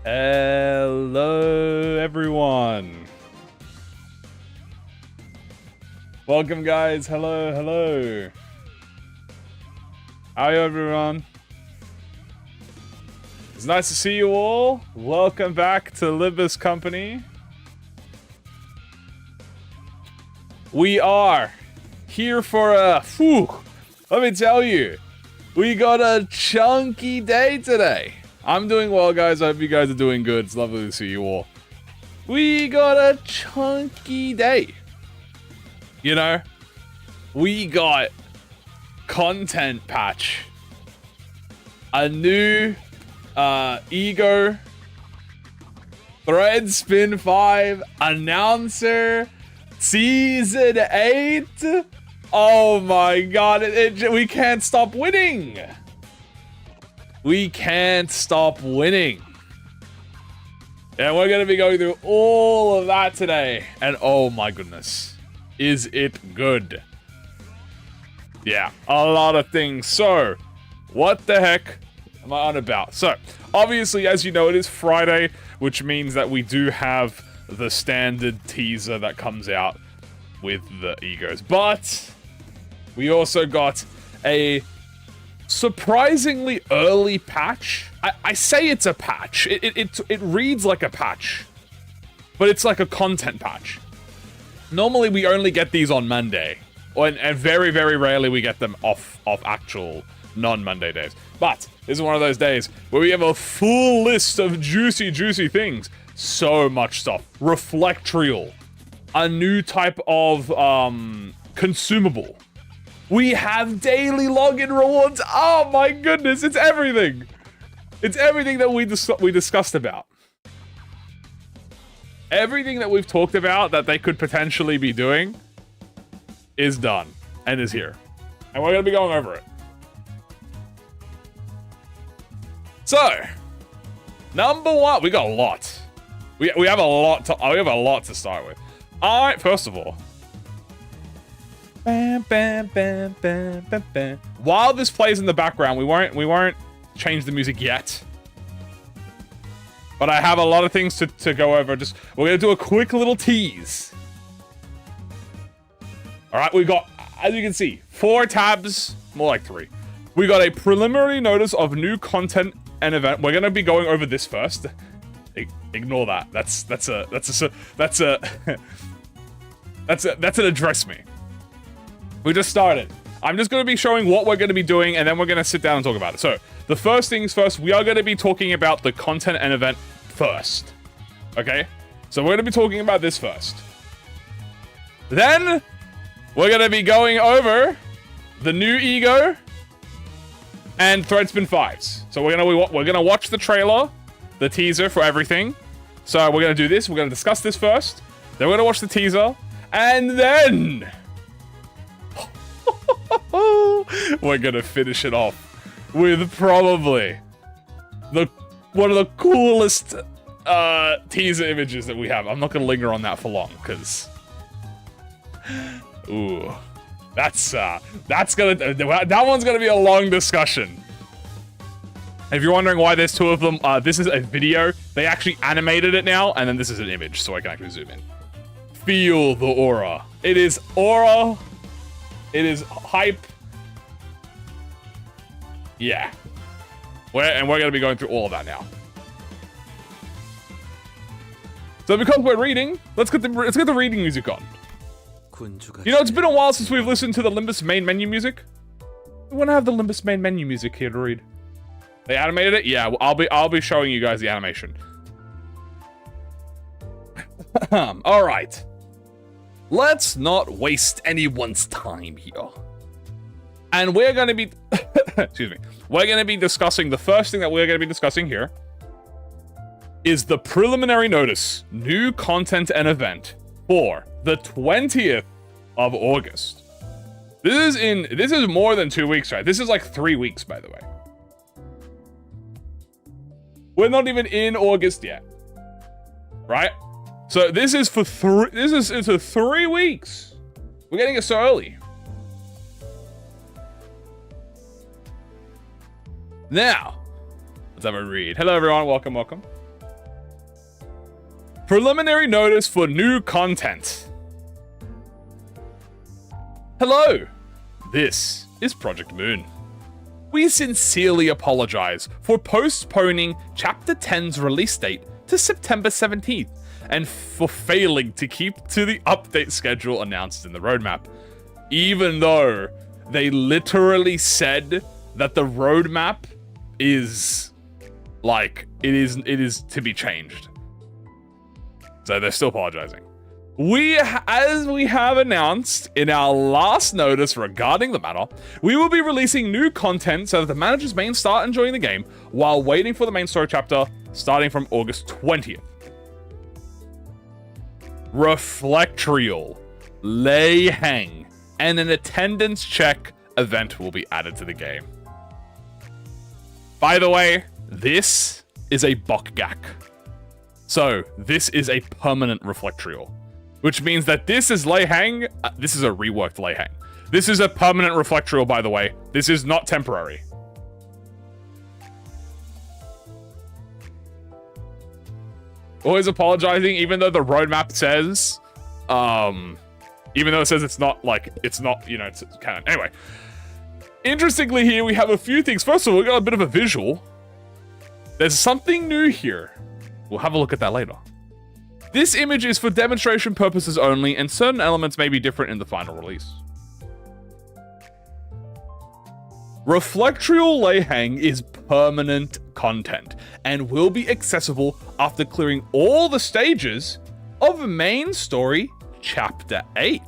Hello, everyone. Welcome, guys. Hello, hello. How are you, everyone? It's nice to see you all. Welcome back to Limbus Company. We are here for a... let me tell you, we got a chunky day today. I'm doing well, guys. I hope you guys are doing good. It's lovely to see you all. We got a chunky day. You know, we got content patch, a new ego, thread spin 5, announcer, season 8. Oh my god, we can't stop winning. We can't stop winning. And we're going to be going through all of that today. And oh my goodness, is it good? Yeah, a lot of things. So, what the heck am I on about? So, obviously, as you know, it is Friday, which means that we do have the standard teaser that comes out with the egos. But we also got a surprisingly early patch. I say it's a patch. It reads like a patch, but it's like a content patch. Normally, we only get these on Monday, and very, very rarely we get them off actual non-Monday days. But this is one of those days where we have a full list of juicy, juicy things. So much stuff. Reflectrial, a new type of consumable. We have daily login rewards. Oh my goodness, it's everything. It's everything that we discussed about. Everything that we've talked about that they could potentially be doing is done and is here. And we're going to be going over it. So, number one, we got a lot. We have a lot to start with. All right, first of all, bam, bam, bam, bam, bam, bam. While this plays in the background, we won't change the music yet. But I have a lot of things to go over. We're gonna do a quick little tease. All right, we got, as you can see, 4 tabs, more like 3. We got a preliminary notice of new content and event. We're gonna be going over this first. Ignore that. That's an address me. We just started. I'm just going to be showing what we're going to be doing, and then we're going to sit down and talk about it. So, the first things first, we are going to be talking about the content and event first. Okay? So, we're going to be talking about this first. Then, we're going to be going over the new ego and Threadspin 5s. So, we're going to watch the trailer, the teaser for everything. So, we're going to do this. We're going to discuss this first. Then, we're going to watch the teaser. And then we're gonna finish it off with probably one of the coolest teaser images that we have. I'm not gonna linger on that for long because ooh, that one's gonna be a long discussion. If you're wondering why there's 2 of them, this is a video. They actually animated it now, and then this is an image, so I can actually zoom in. Feel the aura. It is aura. It is hype. Yeah. And we're going to be going through all of that now. So because we're reading, let's get the reading music on. You know, it's been a while since we've listened to the Limbus main menu music. We want to have the Limbus main menu music here to read. They animated it? Yeah, I'll be showing you guys the animation. All right. Let's not waste anyone's time here. And we're going to be... excuse me. We're going to be discussing... The first thing that we're going to be discussing here is the preliminary notice. New content and event for the 20th of August. This is more than 2 weeks, right? This is like 3 weeks, by the way. We're not even in August yet. Right? So this is for 3 weeks. We're getting it so early. Now, let's have a read. Hello, everyone. Welcome, welcome. Preliminary notice for new content. Hello, this is ProjectMoon. We sincerely apologize for postponing Chapter 10's release date to September 17th and for failing to keep to the update schedule announced in the roadmap, even though they literally said that the roadmap is like it is to be changed. So they're still apologizing. As we have announced in our last notice regarding the matter, we will be releasing new content so that the managers may start enjoying the game while waiting for the main story chapter starting from August 20th. Reflectrial, Lei Hang, and an attendance check event will be added to the game. By the way, this is a Bokgak. So this is a permanent Reflectrial, which means that this is Lei Hang. This is a reworked Lei Hang. This is a permanent Reflectrial, by the way. This is not temporary. Always apologizing, even though the roadmap says, even though it says it's not, you know, it's canon. Anyway, interestingly here, we have a few things. First of all, we got a bit of a visual. There's something new here. We'll have a look at that later. This image is for demonstration purposes only, and certain elements may be different in the final release. Reflectrial Lei Hang is permanent content and will be accessible after clearing all the stages of main story chapter 8.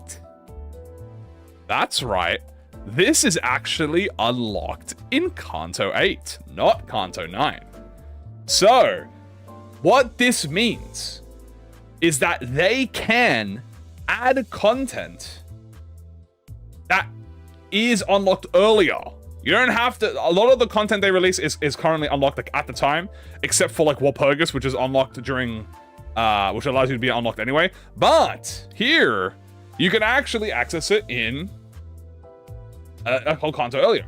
That's right, this is actually unlocked in Kanto 8, not Kanto 9. So, what this means is that they can add content that is unlocked earlier. You don't have to. A lot of the content they release is currently unlocked at the time, except for Walpurgis, which is unlocked during, which allows you to be unlocked anyway. But here, you can actually access it in a whole Kanto earlier.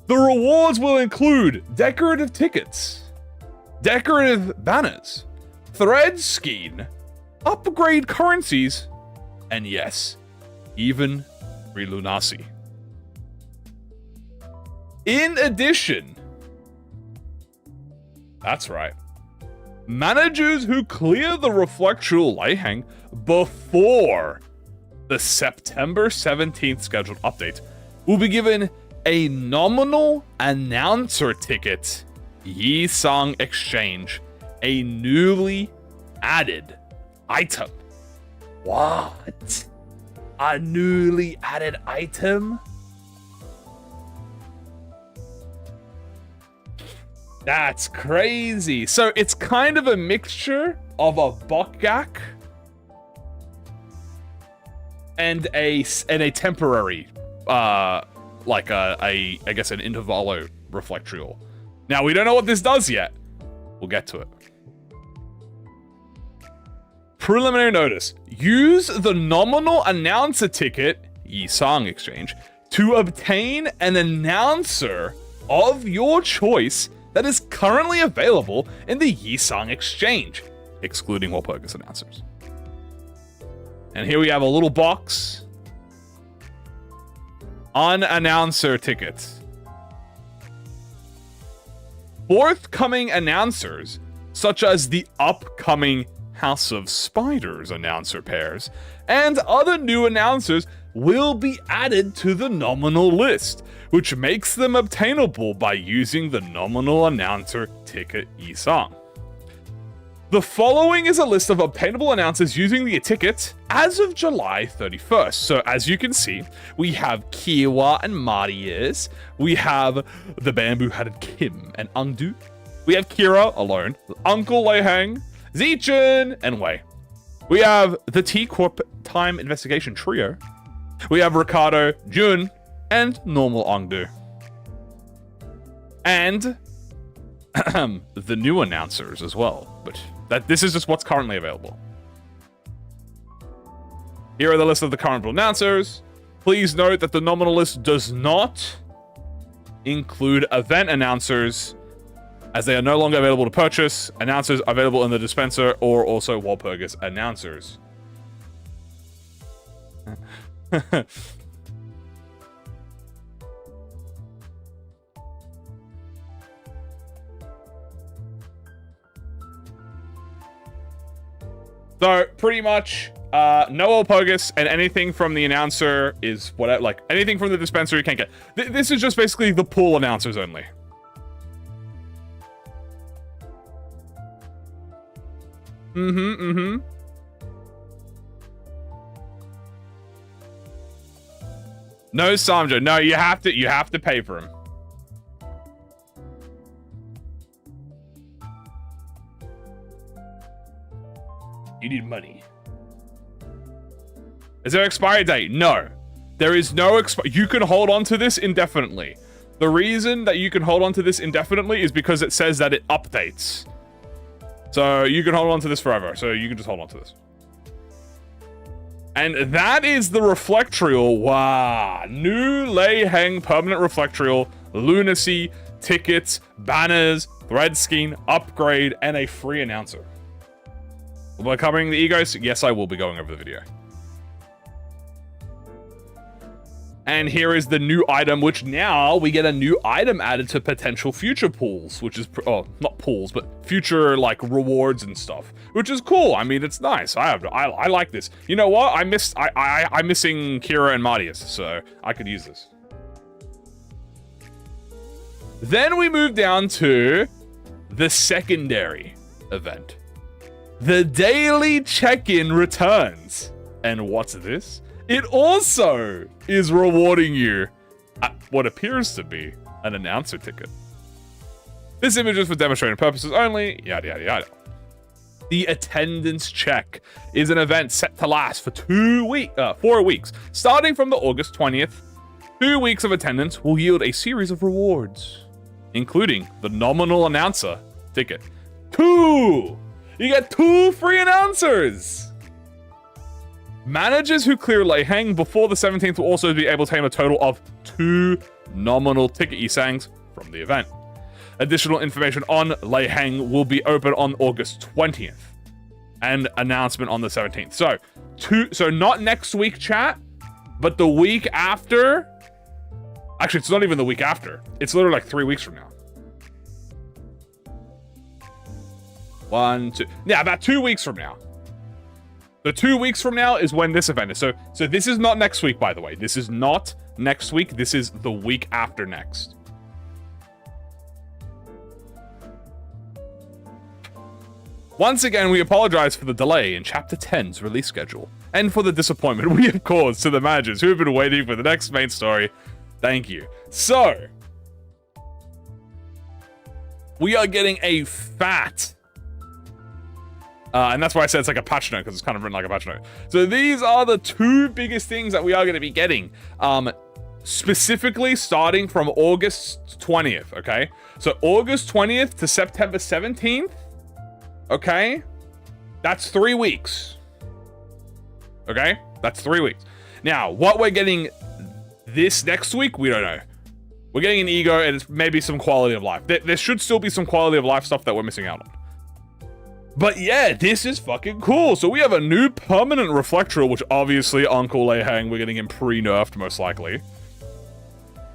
The rewards will include decorative tickets, decorative banners, thread skein, upgrade currencies, and yes, even free Lunasi. In addition, that's right, managers who clear the Reflectrial Lei Hang before the September 17th scheduled update will be given a nominal announcer ticket Yi-Sang Exchange, a newly added item. What? A newly added item? That's crazy. So it's kind of a mixture of a Bokgak and a temporary, I guess an Intervalo Reflectrial. Now, we don't know what this does yet. We'll get to it. Preliminary notice. Use the nominal announcer ticket, Yi-Sang Exchange, to obtain an announcer of your choice that is currently available in the Yi-Sang Exchange, excluding Walpurgis announcers. And here we have a little box. Unannouncer tickets. Forthcoming announcers, such as the upcoming House of Spiders announcer pairs, and other new announcers will be added to the nominal list, which makes them obtainable by using the nominal announcer ticket Yi-Sang. The following is a list of obtainable announcers using the ticket as of July 31st. So as you can see, we have Kiwa and Marius, we have the bamboo-hatted Kim and Angdu, we have Kira alone, Uncle Lei Hang, Zichen, and Wei. We have the T-Corp Time Investigation Trio, we have Ricardo, Jun, and normal Angdu. And the new announcers as well, but this is just what's currently available. Here are the list of the current announcers. Please note that the nominal list does not include event announcers, as they are no longer available to purchase. Announcers available in the dispenser or also Walpurgis announcers. So pretty much no Walpurgis, and anything from the announcer is whatever, like anything from the dispenser you can't get. This is just basically the pool announcers only. No Samjo. No, you have to pay for him. You need money. Is there an expiry date? No. There is no you can hold on to this indefinitely. The reason that you can hold on to this indefinitely is because it says that it updates. So you can hold on to this forever. So you can just hold on to this. And that is the Reflectrial. Wow. New Lei Heng permanent Reflectrial, Lunacy, tickets, banners, thread scheme, upgrade, and a free announcer. Will I covering the egos? Yes, I will be going over the video. And here is the new item, which now we get a new item added to potential future pools, which is, oh, not pools, but future like rewards and stuff, which is cool. I mean, it's nice. I like this. You know what? I'm missing Kira and Marius, so I could use this. Then we move down to the secondary event. The daily check-in returns. And what's this? It also is rewarding you what appears to be an announcer ticket. This image is for demonstrating purposes only, yada yada yada. The attendance check is an event set to last for 4 weeks, starting from the August 20th. 2 weeks of attendance will yield a series of rewards, including the nominal announcer ticket. 2! You get 2 free announcers! Managers who clear Lei Heng before the 17th will also be able to claim a total of 2 nominal ticket Yisangs from the event. Additional information on Lei Heng will be open on August 20th. And announcement on the 17th. So not next week, chat, but the week after. Actually, it's not even the week after. It's literally like 3 weeks from now. 1, 2. Yeah, about 2 weeks from now. So 2 weeks from now is when this event is. So this is not next week, by the way. This is not next week. This is the week after next. Once again, we apologize for the delay in Chapter 10's release schedule, and for the disappointment we have caused to the managers who have been waiting for the next main story. Thank you. So, we are getting a fat... and that's why I said it's like a patch note, because it's kind of written like a patch note. So these are the 2 biggest things that we are going to be getting. Specifically starting from August 20th, okay? So August 20th to September 17th, okay? That's 3 weeks. Okay? That's 3 weeks. Now, what we're getting this next week, we don't know. We're getting an ego and it's maybe some quality of life. There should still be some quality of life stuff that we're missing out on. But yeah, this is fucking cool. So we have a new permanent Reflectrial, which obviously Uncle Lei Heng, we're getting him pre-nerfed most likely.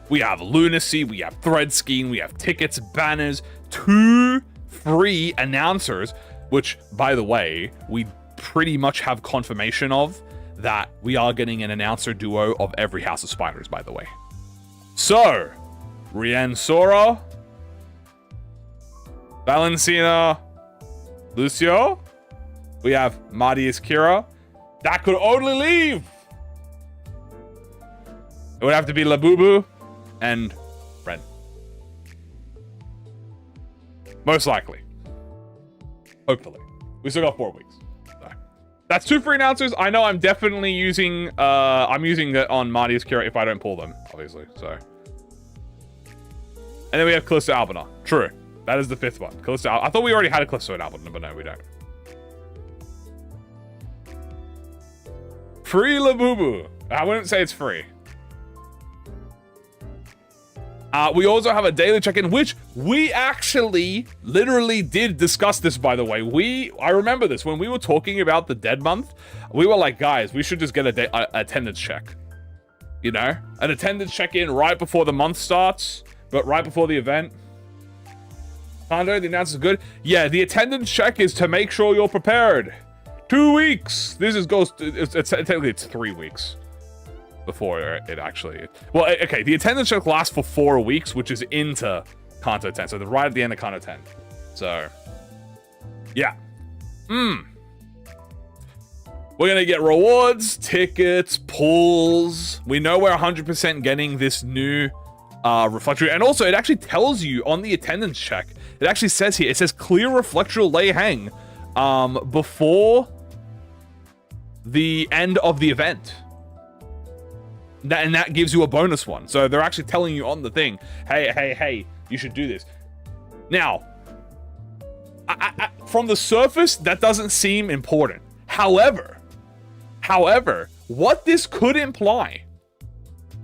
We have Lunacy, we have Thread Scheme, we have tickets, banners, 2 free announcers, which, by the way, we pretty much have confirmation of that we are getting an announcer duo of every House of Spiders, by the way. So, Rian Sora, Valentina, Lucio, we have Marius Kira. That could only leave. It would have to be Labubu and Ren. Most likely. Hopefully. We still got 4 weeks. So. That's 2 free announcers. I know I'm definitely using, I'm using it on Marius Kira if I don't pull them, obviously, so. And then we have Callisto Albina. True. That is the 5th one. Callisto I thought we already had a Callisto and Albina, but no, we don't. Free Labubu. I wouldn't say it's free. We also have a daily check-in, which we actually literally did discuss this, by the way. I remember this. When we were talking about the dead month, we were like, guys, we should just get a attendance check. You know? An attendance check-in right before the month starts, but right before the event. Kondo, the announcer is good. Yeah, the attendance check is to make sure you're prepared. 2 weeks. Technically it's 3 weeks. Before it actually... Well, okay, the attendance check lasts for 4 weeks, which is into Kanto 10. So they're right at the end of Kanto 10. So, yeah. We're going to get rewards, tickets, pulls. We know we're 100% getting this new reflector. And also, it actually tells you on the attendance check, it actually says here, it says clear reflector lay hang before the end of the event. And that gives you a bonus one. So they're actually telling you on the thing, hey, you should do this. Now, from the surface, that doesn't seem important. However, what this could imply,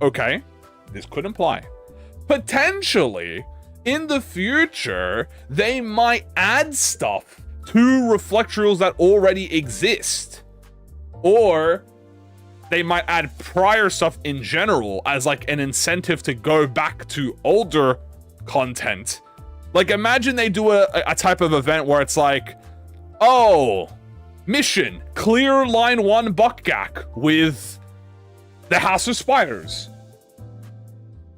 okay, this could imply, potentially, in the future, they might add stuff to reflectorials that already exist. Or they might add prior stuff in general as like an incentive to go back to older content. Like imagine they do a type of event where it's like, oh, mission, clear line 1 Buckgak with the House of Spiders.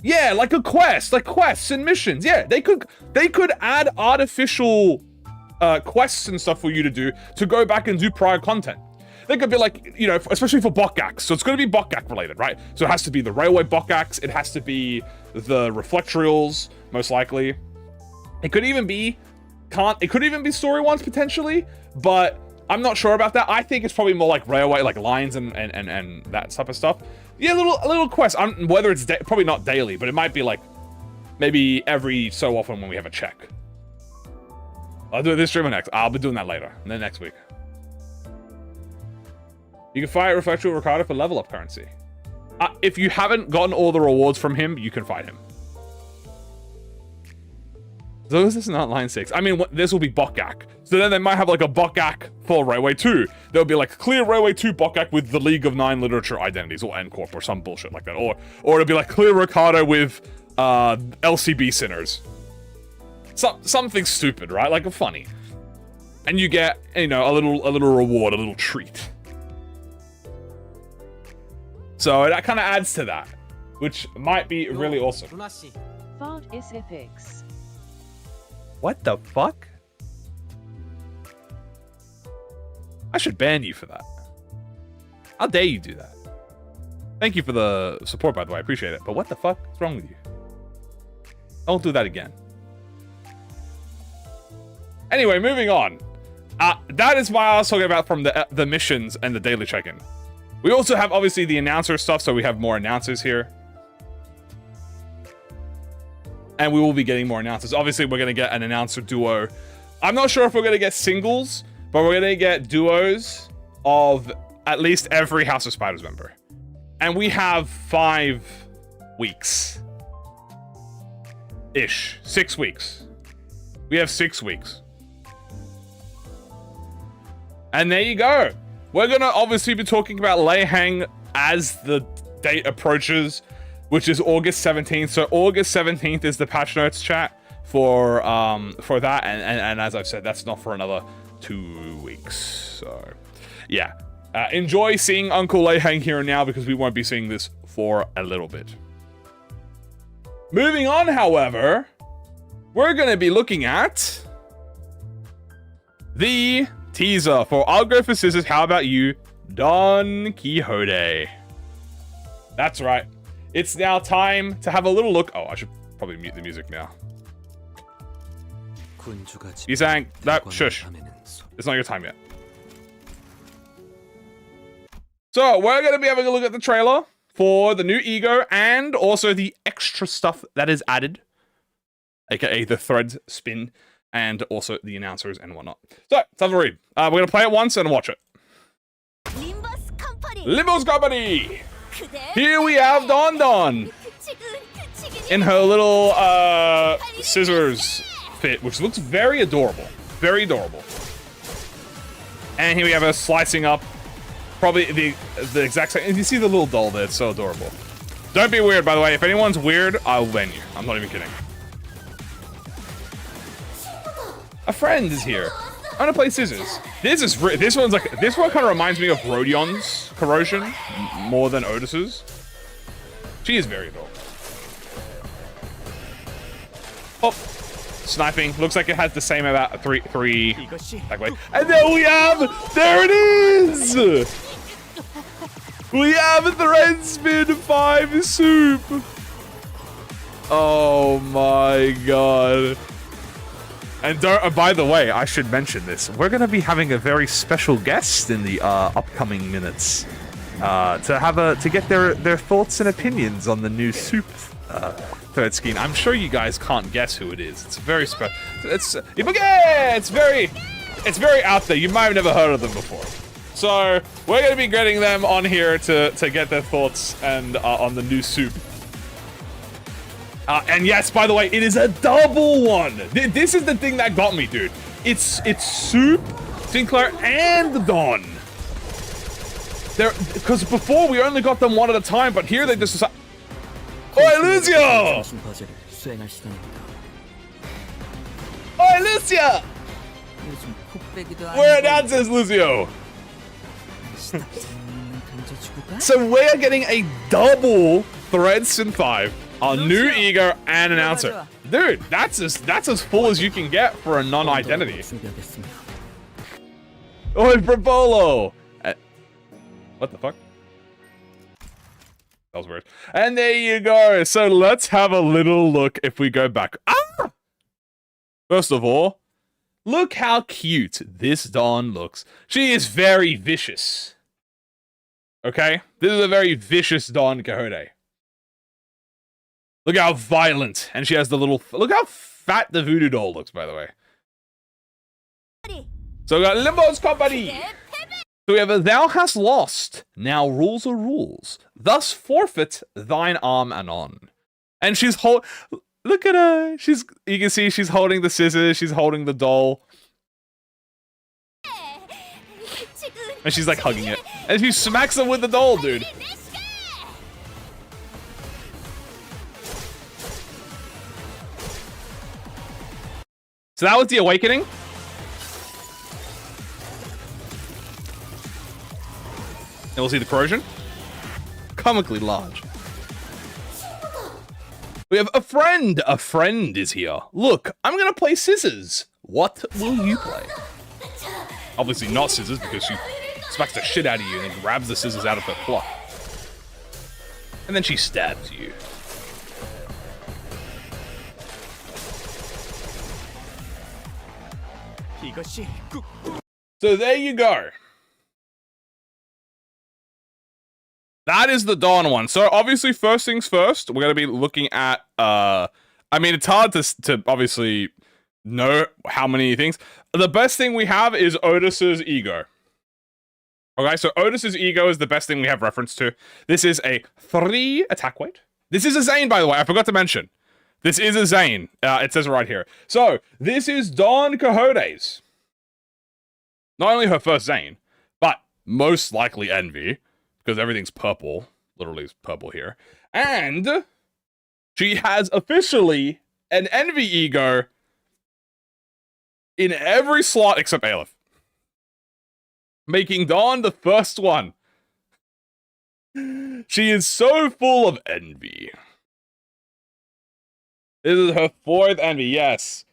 Yeah, like a quest, like quests and missions. Yeah, they could add artificial quests and stuff for you to do to go back and do prior content. They could be like, you know, especially for Buckgaks. So it's going to be Buckgak related, right? So it has to be the railway Buckgaks. It has to be the reflectorials, most likely. It could even be story ones potentially, but I'm not sure about that. I think it's probably more like railway, like lines and that type of stuff. Yeah, a little quest. Whether it's probably not daily, but it might be like maybe every so often when we have a check. I'll do this stream or next. I'll be doing that later, and then next week. You can fight Reflector Ricardo for level up currency. If you haven't gotten all the rewards from him, you can fight him. So this is not line 6. I mean, this will be Buckgak. So then they might have like a Buckgak for Railway 2. There'll be like clear Railway 2 Buckgak with the League of 9 literature identities or N-Corp or some bullshit like that. Or it'll be like clear Ricardo with LCB sinners. Something stupid, right? Like a funny. And you get, you know, a little reward, a little treat. So that kind of adds to that, which might be really awesome. Fart is epics. What the fuck? I should ban you for that. How dare you do that? Thank you for the support, by the way. I appreciate it. But what the fuck is wrong with you? Don't do that again. Anyway, moving on. That is why I was talking about from the missions and the daily check-in. We also have, obviously, the announcer stuff, so we have more announcers here. And we will be getting more announcers. Obviously, we're going to get an announcer duo. I'm not sure if we're going to get singles, but we're going to get duos of at least every House of Spiders member. And we have 5 weeks. Ish. 6 weeks. We have 6 weeks. And there you go. We're going to obviously be talking about Lei Hang as the date approaches, which is August 17th. So August 17th is the patch notes chat for that. And as I've said, that's not for another 2 weeks. So yeah, enjoy seeing Uncle Lei Hang here and now because we won't be seeing this for a little bit. Moving on, however, we're going to be looking at the teaser for I'll Go for Scissors, How About You, Don Quixote. That's right. It's now time to have a little look. Oh, I should probably mute the music now. You saying that? Shush. It's not your time yet. So we're going to be having a look at the trailer for the new Ego and also the extra stuff that is added, aka the threads spin and also the announcers and whatnot. So let's have a read. We're going to play it once and watch it. Limbus Company. Here we have Don Don. in her little scissors fit, which looks very adorable. Very adorable. And here we have her slicing up probably the exact same. And you see the little doll there, it's so adorable. Don't be weird, by the way. If anyone's weird, I'll ban you. I'm not even kidding. A friend is here. I'm gonna play scissors. This one kind of reminds me of Rhodion's corrosion more than Otis's. She is very adorable. Oh, sniping. Looks like it has the same about three that way. And then we have, there it is. We have a Thread Spin 5 soup. Oh my god. And by the way, I should mention this. We're going to be having a very special guest in the upcoming minutes to get their thoughts and opinions on the new soup third skin. I'm sure you guys can't guess who it is. It's very special. It's very out there. You might have never heard of them before. So we're going to be getting them on here to get their thoughts and on the new soup. And yes, by the way, it is a double one. This is the thing that got me, dude. It's Soup, Sinclair, and Don. Because before we only got them one at a time, but here they just decide. Oi, Lucio! Oi, Lucio! We're announcers, Lucio. So we're getting a double Thread Sin 5. A new ego and announcer. Dude, that's as full as you can get for a non-identity. Oi, Brabolo! What the fuck? That was weird. And there you go. So let's have a little look if we go back. Ah! First of all, look how cute this Dawn looks. She is very vicious. Okay? This is a very vicious Dawn Quixote. Look how violent. And she has the little... Look how fat the voodoo doll looks, by the way. So we got Limbus company. So we have a Thou Hast Lost. Now rules are rules. Thus forfeit thine arm anon. And she's look at her. You can see she's holding the scissors. She's holding the doll. And she's like hugging it. And she smacks him with the doll, dude. So that was the awakening. And we'll see the corrosion. Comically large. We have a friend. A friend is here. Look, I'm gonna play scissors. What will you play? Obviously not scissors because she smacks the shit out of you and then grabs the scissors out of her cloth. And then she stabs you. So there you go. That is the Dawn one. So obviously, first things first, we're gonna be looking at. I mean, it's hard to obviously know how many things. The best thing we have is Otis's ego. Okay, so Otis's ego is the best thing we have reference to. This is a 3 attack weight. This is a Zane, by the way. I forgot to mention. This is a Zane. It says it right here. So, this is Dawn Quixote's. Not only her first Zane, but most likely Envy, because everything's purple. Literally is purple here. And she has officially an Envy ego in every slot except Aleph. Making Dawn the first one. She is so full of envy. This is her 4th envy, yes.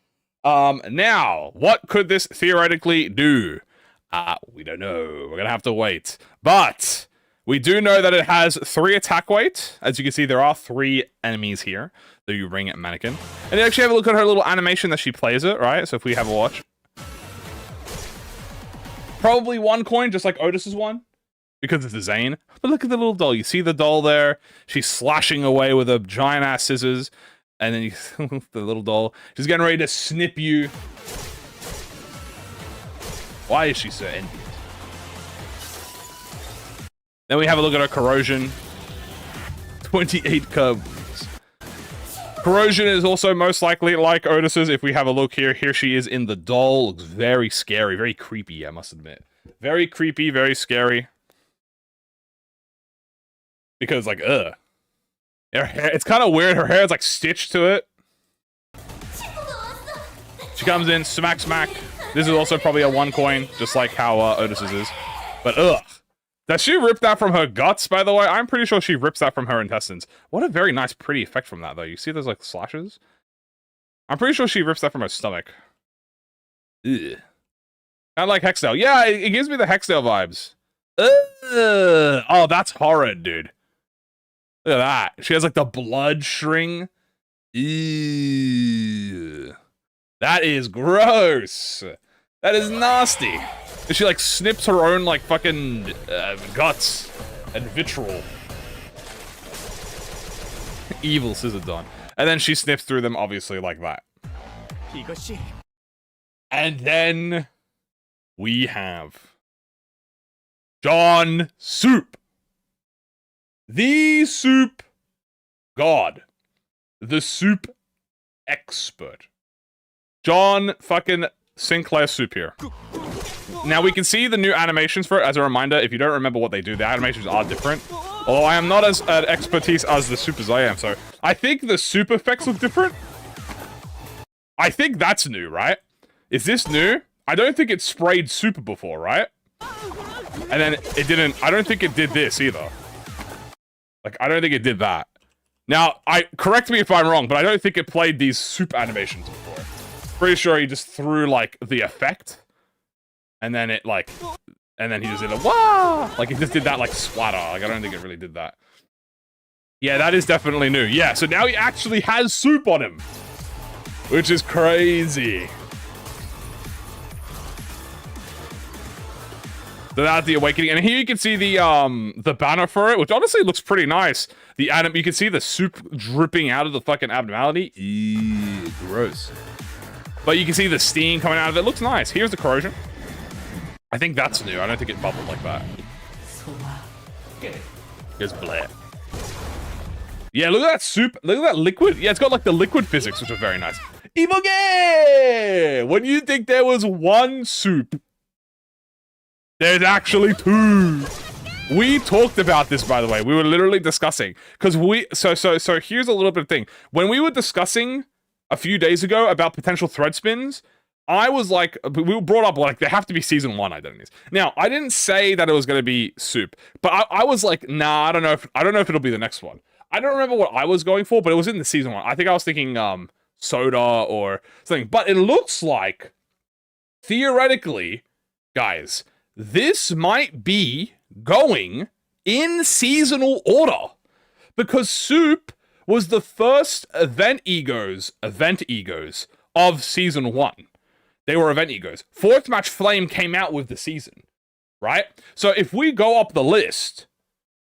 Now, what could this theoretically do? We don't know. We're gonna have to wait. But we do know that it has 3 attack weight. As you can see, there are 3 enemies here that you bring at Mannequin. And actually have a look at her little animation that she plays it, right? So if we have a watch. Probably 1 coin, just like Otis's one. Because it's a Zane. But look at the little doll. You see the doll there? She's slashing away with her giant-ass scissors. And then you the little doll. She's getting ready to snip you. Why is she so envious? Then we have a look at her corrosion. 28 curve wounds. Corrosion is also most likely like Otis's. If we have a look here, here she is in the doll. Looks very scary, very creepy, I must admit. Very creepy, very scary. Because, like, ugh. Her hair, it's kind of weird. Her hair is, like, stitched to it. She comes in, smack, smack. This is also probably a 1 coin, just like how Otis's is. But, ugh. Does she rip that from her guts, by the way? I'm pretty sure she rips that from her intestines. What a very nice, pretty effect from that, though. You see those, like, slashes? I'm pretty sure she rips that from her stomach. Ugh. Kind of like Hexdale. Yeah, it gives me the Hexdale vibes. Ugh. Oh, that's horrid, dude. Look at that. She has, like, the blood string. Ew. That is gross. That is nasty. She, like, snips her own, like, fucking guts and vitriol. Evil Scissordawn. And then she snips through them, obviously, like that. And then we have John Soup. The soup god. The soup expert. John fucking Sinclair Soup here. Now, we can see the new animations for it. As a reminder, if you don't remember what they do, the animations are different. Although I am not as expertise as the soup as I am, so I think the soup effects look different. I think that's new, right? Is this new? I don't think it sprayed soup before, right? And then it didn't... I don't think it did this either. Like, I don't think it did that. Now, correct me if I'm wrong, but I don't think it played these soup animations before. Pretty sure he just threw, like, the effect. And then it, like... And then he just did a wah! Like, he just did that, like, splatter. Like, I don't think it really did that. Yeah, that is definitely new. Yeah, so now he actually has soup on him. Which is crazy. So that's the awakening. And here you can see the banner for it, which honestly looks pretty nice. You can see the soup dripping out of the fucking abnormality. Ew, gross. But you can see the steam coming out of it. Looks nice. Here's the corrosion. I think that's new. I don't think it bubbled like that. Here's Blair. Yeah, look at that soup. Look at that liquid. Yeah, it's got like the liquid physics, which is very nice. Iboge! When you think there was one soup, there's actually two. We talked about this, by the way. We were literally discussing. Because so here's a little bit of thing. When we were discussing a few days ago about potential thread spins, I was like, we were brought up like, they have to be season 1 identities. Now, I didn't say that it was going to be soup, but I was like, nah, I don't know if it'll be the next one. I don't remember what I was going for, but it was in the season 1. I think I was thinking soda or something. But it looks like, theoretically, guys, this might be going in seasonal order. Because soup was the first event egos of season 1. They were event egos. Fourth Match Flame came out with the season, right? So if we go up the list,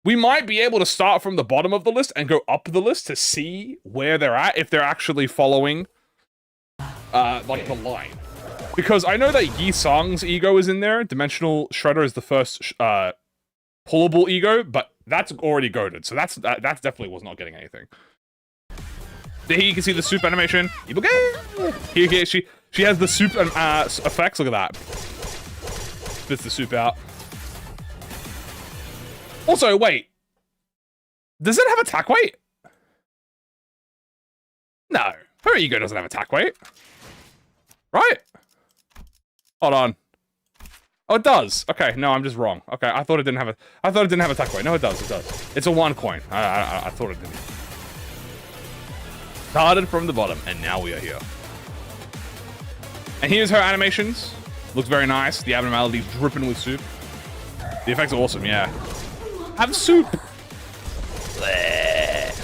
we might be able to start from the bottom of the list and go up the list to see where they're at, if they're actually following, like, the line. Because I know that Yi Song's ego is in there. Dimensional Shredder is the first pullable ego, but that's already goaded. So that definitely was not getting anything. Here you can see the soup animation. Here, she has the soup effects. Look at that. Spits the soup out. Also, wait. Does it have attack weight? No. Her ego doesn't have attack weight. Right? Hold on. Oh, it does. Okay, no, I'm just wrong. Okay, I thought it didn't have attack weight. No, it does. It does. It's a 1 coin. I thought it didn't. Started from the bottom, and now we are here. And here's her animations. Looks very nice. The abnormalities dripping with soup. The effects are awesome, yeah. Have soup! Bleh.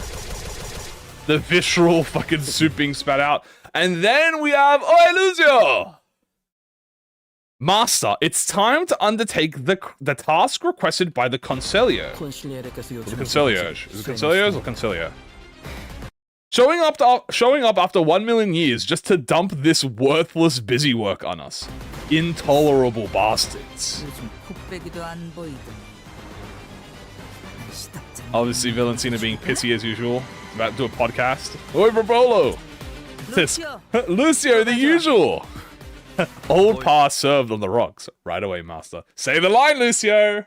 The visceral fucking soup being spat out. And then we have Illusio! Master, it's time to undertake the task requested by the Conciliar. The Conciliage. Is it Conciliars or Conciliar? Showing up after 1 million years just to dump this worthless busy work on us. Intolerable bastards. Obviously, Valentina being pissy as usual. about to do a podcast. Over Bolo. Says, Lucio, the usual. Old pass served on the rocks. Right away, master. Say the line, Lucio.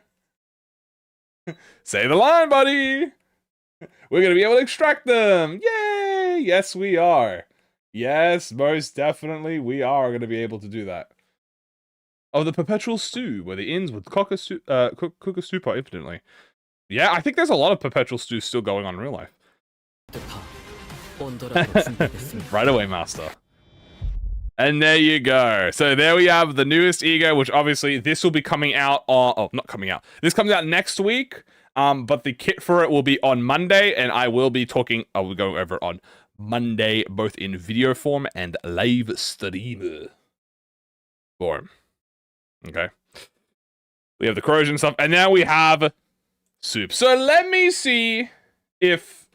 Say the line, buddy. We're going to be able to extract them. Yay. Yes, we are. Yes, most definitely we are going to be able to do that. Oh, the perpetual stew, where the inns would cook a stew infinitely. Yeah, I think there's a lot of perpetual stews still going on in real life. Right away, master. And there you go. So there we have the newest ego, which obviously this will be coming out on... Oh, not coming out. This comes out next week, but the kit for it will be on Monday, and I will be talking... I will go over it on Monday, both in video form and live stream form. Okay. We have the corrosion stuff, and now we have soup. So let me see if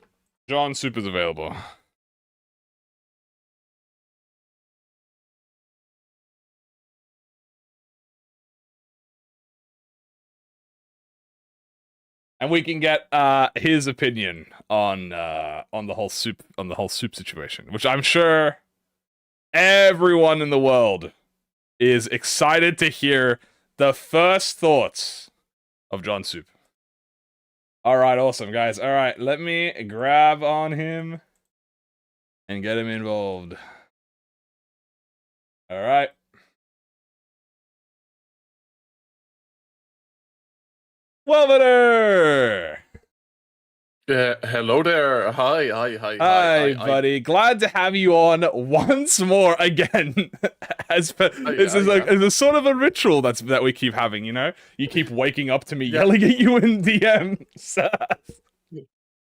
John Soup is available. And we can get his opinion on the whole soup situation, which I'm sure everyone in the world is excited to hear the first thoughts of John Soup. Alright, awesome, guys. Alright, let me grab on him and get him involved. Alright. Welveter! Hello there. Hi, buddy. Glad to have you on once more again. This is a sort of a ritual that we keep having, you know? You keep waking up to me yelling at you in DMs.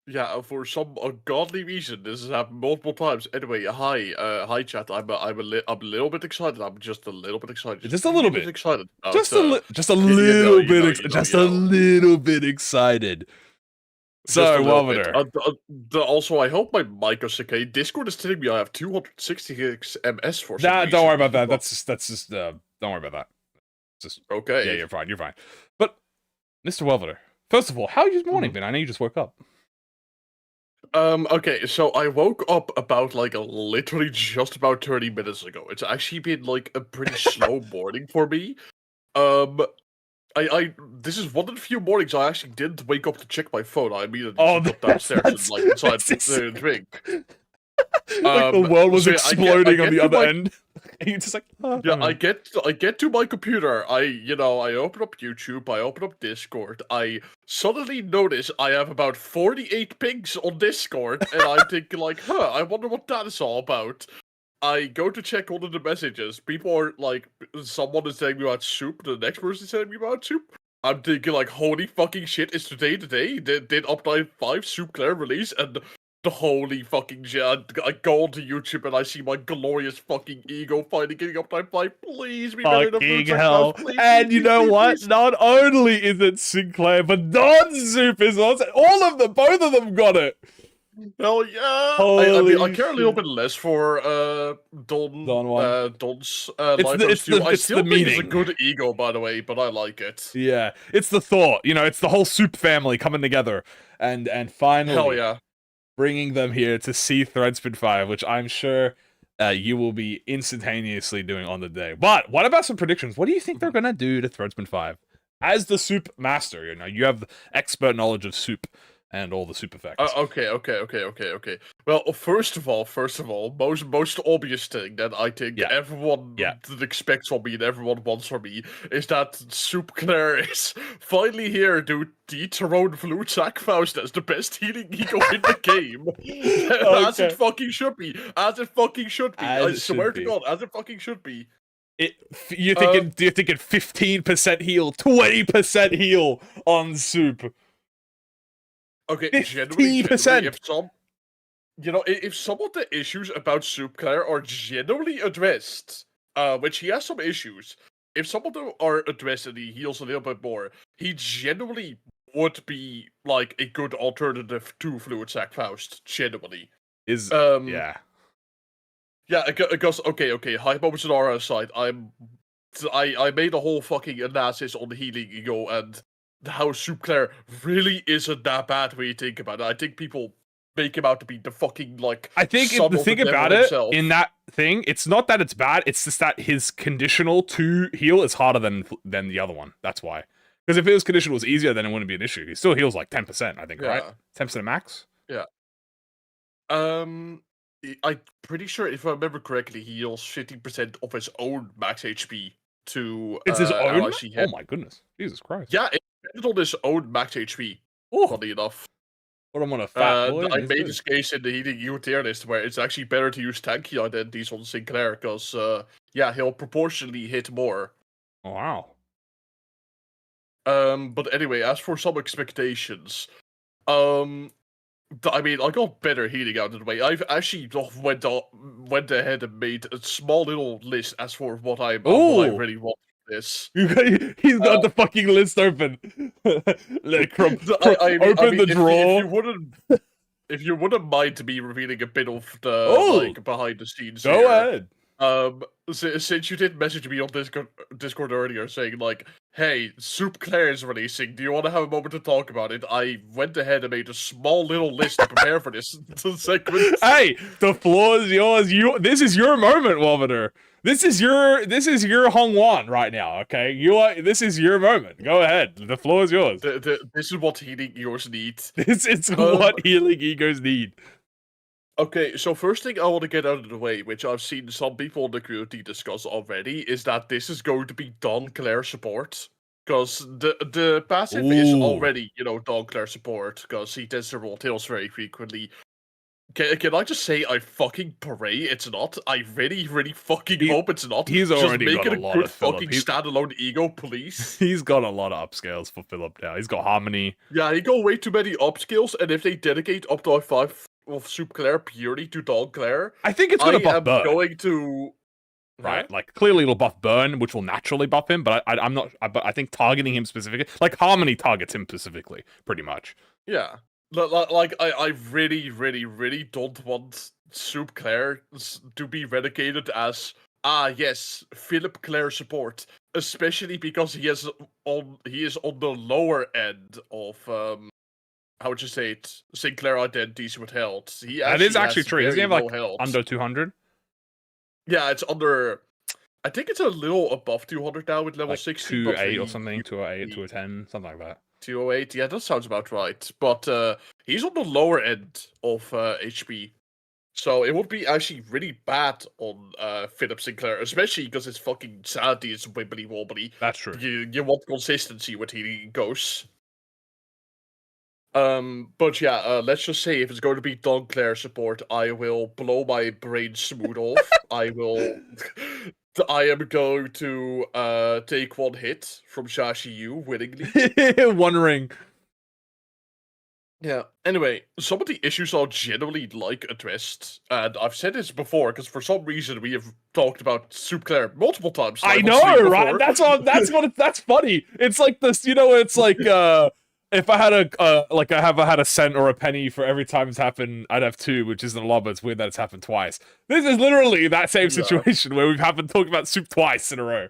Yeah, for some ungodly reason, this has happened multiple times. Anyway, hi, chat. I'm a little bit excited. I'm just a little bit excited. Just a little bit excited. Just a little bit excited. So, Welveter. Also, I hope my mic is okay. Discord is telling me I have 266 MS for some reason. Don't worry about that. That's just don't worry about that. Just okay. Yeah, you're fine. But, Mr. Welveter, first of all, how's your morning been? I know you just woke up. Okay, so I woke up about, literally just about 30 minutes ago. It's actually been, a pretty slow morning for me. This is one of the few mornings I actually didn't wake up to check my phone. I immediately got downstairs and, decided to drink. The world was exploding on the other end. And you're just like, oh. Yeah, I get to my computer. I open up YouTube. I open up Discord. I suddenly notice I have about 48 pings on Discord, and I'm thinking I wonder what that is all about. I go to check all of the messages. People are someone is telling me about soup. The next person is telling me about soup. I'm thinking holy fucking shit! Is today the day? Did Uptime 5 Soup Claire release? And the holy fucking shit! I go onto YouTube and I see my glorious fucking ego finally getting Uptime 5. Please be better than fucking hell! And you know what? Not only is it Sinclair, but Don Soup is also. Both of them got it. Hell yeah! I care a little bit less for Don's it's the meaning. It's a good ego, by the way, but I like it. Yeah, it's the thought. It's the whole Soup family coming together and finally. Hell yeah. Bringing them here to see Threadspin 5, which I'm sure you will be instantaneously doing on the day. But what about some predictions? What do you think they're gonna do to Threadspin 5? As the Soup master, you have the expert knowledge of Soup and all the Soup effects. Okay. Well, first of all, most obvious thing that I think everyone expects from me and everyone wants from me is that Soup Claire is finally here to dethrone Vloedzack Faust as the best healing ego in the game. As it fucking should be. I swear to God, as it fucking should be. You're thinking 15% heal, 20% heal on Soup. Okay, genuinely, if some of the issues about Soup Claire are genuinely addressed, which he has some issues, if some of them are addressed and he heals a little bit more, he genuinely would be a good alternative to Vloedzack Faust. Genuinely, yeah, because high moments and aura aside, I made a whole fucking analysis on the healing ego and how Soup Claire really isn't that bad when you think about it. I think people make him out to be the fucking, like, I think son the of thing the devil about it himself. in that thing, it's not that it's bad. It's just that his conditional to heal is harder than the other one. That's why. Because if his conditional was easier, then it wouldn't be an issue. He still heals like 10%, I think, right? 10% max. Yeah. I'm pretty sure, if I remember correctly, he heals 50% of his own max HP to It's his own. allies he hit. Oh my goodness, Jesus Christ! Yeah, it's on his own max HP. Oh, Funny enough. but I'm on a fat boy. I made this case in the Heating You tier list where it's actually better to use tanky identities on Sinclair because, yeah, he'll proportionally hit more. Oh, wow. But anyway, as for some expectations, I mean, I got better healing out of the way. I've actually went ahead and made a small little list as for what I really want for this. He's got the fucking list open. Like, open the drawer. If you wouldn't mind me revealing a bit of the like behind the scenes, go ahead. Since you did message me on Discord earlier saying like, "Hey, Soup Claire is releasing. Do you want to have a moment to talk about it?" I went ahead and made a small little list to prepare for this segment. Hey, the floor is yours. This is your moment, Wobbeter. This is your Hong Wan right now. Okay, this is your moment. Go ahead. The floor is yours. This is what healing egos need. This is what healing egos need. Okay, so first thing I want to get out of the way, which I've seen some people in the community discuss already, is that this is going to be Don Claire support. Because the passive is already, Don Claire support, because he tends to roll tails very frequently. Can I just say I fucking pray it's not? I really, really fucking hope it's not. He's already just make got it a lot good of Philip. fucking standalone ego, please. He's got a lot of upscales for Philip now. He's got Harmony. Yeah, he got way too many upscales, and if they dedicate up to 5 of Soup Claire purely to Don Claire, I think it's gonna buff Burn. Going to right, like clearly it'll buff Burn, which will naturally buff him. But I'm not. But I think targeting him specifically, like Harmony targets him specifically, pretty much. Yeah, like I really, really, really don't want Soup Claire to be relegated as yes, Philip Claire support, especially because he is on the lower end of how would you say it? Sinclair identities with health. That is actually true. Doesn't he have like under 200? Yeah, it's under. I think it's a little above 200 now with level like 60. 208 or something. 208, 210, something like that. 208. Yeah, that sounds about right. But he's on the lower end of HP. So it would be actually really bad on Philip Sinclair, especially because his fucking sanity is wibbly wobbly. That's true. You want consistency with healing goes. But yeah, let's just say if it's going to be Don Claire support, I will blow my brain smooth off. I am going to take one hit from Shashi Yu willingly. One ring. Yeah. Anyway, some of the issues are generally addressed, and I've said this before because for some reason we have talked about Soup Claire multiple times. I know, right? That's funny. It's like this, it's like if I had a cent or a penny for every time it's happened, I'd have 2, which isn't a lot, but it's weird that it's happened twice. This is literally that same situation where we've happened talking about Soup twice in a row.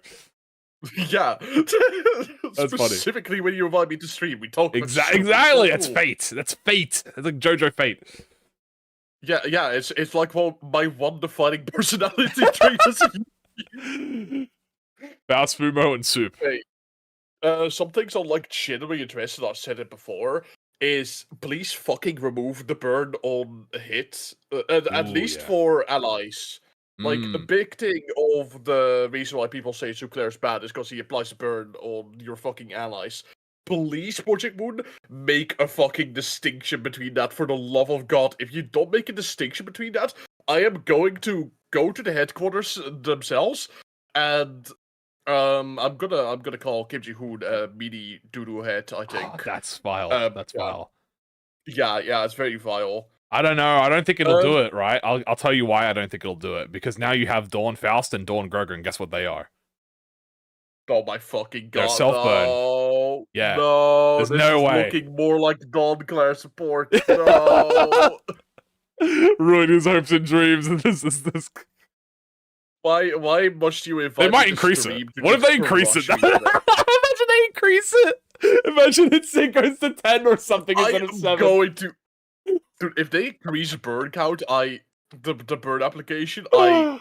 Yeah. That's specifically funny. When you invite me to stream, we talk about exactly. That's fate. That's fate. It's like JoJo Fate. Yeah, it's like my one defining personality trait. Baos, Fumo, and Soup. Hey. Some things I'm genuinely interested. I've said it before. Is please fucking remove the burn on hits, at least for allies. Like a big thing of the reason why people say Soup Claire is bad is because he applies a burn on your fucking allies. Please, ProjectMoon, make a fucking distinction between that. For the love of God, if you don't make a distinction between that, I am going to go to the headquarters themselves and. I'm gonna call Kim Ji-hoon meaty doo-doo head, I think. Oh, that's vile. That's vile. Yeah, it's very vile. I don't know. I don't think it'll do it, right? I'll tell you why I don't think it'll do it. Because now you have Dawn Faust and Dawn Groger, and guess what they are? Oh my fucking God. They're self-burn. No. Yeah. No. There's no way. Looking more like Dawn Claire support. No. Ruin his hopes and dreams. This. Why must you invite? They might increase it. What if they increase it? Imagine they increase it. Imagine it goes to 10 or something instead of 7. Going to Dude, if they increase burn count, the burn application, Oh.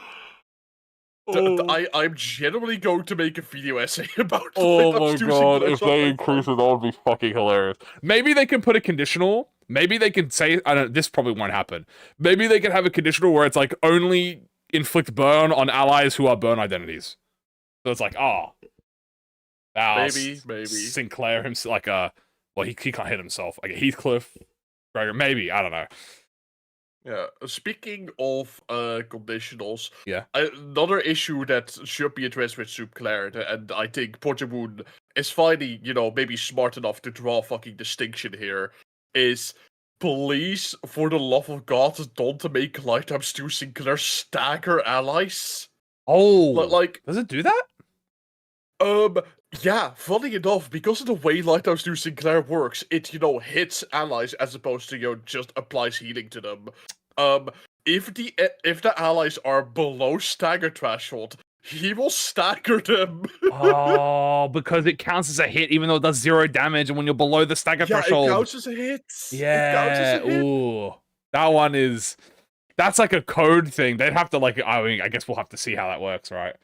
I'm generally going to make a video essay about Oh Lighthouse my 2 god, Sinclair's if they online increase time. it, that would be fucking hilarious. Maybe they can put a conditional. Maybe they can say, I don't. This probably won't happen. Maybe they can have a conditional where it's like only inflict burn on allies who are burn identities. So it's like, oh, Maybe. Sinclair himself, like well, he can't hit himself. Like a Heathcliff, Gregor, maybe, I don't know. Yeah. Speaking of conditionals, Yeah. another issue that should be addressed with Soup Claire, and I think ProjectMoon is finally, maybe smart enough to draw a fucking distinction here, is please, for the love of God, don't make Lighthouse 2 Sinclair stagger allies. Oh, Like, does it do that? Yeah, funny enough, because of the way Lighthouse 2 Sinclair works, it, hits allies as opposed to, just applies healing to them. If the allies are below stagger threshold, he will stagger them. Oh, because it counts as a hit, even though it does 0 damage, and when you're below the stagger Yeah, threshold. it counts as a hit. Yeah, It counts as a hit. ooh. That one is... That's like a code thing. They'd have to, like... I mean, I guess we'll have to see how that works, right?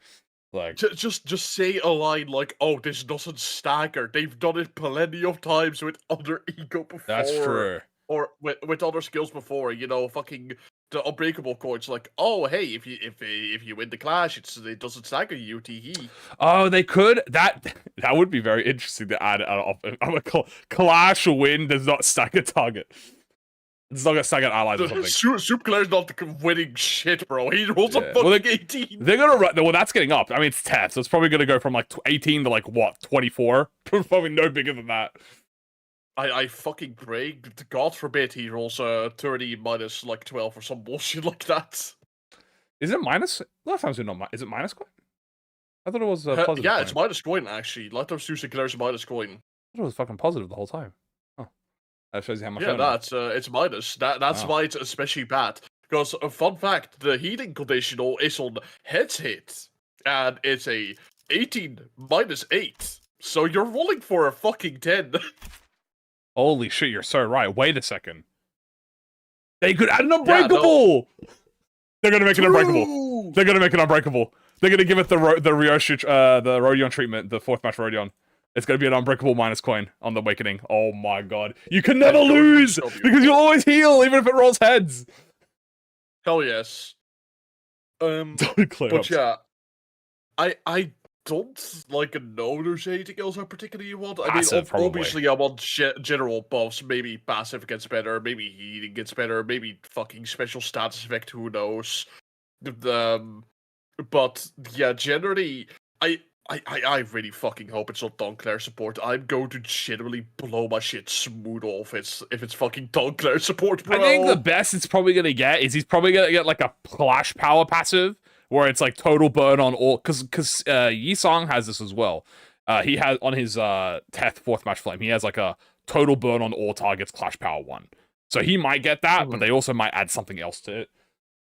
Like... Just say a line like, oh, this doesn't stagger. They've done it plenty of times with other ego before. That's true. Or with other skills before, fucking the unbreakable coins. Like, oh, hey, if you win the clash, it doesn't stagger you. Tee. Oh, they could. That would be very interesting to add. I'm a clash win does not stack a target. It's not gonna stack an allies or something. Soup Claire's not winning shit, bro. He rolls a fucking 18. They're gonna run. Well, that's getting up. I mean, it's 10, so it's probably gonna go from like 18 to like what 24. Probably no bigger than that. I fucking pray, God forbid he rolls a 30 minus like 12 or some bullshit like that. Is it minus? Last time's been not. Is it minus coin? I thought it was positive. Yeah, coin. it's minus coin actually. Lighthouse 2 Sinclair's minus coin. I thought it was fucking positive the whole time. Oh, that shows you how much. Yeah, it's minus. That's why it's especially bad. Because fun fact, the healing conditional is on heads hit, and it's a 18 minus 8. So you're rolling for a fucking 10. Holy shit, you're so right. Wait a second. They could add an unbreakable! Yeah, no. They're gonna make it unbreakable. They're gonna make it unbreakable. They're gonna give it the Rodion treatment, the 4th match Rodion. It's gonna be an unbreakable minus coin on the Awakening. Oh my god. You can never lose! Because you'll always heal, even if it rolls heads! Hell yes. But yeah, I don't know there's anything else I particularly want. Passive, I mean, obviously I want general buffs. Maybe passive gets better. Maybe healing gets better. Maybe fucking special status effect. Who knows? But yeah, generally, I really fucking hope it's not Dunclair support. I'm going to generally blow my shit smooth off if it's fucking Dunclair support, bro. I think the best it's probably gonna get is he's probably gonna get like a Clash Power passive where it's like total burn on all, because Yisong has this as well. He has on his Teth 4th match flame, he has like a total burn on all targets Clash Power 1. So he might get that, but they also might add something else to it.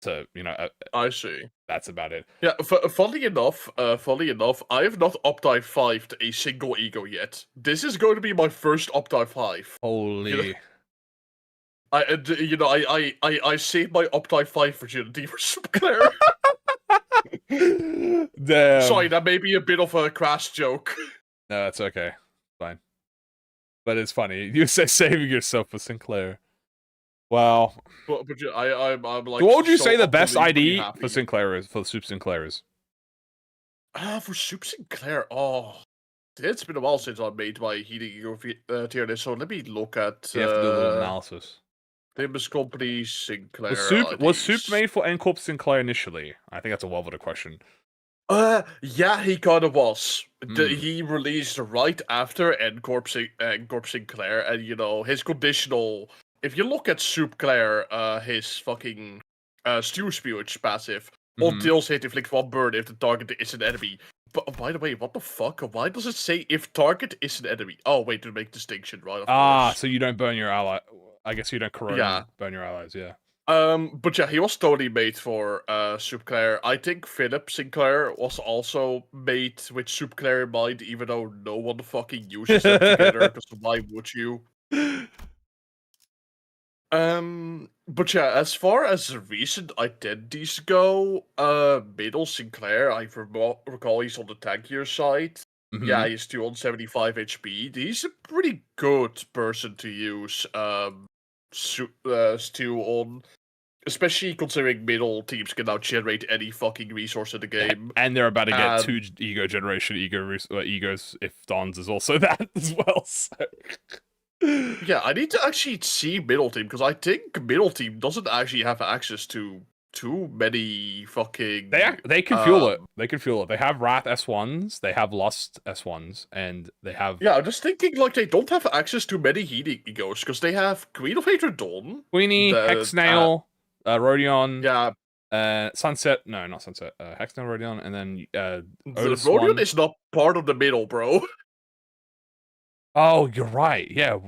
To I see. That's about it. Yeah, funny enough, I have not up-dive 5'd a single ego yet. This is going to be my first up-dive 5. Holy. I saved my up-dive 5 virginity for Sinclair. Damn. Sorry, that may be a bit of a crass joke. No, that's okay. Fine. But it's funny. You say saving yourself for Sinclair. Wow. But I'm like. What would you say the best unbelievably ID happy. for Sinclair is, for Soup Sinclair is? For Soup Sinclair, it's been a while since I made my healing ego tier list, so let me look at. You have to do a little analysis. Limbus Company Sinclair. Was Soup made for N-Corp Sinclair initially? I think that's a well-voted question. Yeah, he kind of was. He released right after N-Corp Sinclair, and his conditional. If you look at Soup Claire, his fucking Stew Spewage passive, all deals hit inflict 1 burn if the target is an enemy. But by the way, what the fuck? Why does it say if target is an enemy? Oh wait, to make distinction, right? Of course. So you don't burn your ally. I guess you don't corrode burn your allies, yeah. But yeah, he was totally made for Soup Claire. I think Philip Sinclair was also made with Soup Claire in mind, even though no one fucking uses them together, because why would you? But yeah, as far as recent identities go, Middle Sinclair, I recall he's on the tankier side. Yeah, he's 275 HP. He's a pretty good person to use, Stu on. Especially considering middle teams can now generate any fucking resource in the game. And they're about to get 2 ego generation egos if Don's is also that as well. So. Yeah, I need to actually see middle team because I think middle team doesn't actually have access to too many fucking. They can fuel it. They can fuel it. They have Wrath S1s. They have Lust S1s, and they have. Yeah, I'm just thinking like they don't have access to many healing egos because they have Queen of Hatred Dawn, Queenie, Hexnail, Rodion. Yeah. Sunset. No, not Sunset. Hexnail, Rodion, and then Otis Rodion is not part of the middle, bro. Oh, you're right. Yeah.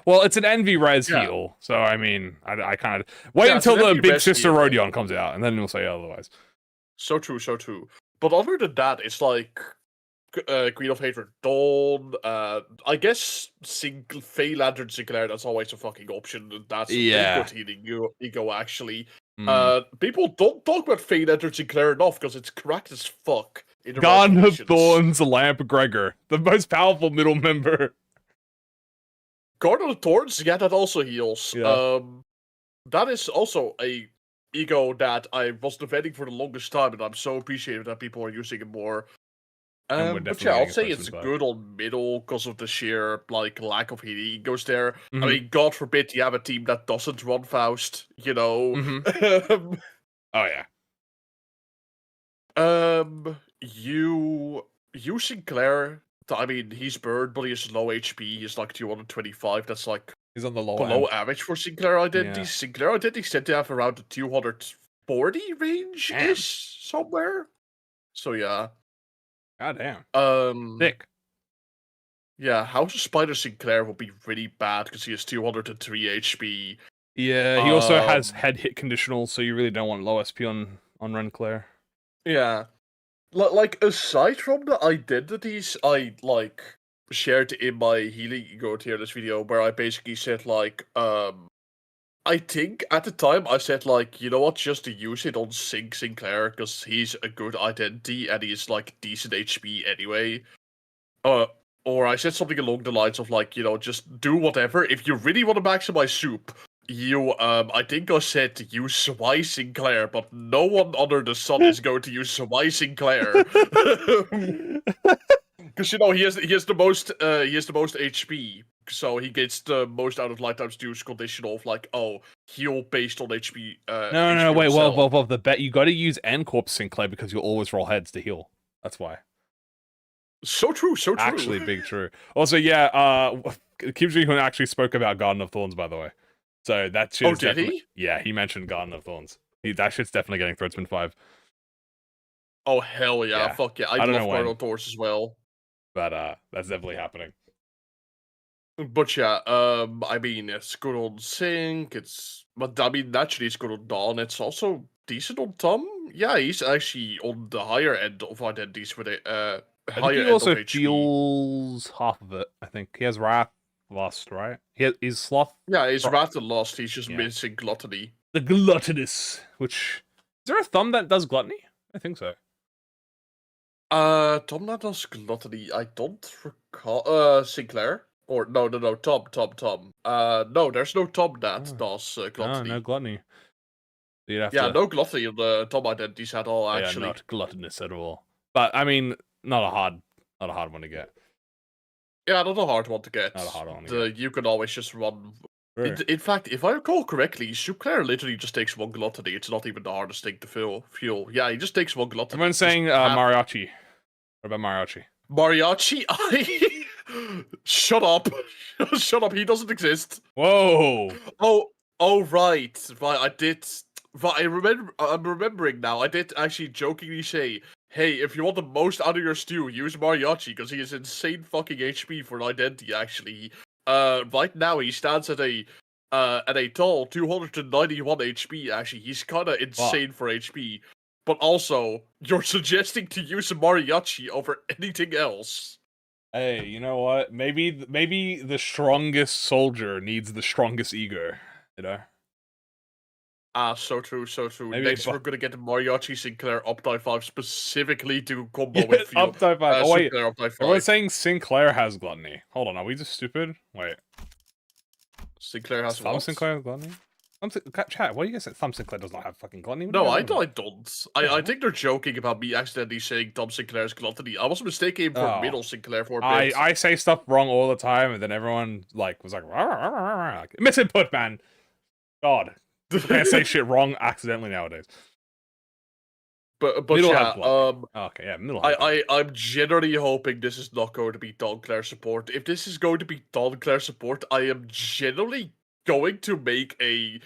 Well, it's an Envy Res heal, so I mean, I kind of wait until the Big Sister Rodion comes out, and then we'll say otherwise. So true, so true. But other than that, it's like Queen of Hatred Dawn. I guess Fey Lantern Sinclair. That's always a fucking option. That's a good healing ego actually. People don't talk about Fey Lantern Sinclair enough because it's cracked as fuck. Garden of Thorns, Lamp Gregor, the most powerful middle member. Garden of Thorns, yeah, that also heals. Yeah. That is also a ego that I was defending for the longest time, and I'm so appreciative that people are using it more. But yeah, I'll say it's good on middle because of the sheer like lack of healing egos there. I mean, God forbid you have a team that doesn't run Faust, you know. Oh yeah. You Sinclair. I mean, he's burned, but he has low HP. He's like 225. That's like he's on the below average for Sinclair identities. Yeah. Sinclair identities tend to have around the 240 range ish somewhere. So yeah. God damn. Thick. Yeah, House of Spider Sinclair will be really bad because he has 203 HP. Yeah, he also has head hit conditional, so you really don't want low SP on Renclair. Yeah. Like, aside from the identities I, like, shared in my healing ego tier this video, where I basically said, like, I think at the time I said, like, you know what, just to use it on Sinclair, because he's a good identity and he's, like, decent HP anyway. Or I said something along the lines of, like, you know, just do whatever. If you really want to maximize soup, I think I said to use Y Sinclair, but no one under the sun is going to use Y Sinclair. Because, you know, he has the most HP, so he gets the most out of Lifetime's Deuce conditional of, like, oh, heal based on HP. No, wait, well, the bet you got to use N-Corp Sinclair because you'll always roll heads to heal. That's why. So true, so true. Actually, big true. Also, yeah, Kim Ji-hoon actually spoke about Garden of Thorns, by the way. So that shit's he? Yeah, he mentioned Garden of Thorns. That shit's definitely getting Threadsman 5. Oh, hell yeah. Fuck yeah. I love Garden of Thorns as well. But that's definitely happening. But yeah, I mean, it's good on Sync, but I mean, naturally it's good on Dawn, it's also decent on Tom. Yeah, he's actually on the higher end of identities for the, I think he also feels half of it, I think. He has Wrath, Lust, right? He's Sloth. Yeah, he's Wrath and Lust, he's just missing Gluttony. The Gluttonous, which... Is there a thumb that does Gluttony? I think so. Tom that does Gluttony, I don't recall. Sinclair? Or, no, Tom. No, there's no Tom that does Gluttony. No Gluttony. No Gluttony in the Tom identities at all, actually. Yeah, not gluttonous at all. But, I mean, not a hard one to get. Yeah, not a hard one to get. Not a hard one to get. You can always just run... In fact, if I recall correctly, Sinclair literally just takes one Gluttony. It's not even the hardest thing to fuel. Yeah, he just takes one Gluttony. Everyone's saying Mariachi. What about Mariachi? Mariachi? Shut up. Shut up, he doesn't exist. Whoa. Oh, right. I did... I'm remembering now. I did actually jokingly say, hey, if you want the most out of your stew, use Mariachi, because he has insane fucking HP for an identity, actually. Right now, he stands at a tall 291 HP, actually. He's kind of insane for HP. But also, you're suggesting to use a Mariachi over anything else. Hey, you know what? Maybe the strongest soldier needs the strongest ego, you know? So true, so true. Maybe Next, we're gonna get Mariachi Sinclair up die 5 specifically to combo with you. up type 5. Oh wait, Sinclair up die 5. everyone's saying Sinclair has gluttony. Hold on, are we just stupid? Wait, Sinclair has Thumb what? Sinclair has gluttony? Chat, what do you guys say? Thumb Sinclair does not have fucking gluttony? What do No, you I guys want? don't. I think they're joking about me accidentally saying Tom Sinclair's gluttony. I was mistaken for Oh. Middle Sinclair for a bit. I say stuff wrong all the time, and then everyone like was like, "Rah, rah, rah, rah, rah." Misinput, man. God, people can't say shit wrong accidentally nowadays. But Middle yeah, has gluttony. Okay, yeah, middle. I'm generally hoping this is not going to be Don Claire support. If this is going to be Don Claire support, I am generally going to make a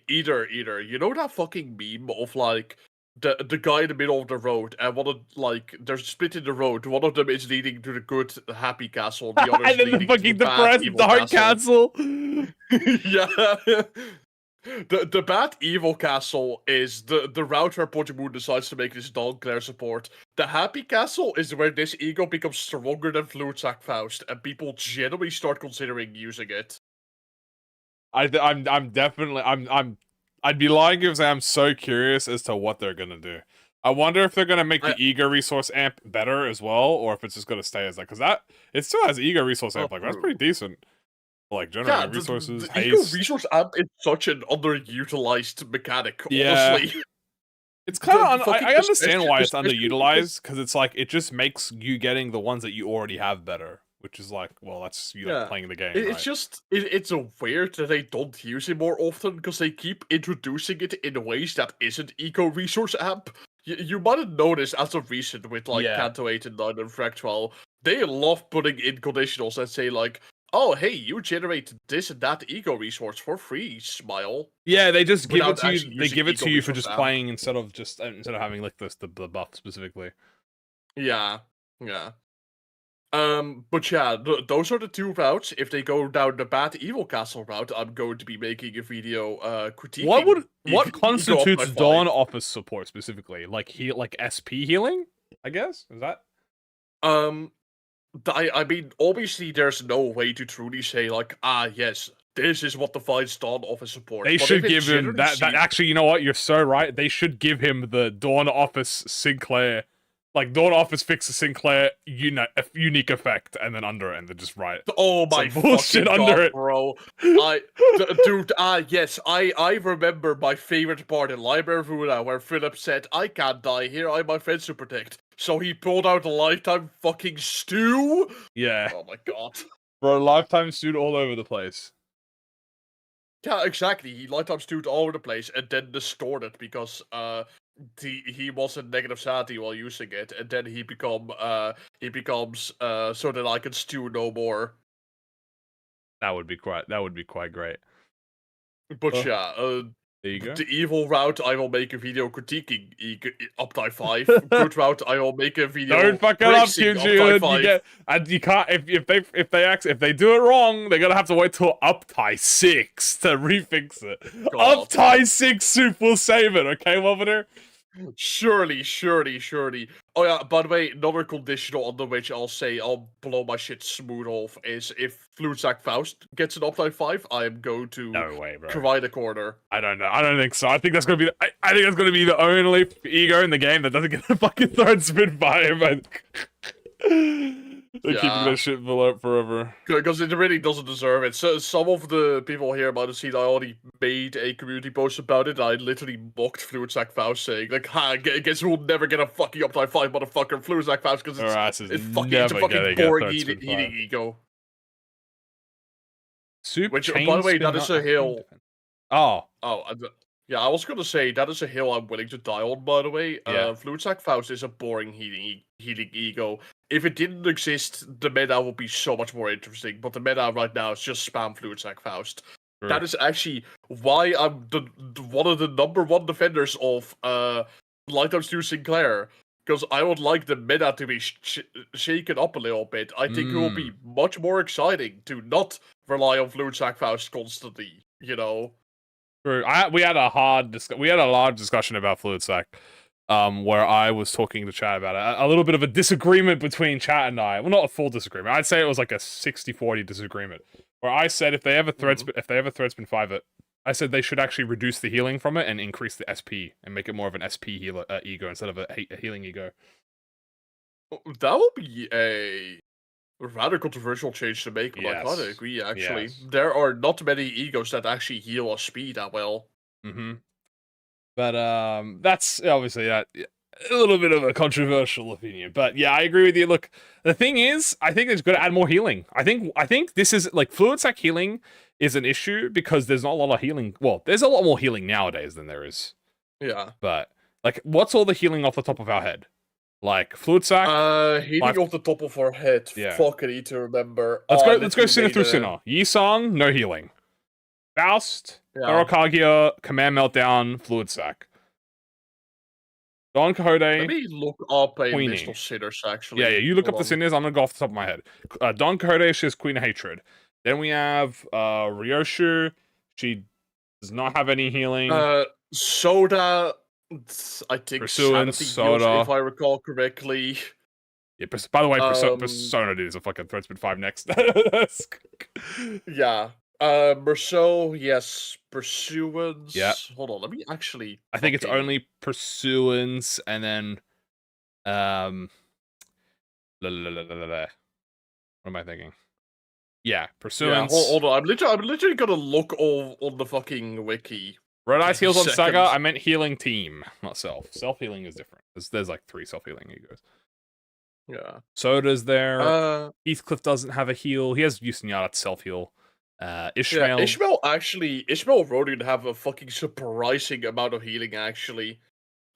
either. You know that fucking meme of like the guy in the middle of the road and one of like they're split in the road. One of them is leading to the good happy castle, the other is and then the leading to fucking the bad, depressed evil dark castle. castle. Yeah. The bad evil castle is the route where ProjectMoon decides to make this Don Claire support. The happy castle is where this ego becomes stronger than Fluidsack Faust, and people generally start considering using it. I'm definitely I'd be lying if I say I'm so curious as to what they're gonna do. I wonder if they're gonna make the ego resource amp better as well, or if it's just gonna stay as that, because that it still has ego resource amp. Like that's pretty decent. Like generating resources. The ego resource amp is such an underutilized mechanic. Yeah. Honestly, it's kind of I understand why it's especially- underutilized, because it's like it just makes you getting the ones that you already have better, which is like, well, that's you like playing the game. It's right? just it's a weird that they don't use it more often because they keep introducing it in ways that isn't eco resource amp. You might have noticed as of recent with like Canto 8 and 9 and Frag 12, they love putting in conditionals that say like, oh hey, you generate this and that eco resource for free, smile. Yeah, they just give it Without to you. actually They using give it to you for eco-resource just amp. playing instead of having like the buff specifically. Yeah. But yeah, those are the two routes. If they go down the bad evil castle route, I'm going to be making a video critiquing. What constitutes Ego Dawn Office support specifically? Like SP healing? I guess is that. I mean, obviously, there's no way to truly say like, yes, this is what defines Dawn Office support. They But should if it give him that. generally Actually, you know what? You're so right. They should give him the Dawn Office Sinclair. Like Dawn Office fixes Sinclair unique effect, and then under it, and then just write. Oh my some bullshit fucking under God, it. bro! Dude, yes, I remember my favorite part in Library of Ruina where Philip said, "I can't die here. I have my friends to protect." So he pulled out a lifetime fucking stew. Yeah, Oh my God. for a lifetime student all over the place. Yeah, exactly. He lifetime stewed all over the place and then distorted it because he was in negative sanity while using it, and then he becomes so that I can stew no more. That would be quite great. But Oh, yeah, There you go. the evil route I will make a video critiquing Uptime 5. Good route I will make a video. Don't fuck it up, praising Kyujin. Uptime 5. You get, and you can't if they do it wrong, they're gonna have to wait till Uptie 6 to refix it. God. Uptie 6 soup will save it, okay, Wobbener? Surely. Oh yeah, by the way, another conditional under which I'll say I'll blow my shit smooth off is if Fluidsack Faust gets an Uptime 5, I am going to No way, bro. provide a corner. I don't know. I don't think so. I think that's gonna be. I think that's gonna be the only ego in the game that doesn't get a fucking third spin by him. They're keeping that shit below forever. Because it really doesn't deserve it. So some of the people here might have seen I already made a community post about it. I literally mocked Fluidsack Faust, saying like, "Ha, guess who'll never get a fucking Uptime 5, motherfucker, Fluidsack Faust, because it's a fucking boring heating ego." Soup Which, chain by the way, spin that is not a hill. Oh. Yeah, I was gonna say that is a hill I'm willing to die on. By the way, Yeah. Fluidsack Faust is a boring healing ego. If it didn't exist, the meta would be so much more interesting. But the meta right now is just spam Fluidsack Faust. True. That is actually why I'm one of the number one defenders of Lighthouse's Stu Sinclair. Because I would like the meta to be shaken up a little bit. I think it will be much more exciting to not rely on Fluidsack Faust constantly. You know. True. We had a large discussion about Fluidsack, where I was talking to chat about it. A little bit of a disagreement between chat and I. Well, not a full disagreement. I'd say it was like a 60-40 disagreement. Where I said if they ever thread spin 5 it, I said they should actually reduce the healing from it and increase the SP and make it more of an SP healer ego instead of a healing ego. That will be a rather controversial change to make, but I kind of Yes. agree, actually. Yes. There are not many egos that actually heal a speed that well. Mm-hmm. But that's obviously a little bit of a controversial opinion. But yeah, I agree with you. Look, the thing is, I think it's got to add more healing. I think this is like fluid sac healing is an issue because there's not a lot of healing. Well, there's a lot more healing nowadays than there is. Yeah. But like, what's all the healing off the top of our head? Like fluid sac. Healing off the top of our head. Yeah. Fuck, I need to remember. Let's go sinner through sinner. Yi-Song, no healing. Faust, Yeah. Kagia, Command Meltdown, Fluid Sac. Don Quixote. Let me look up a Queenie. list of sinners, actually. Yeah, you look Hold up the on. sinners. I'm gonna go off the top of my head. Don Quixote, she has Queen of Hatred. Then we have Ryoshu. She does not have any healing. Soda. I think Pursuance, Sanity Soda. heals, if I recall correctly. Yeah, by the way, Persona dude is a fucking threat spin 5 next. Yeah. Merceau, yes. Pursuance. Yeah. Hold on, let me actually. I think it's only Pursuance and then what am I thinking? Yeah, Pursuance. Yeah, hold on. I'm literally gonna look all on the fucking wiki. Red Eyes heals on Seconds. Saga. I meant healing team, not self. Self healing is different. There's like 3 self healing egos. Yeah. Soda's there. Heathcliff doesn't have a heal. He has Yusunyata self heal. Ishmael. Yeah, Ishmael Rodian have a fucking surprising amount of healing, actually.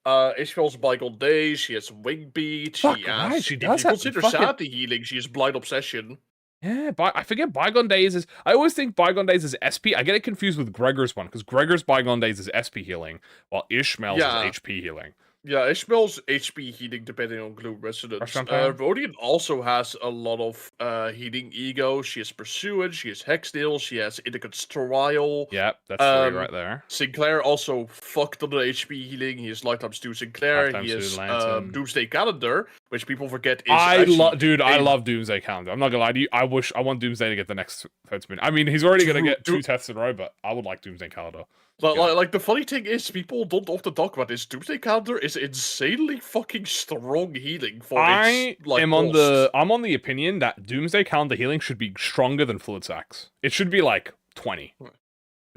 Ishmael's Bygone Days, she has Wing Beat, Fuck, she has... right, she if does you have consider fucking- Sanity healing, she has Blind Obsession. Yeah, I forget Bygone Days is... I always think Bygone Days is SP. I get it confused with Gregor's one, because Gregor's Bygone Days is SP healing, while Ishmael's is HP healing. Yeah, Ishmael's HP healing depending on Gloom Resonance. Rodian also has a lot of healing ego. She has Pursuant, she has Hexnail, she has Indicate's Trial. Yep, that's 3 right there. Sinclair also fucked on the HP healing. He has Lifetime Stew Sinclair. Lifetime He Stew has Lantern. Doomsday Calendar, which people forget is I actually... love Doomsday Calendar. I'm not gonna lie to you. I want Doomsday to get the next third spin. I mean, he's already gonna get 2 tests in a row, but I would like Doomsday Calendar. Like the funny thing is, people don't often talk about this. Doomsday Calendar is insanely fucking strong healing for its, like, I'm on the opinion that Doomsday Calendar healing should be stronger than Fluid Sacs. It should be like 20. To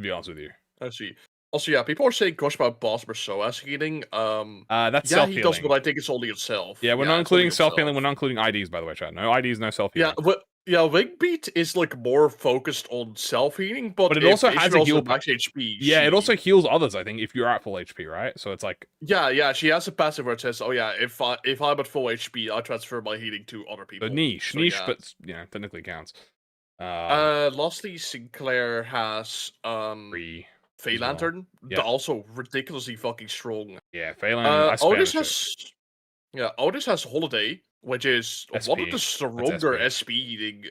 be honest with you. I see. Also, yeah, people are saying gosh about Boss Merceau as healing. That's yeah, self-healing. he does, but I think it's only itself. Yeah, we're not including self-healing. We're not including IDs, by the way, chat. No IDs, no self-healing. Yeah, Wingbeat is like more focused on self-healing, but it also has a heal max HP. Yeah, it also heals others, I think, if you're at full HP, right? So it's like... Yeah, she has a passive where it says, oh yeah, if I'm at full HP, I transfer my healing to other people. The niche, but, you know, technically counts. Lastly, Sinclair has, Fey Lantern, also ridiculously fucking strong. Yeah, Fey Lantern, Otis has Holiday, which is SP. one of the stronger SP eating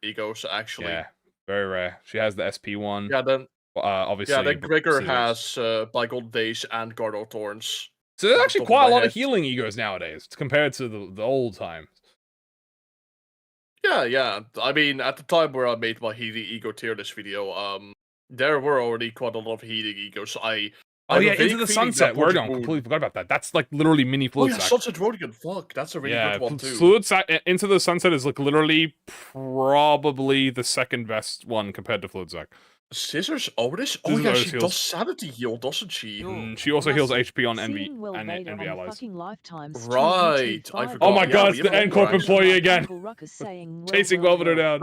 egos, actually. Yeah, very rare. She has the SP one. Yeah, then obviously. Yeah, then Gregor has Bygone Days and Guard of Thorns. So there's actually quite a lot of healing egos nowadays compared to the old times. Yeah. I mean, at the time where I made my healing ego tier list video, there were already quite a lot of healing egos. Into the Sunset. Rodion, completely forgot about that. That's like literally mini Fluid Sac. Sunset Rodion, fuck, that's a really good one too. Fluid Sac Into the Sunset is like literally probably the second best one compared to Fluid Sac. Scissors Otis? Oh yeah, she does Sanity heal, doesn't she? She also heals HP on Envy and Envy allies. Right, I forgot. Oh my god, it's the N-Corp employee again! Chasing Welveter down.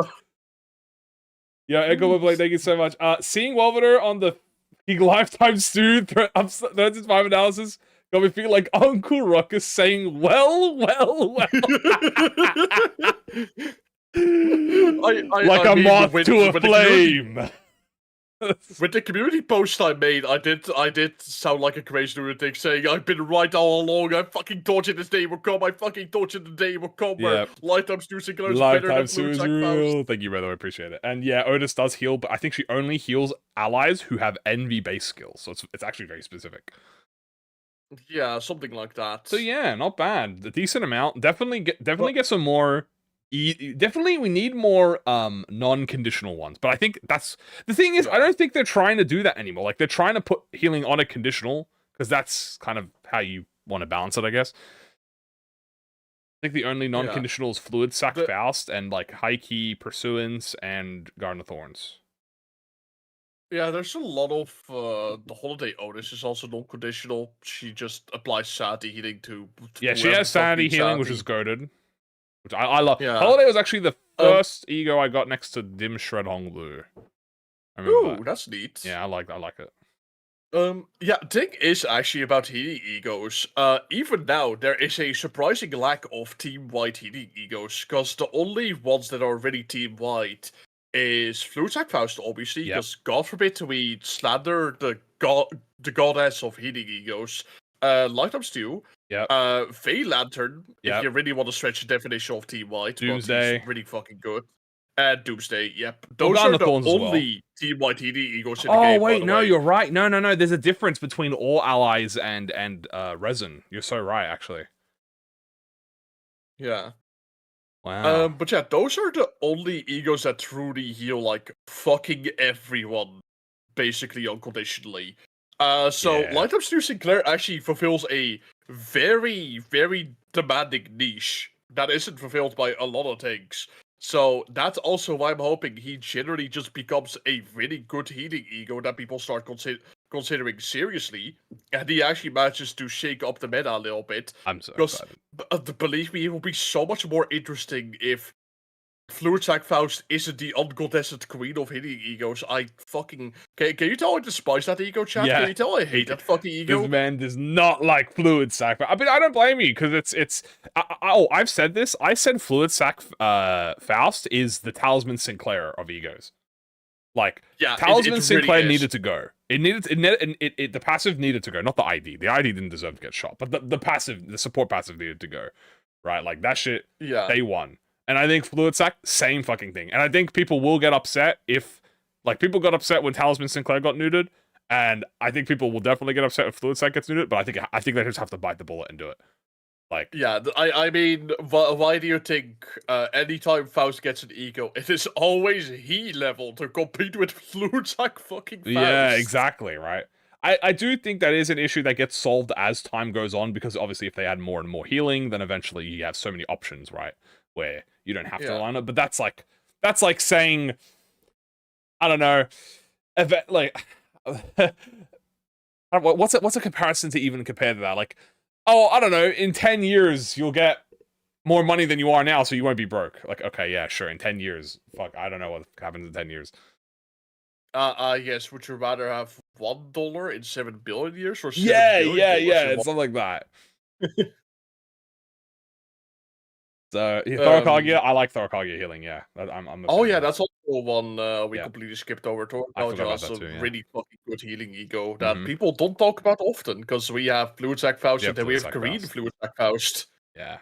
Yeah, N-Corp employee, thank you so much. Seeing Welveter on the Lifetime Stew Threads 5 analysis got me feeling like Uncle Ruckus saying, well. Like a moth to a flame. With the community post I made, I did sound like a crazy lunatic saying, I've been right all along, I fucking thought this day would come, I fucking thought the day would come where Lifetime Stew is better than Fluid Sac Faust. Thank you, brother, I appreciate it. And yeah, Otis does heal, but I think she only heals allies who have Envy-based skills, so it's actually very specific. Yeah, something like that. So yeah, not bad. A decent amount. Definitely get some more definitely we need more non-conditional ones. But I think that's the thing is, I Yeah. don't think they're trying to do that anymore. Like they're trying to put healing on a conditional because that's kind of how you want to balance it, I guess. I think the only non-conditional is Fluid Sac The- Faust and like High Key Pursuance and Garden of Thorns. Yeah, there's a lot of the Holiday Otis is also non-conditional. She just applies sanity healing to Yeah, she whoever has the fuck Sanity needs Healing, which sanity. is goaded. Which I love. Yeah. Holiday was actually the Um, first ego I got next to Dim Shred Hong Blue. I remember Ooh, that. that's neat. Yeah, I like it. Yeah, thing is actually about healing egos. Even now, there is a surprising lack of team-wide healing egos, because the only ones that are really team-wide is Fluid Faust, obviously, Yep. because God forbid we slander the goddess of healing egos. Light Up Stew. Yep. Fey Lantern, Yep. if you really want to stretch the definition of team-wide, but Doomsday. he's really fucking good. And Doomsday, yep. Well, Those Garden are of the Thorns as well. only team-wide healing egos in the Oh game, by wait, the no, way. you're right. No. There's a difference between all allies and resin. You're so right, actually. Yeah. Wow. But yeah, those are the only egos that truly heal like fucking everyone, basically unconditionally. So Yeah. Light Up Stu Sinclair actually fulfills a very, very demanding niche that isn't fulfilled by a lot of things. So that's also why I'm hoping he generally just becomes a really good healing ego that people start considering seriously, and he actually manages to shake up the meta a little bit. I'm so Because excited. believe me, it will be so much more interesting if Fluid Sac Faust isn't the uncontested queen of hitting egos. I fucking can you tell I despise that ego, chat? Yeah. Can you tell I hate that fucking ego? This man does not like Fluid Sac. I mean, I don't blame you because I've said this. I said Fluid Sac Faust is the Talisman Sinclair of egos. Like, Yeah, Talisman it Sinclair really is. needed to go. The passive needed to go, not the ID. The ID didn't deserve to get shot, but the support passive needed to go. Right? Like that shit. Yeah. Day one. And I think Fluid Sac, same fucking thing. And I think people will get upset if, like, people got upset when Talisman Sinclair got neutered, and I think people will definitely get upset if Fluid Sac gets neutered. But I think they just have to bite the bullet and do it. Like, yeah, I mean, why do you think anytime Faust gets an ego, it is always he level to compete with Fluid Sac fucking Faust? Yeah, exactly, right. I do think that is an issue that gets solved as time goes on, because obviously if they add more and more healing, then eventually you have so many options, right? Where you don't have to rely on it. But that's like saying, I don't know, like what's a comparison to even compare to that? Like, oh, I don't know, in 10 years you'll get more money than you are now, so you won't be broke. Like, okay, yeah, sure, in 10 years. Fuck, I don't know what happens in 10 years. Yes, would you rather have $1 in 7 billion years or $7 Yeah, billion it's something like that. So, yeah, Thorakagia, I like Thorakagia healing, yeah. I'm a Oh fan yeah, of that's also one we Yeah. completely skipped over. I forgot Thorakagia about has that a too, yeah. really fucking good healing ego that Mhm. people don't talk about often, because we have Fluid Sac Faust Yeah, and then we Fluid have Sac green Faust. Fluid Sac Faust. Yeah.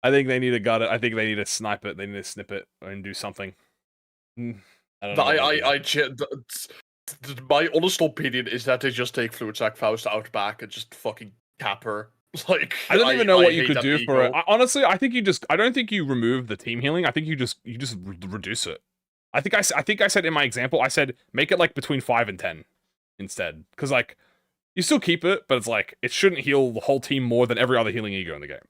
I think they need to gut it. I think they need to snipe it. They need to snip it and do something. I don't know. My honest opinion is that they just take Fluid Sac Faust out back and just fucking cap her. Like, I don't even know what you hate could that do for it. ego. Honestly, I don't think you remove the team healing. I think you just reduce it. I think I said in my example, I said make it like between 5 and 10 instead, because like you still keep it, but it's like it shouldn't heal the whole team more than every other healing ego in the game.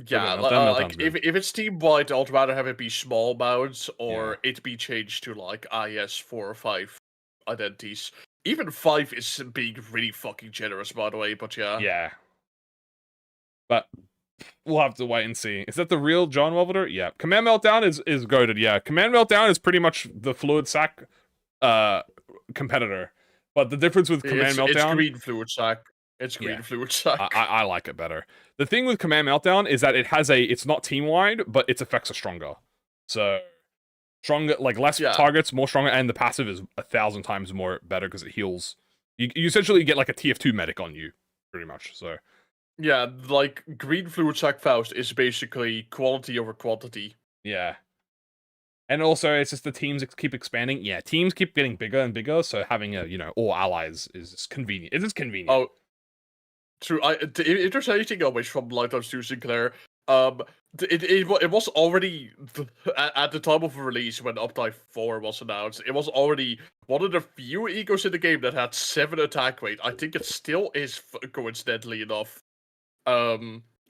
Yeah, Meltdown's like if it's team wide, I'd rather have it be small mounts or it be changed to like 4 or 5 identities. Even 5 is being really fucking generous, by the way. But yeah, Yeah. But we'll have to wait and see. Is that the real John Welveter? Yeah. Command Meltdown is goated. Yeah. Command Meltdown is pretty much the Fluid Sac competitor. But the difference with Command Meltdown, it's green Fluid Sac. It's green Fluid Sac. I like it better. The thing with Command Meltdown is that it's not team wide, but its effects are stronger. So stronger, like less targets, more stronger, and the passive is 1,000 times more better because it heals. You essentially get like a TF2 medic on you, pretty much. So yeah, like green Fluid Sac Faust is basically quality over quantity. Yeah. And also, it's just the teams keep expanding. Yeah, teams keep getting bigger and bigger, so having all allies is convenient. It is convenient. Oh, true. If there's anything I wish from Light Up Stu Sinclair, It was already at the time of release when Update 4 was announced. It was already one of the few egos in the game that had 7 attack rate. I think it still is, coincidentally enough.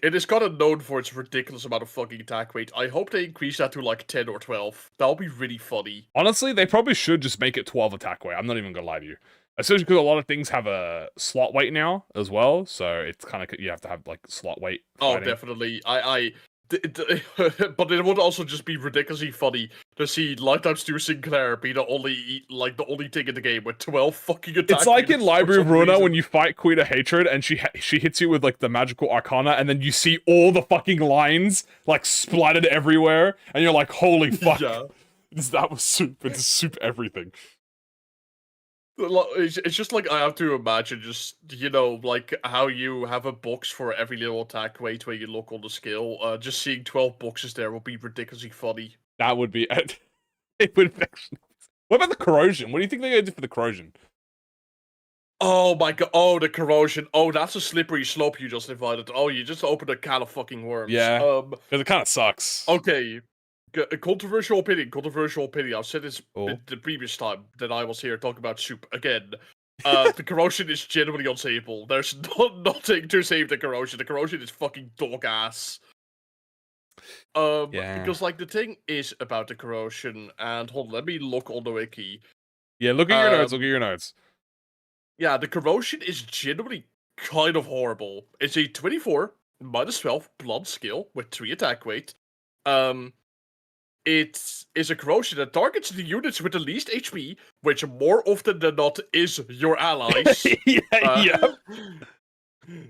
It is kind of known for its ridiculous amount of fucking attack rate. I hope they increase that to like 10 or 12. That'll be really funny. Honestly, they probably should just make it 12 attack weight. I'm not even gonna lie to you. Especially because a lot of things have a slot weight now as well, so it's kind of, you have to have like slot weight. Oh, fighting. definitely. But it would also just be ridiculously funny to see Lifetime Stu Sinclair be the only thing in the game with 12 fucking attack. It's like in units Library for of some Ruina reason. when you fight Queen of Hatred and she hits you with like the magical arcana, and then you see all the fucking lines like splattered everywhere, and you're like, holy fuck. Yeah. That was soup. It's soup everything. It's just like, I have to imagine just, like how you have a box for every little attack weight where you look on the skill. Just seeing 12 boxes there will be ridiculously funny. That would be it would actually. What about the corrosion? What do you think they're gonna do for the corrosion? Oh my god, oh, the corrosion. Oh, that's a slippery slope you just invited. Oh, you just opened a can of fucking worms. Yeah. Because it kind of sucks. Okay. Controversial opinion. I've said this the previous time that I was here talking about soup again. The corrosion is genuinely unsavable. There's nothing to save the corrosion. The corrosion is fucking dog ass. Because like the thing is about the corrosion, and hold on, let me look on the wiki. Yeah, look at your notes. Look at your notes. Yeah, the corrosion is genuinely kind of horrible. It's a 24 -12 blunt skill with 3 attack weight. It is a corrosion that targets the units with the least HP, which more often than not is your allies. Yeah.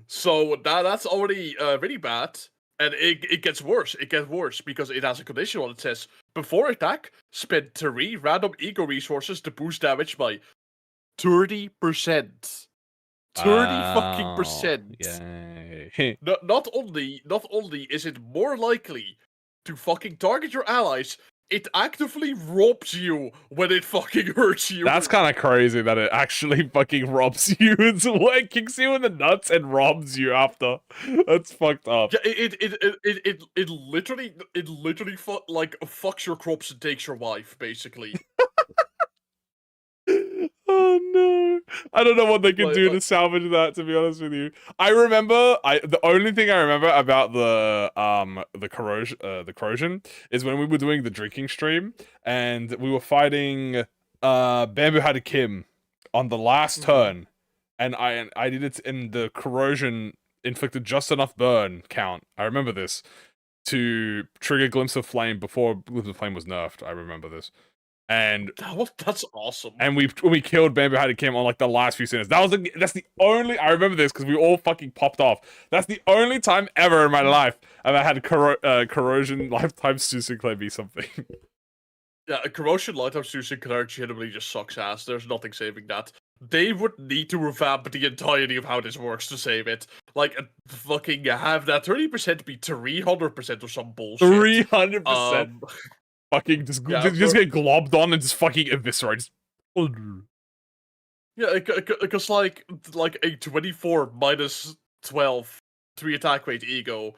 So that's already really bad. And it gets worse. It gets worse because it has a condition on it. It says, before attack, spend 3 random ego resources to boost damage by 30%. 30 fucking percent. Yay. Not only is it more likely to fucking target your allies, it actively robs you when it fucking hurts you. That's kind of crazy that it actually fucking robs you. It's like kicks you in the nuts and robs you after. That's fucked up. Yeah, it literally fucks your crops and takes your wife, basically. Oh no! I don't know what they can do to salvage that. To be honest with you, the only thing I remember about the corrosion is when we were doing the drinking stream and we were fighting Bamboo Had Kim on the last turn, and I did it in the corrosion inflicted just enough burn count. I remember this to trigger Glimpse of Flame before Glimpse of Flame was nerfed. I remember this. And that's awesome. And when we killed Bamboo Had Kim on like the last few seconds. That's the only, I remember this because we all fucking popped off. That's the only time ever in my life I've had corrosion lifetime Stu Sinclair be something. Yeah, a corrosion lifetime Stu Sinclair generally just sucks ass. There's nothing saving that. They would need to revamp the entirety of how this works to save it. Like, fucking have that 30% be 300% or some bullshit. 300%. Fucking just get globbed on and just fucking eviscerate. Yeah, because like a 24 -12 3 attack rate ego,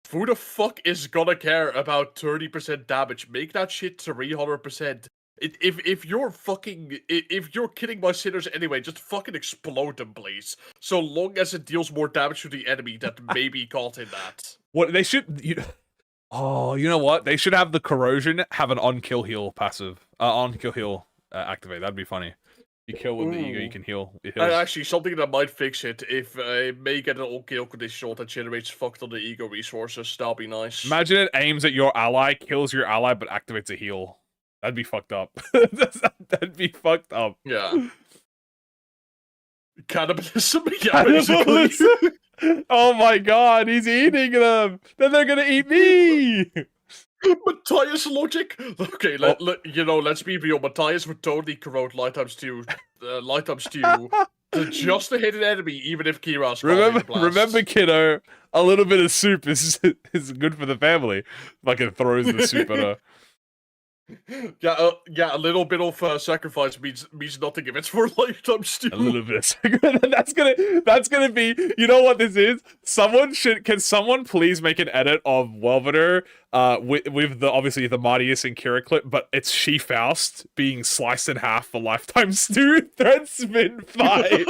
who the fuck is gonna care about 30% damage? Make that shit 300%. If you're killing my sinners anyway, just fucking explode them, please. So long as it deals more damage to the enemy that may be caught in that. What they should. Oh, you know what? They should have the corrosion have an on-kill heal passive. On-kill heal activate. That'd be funny. You kill with the ego, you can heal. Actually, something that might fix it if it may get an on-kill conditional that generates fucked on the ego resources. That'll be nice. Imagine it aims at your ally, kills your ally, but activates a heal. That'd be fucked up. That'd be fucked up. Yeah. Cannibalism? Yeah, basically. Oh my god, he's eating them! Then they're gonna eat me! Matthias logic? Okay, let's be real. Matthias would totally corrode Lifetime Stew to just to hit an enemy, even if Kira's remember, kiddo, a little bit of soup is good for the family. Fucking throws the soup at her. Yeah, a little bit of sacrifice means nothing if it's for lifetime stew. A little bit. That's gonna be. You know what this is? Can someone please make an edit of Welveter, with the obviously the Martius and Kira clip, but it's She-Faust being sliced in half for lifetime stew. Threadspin 5.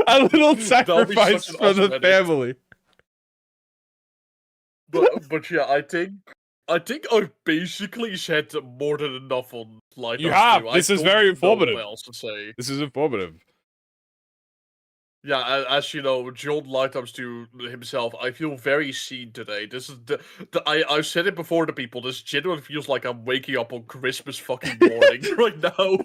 A little sacrifice for the family. But yeah, I think I've basically said more than enough on Light You Up have. Stew. This I is don't very know informative. what else to say. This is informative. Yeah, as you know, John Lightups to himself, I feel very seen today. This is I've said it before to people, this genuinely feels like I'm waking up on Christmas fucking morning right now.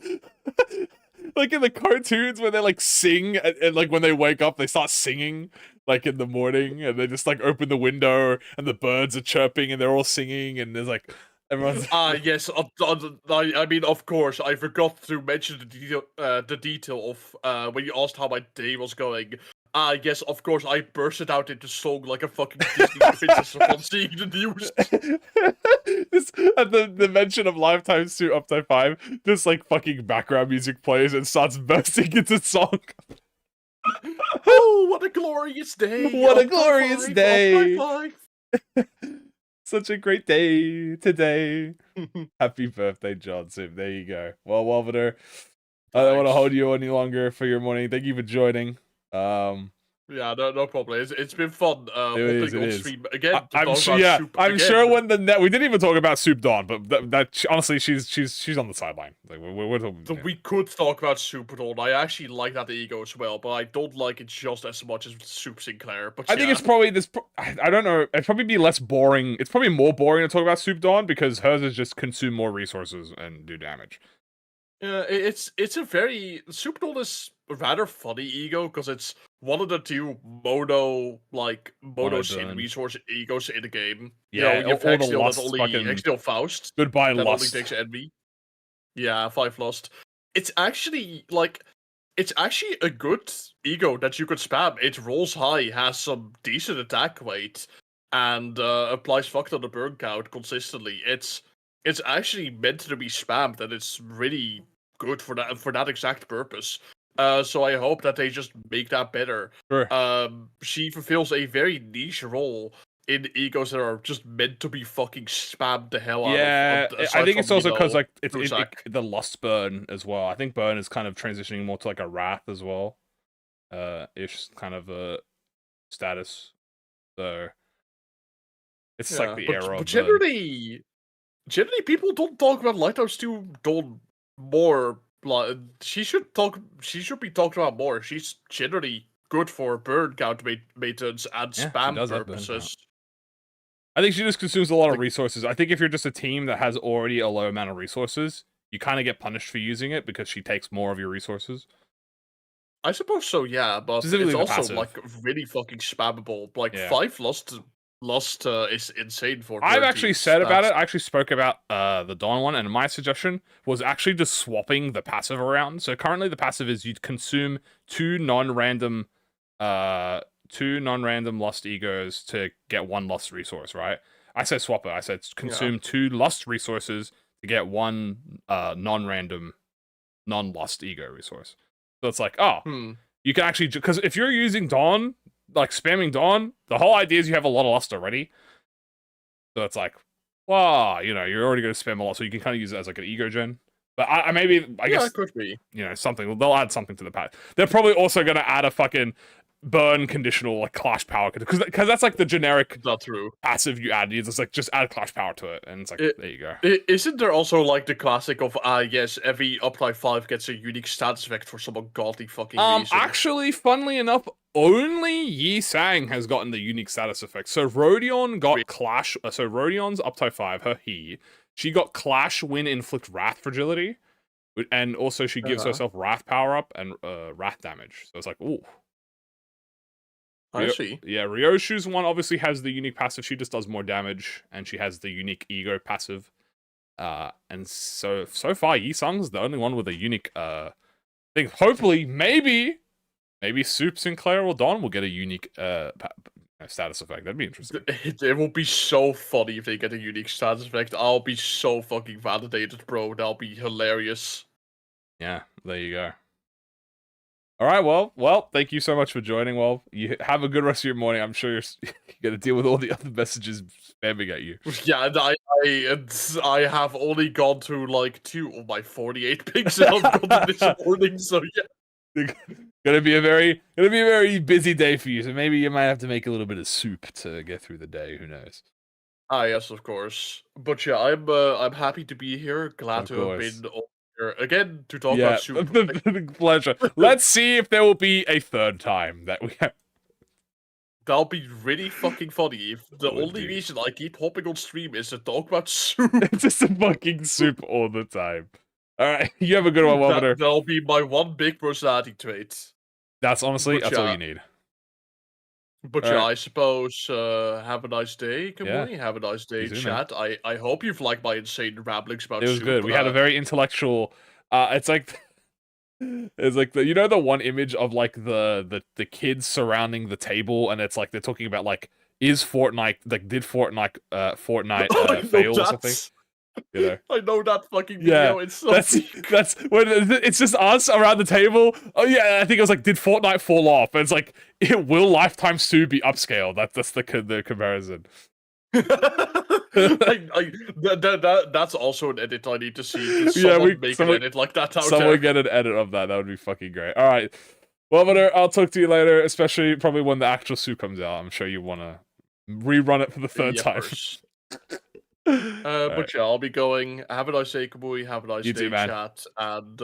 Like in the cartoons where they like sing and like when they wake up they start singing like in the morning and they just like open the window and the birds are chirping and they're all singing and there's like everyone's Yes, I mean, of course, I forgot to mention the detail of when you asked how my day was going. Yes, of course, I bursted out into song like a fucking Disney princess upon seeing the news. this at the mention of Lifetime Suit Uptime 5, just like fucking background music plays and starts bursting into song. Oh, what a glorious day! What a Uptime glorious 5, day! Uptime 5. Such a great day today. Happy birthday, Johnson. There you go. Well, Welveter, I don't want to Thanks. hold you any longer for your morning. Thank you for joining. Yeah, no problem. It's been fun. It is, hopping on is. stream again. To I'm talk sure. about Yeah, soup I'm again. sure when the net we didn't even talk about Soup Dawn, but that honestly, she's on the sideline. Like we're talking, So we could talk about Super Dawn. I actually like that ego as well, but I don't like it just as much as Soup Sinclair. But I think it's probably this. I don't know. It'd probably be less boring. It's probably more boring to talk about Soup Dawn because hers is just consume more resources and do damage. it's a very Super Dawn is a rather funny ego because it's one of the two mono sin Mono-burn. resource egos in the game. Yeah, you know, you have all the Exteel lust that only fucking- Exteel Faust Goodbye, that lust. only takes envy. Yeah, 5 lust. It's actually a good ego that you could spam. It rolls high, has some decent attack weight, and applies fucked on the burn count consistently. It's actually meant to be spammed, and it's really good for that exact purpose. So I hope that they just make that better. Sure. She fulfills a very niche role in egos that are just meant to be fucking spammed the hell out Yeah, of. I think it's also because like Rusak. the lust burn as well. I think burn is kind of transitioning more to like a wrath as well, ish kind of a status. So it's like the era but of generally people don't talk about Lighthouse 2 Dawn more. Like, she should be talked about more. She's generally good for burn count maintenance and Yeah, she spam does have burn purposes. I think she just consumes a lot of Like- resources. I think if you're just a team that has already a low amount of resources, you kind of get punished for using it because she takes more of your resources. I suppose so, yeah, but Specifically it's the also passive. like really fucking spammable. Like Yeah. 5 lust is insane for. I've burn actually teams. said about it. That's- I actually spoke about the Dawn one, and my suggestion was actually just swapping the passive around. So currently the passive is you'd consume two non-random lust egos to get one lust resource, right? I said swap it. I said consume 2 lust resources to get one non-random non-lust ego resource. So it's like, you can actually, because if you're using Dawn, like spamming Dawn, the whole idea is you have a lot of lust already. So it's like, wow, you know, you're already going to spam a lot, so you can kind of use it as like an ego gen. But I guess it could be. You know, something. They'll add something to the pack. They're probably also going to add a fucking burn conditional like clash power because that's like the generic That's true. passive you add. It's like just add clash power to it, and it's like there you go. Isn't there also like the classic of yes, every uptime 5 gets a unique status effect for some ungodly fucking reason? Actually, funnily enough, only Yi Sang has gotten the unique status effect. So Rodion got clash. So Rodion's uptime 5, she got clash when inflict wrath fragility, and also she gives herself wrath power up and wrath damage. So it's like, ooh. I see. Yeah, Ryoshu's one obviously has the unique passive. She just does more damage, and she has the unique ego passive. And so far, Yi Sung's the only one with a unique. I think hopefully maybe Soup Sinclair or Don will get a unique A status effect. That'd be interesting. It will be so funny if they get a unique status effect. I'll be so fucking validated, bro. That'll be hilarious. Yeah, there you go. All right, well, thank you so much for joining. Well, you have a good rest of your morning. I'm sure you're gonna deal with all the other messages spamming at you. Yeah, and I have only gone through like 2 of my 48 pings that I've gotten this morning, so yeah. Gonna be a very busy day for you. So maybe you might have to make a little bit of soup to get through the day. Who knows? Ah, yes, of course. But yeah, I'm happy to be here. Glad Of to have course. been on here again to talk Yeah, about soup. pleasure. Let's see if there will be a third time that we have. That'll be really fucking funny if the Would only be. reason I keep hopping on stream is to talk about soup. It's just a fucking soup all the time. All right, you have a good one, Womiter. That'll be my one big personality trait. That's honestly, But that's all yeah. you need. But All yeah, right. I suppose have a nice day, Kamui. Have a nice day, You too, man. chat. I hope you've liked my insane ramblings about It was soup. good. We had a very intellectual. It's like the the one image of like the kids surrounding the table, and it's like they're talking about like is Fortnite like did Fortnite fail or something? You know. I know that fucking Yeah, video. It's so that's when it's just us around the table. Oh yeah, I think it was like, did Fortnite fall off? And it's like, it will Lifetime 2 be upscaled? That's the comparison. That's also an edit I need to see. Can Yeah, someone an edit like that out someone there? get an edit of that. That would be fucking great. All right, well, but I'll talk to you later. Especially probably when the actual suit comes out. I'm sure you want to rerun it for the third time. But yeah, I'll be going. Have a nice day, Kamui. Have a nice You day, too, man. chat. And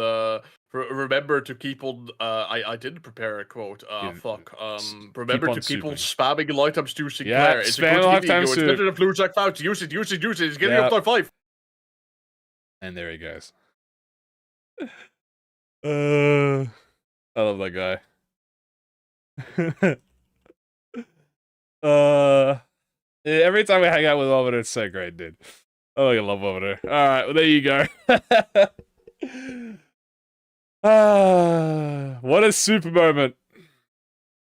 remember to keep on. I didn't prepare a quote. Remember to keep on spamming Lifetime Stu Sinclair. It's a good Lifetime video. It's better than Blue Jack Fouch. Use it. It's getting up to 5. And there he goes. I love that guy. Every time we hang out with Womiter, it's so great, dude. Oh, I love Womiter. Alright, well, there you go. What a super moment.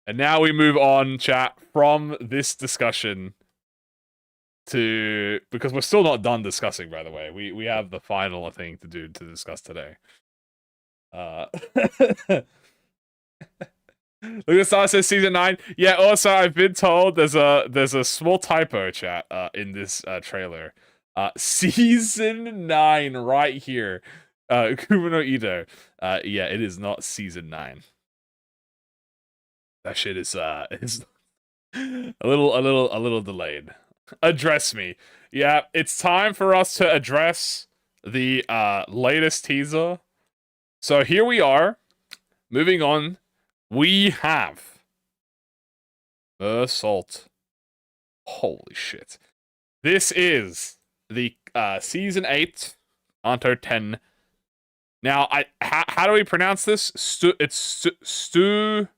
And now we move on, chat, from this discussion to... Because we're still not done discussing, by the way. We have the final thing to discuss today. Look at Star says season 9. Yeah, also I've been told there's a small typo, chat, in this trailer. Season 9 right here. Kumino Ito. Yeah, it is not season 9. That shit is a little delayed. Address me. Yeah, it's time for us to address the latest teaser. So here we are. Moving on. We have Assault. Holy shit. This is the season 8 Anto 10. Now, how do we pronounce this? It's Studium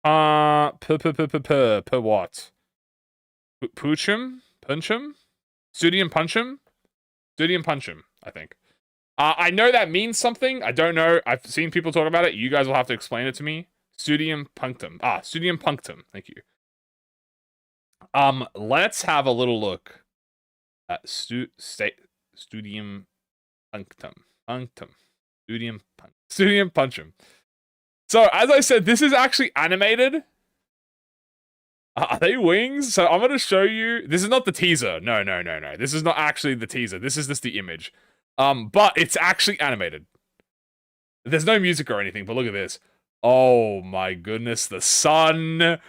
per what? Punchum? Studium Punchum? Studium Punchum, I think. I know that means something. I don't know. I've seen people talk about it. You guys will have to explain it to me. Studium Punctum. Studium Punctum. Thank you. Let's have a little look at Studium Punctum. Studium Punctum. So, as I said, this is actually animated. Are they wings? So, I'm going to show you. This is not the teaser. No. This is not actually the teaser. This is just the image. But it's actually animated. There's no music or anything, but look at this. Oh my goodness, the sun.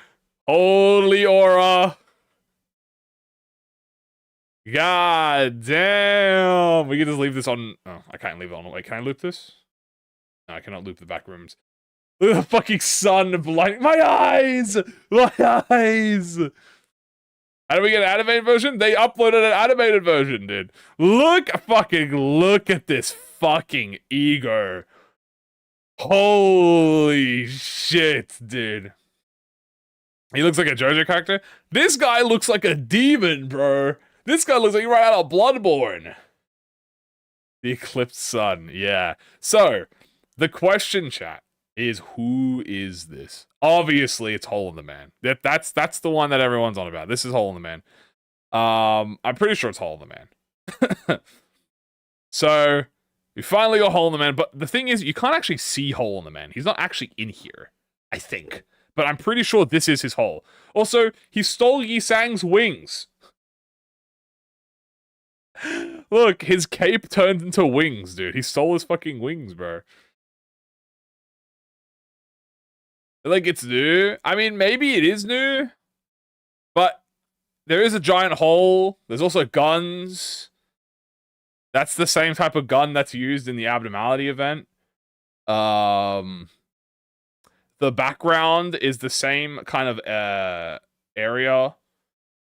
Holy aura. God damn. We can just leave this on. Oh, I can't leave it on. Wait, can I loop this? No, I cannot loop the back rooms. Look at the fucking sun blinding my eyes. My eyes. How do we get an animated version? They uploaded an animated version, dude. Look at this fucking ego. Holy shit, dude. He looks like a JoJo character. This guy looks like a demon, bro. This guy looks like right out of Bloodborne. The Eclipsed Sun, yeah. So, the question, chat, is who is this? Obviously, it's Hole in the Man. That's the one that everyone's on about. This is Hole in the Man. I'm pretty sure it's Hole in the Man. So we finally got Hole in the Man, but the thing is, you can't actually see Hole in the Man. He's not actually in here, I think. But I'm pretty sure this is his hole. Also, he stole Yi Sang's wings. Look, his cape turned into wings, dude. He stole his fucking wings, bro. Like, it's new. I mean, maybe it is new. But there is a giant hole. There's also guns. That's the same type of gun that's used in the abnormality event. The background is the same kind of area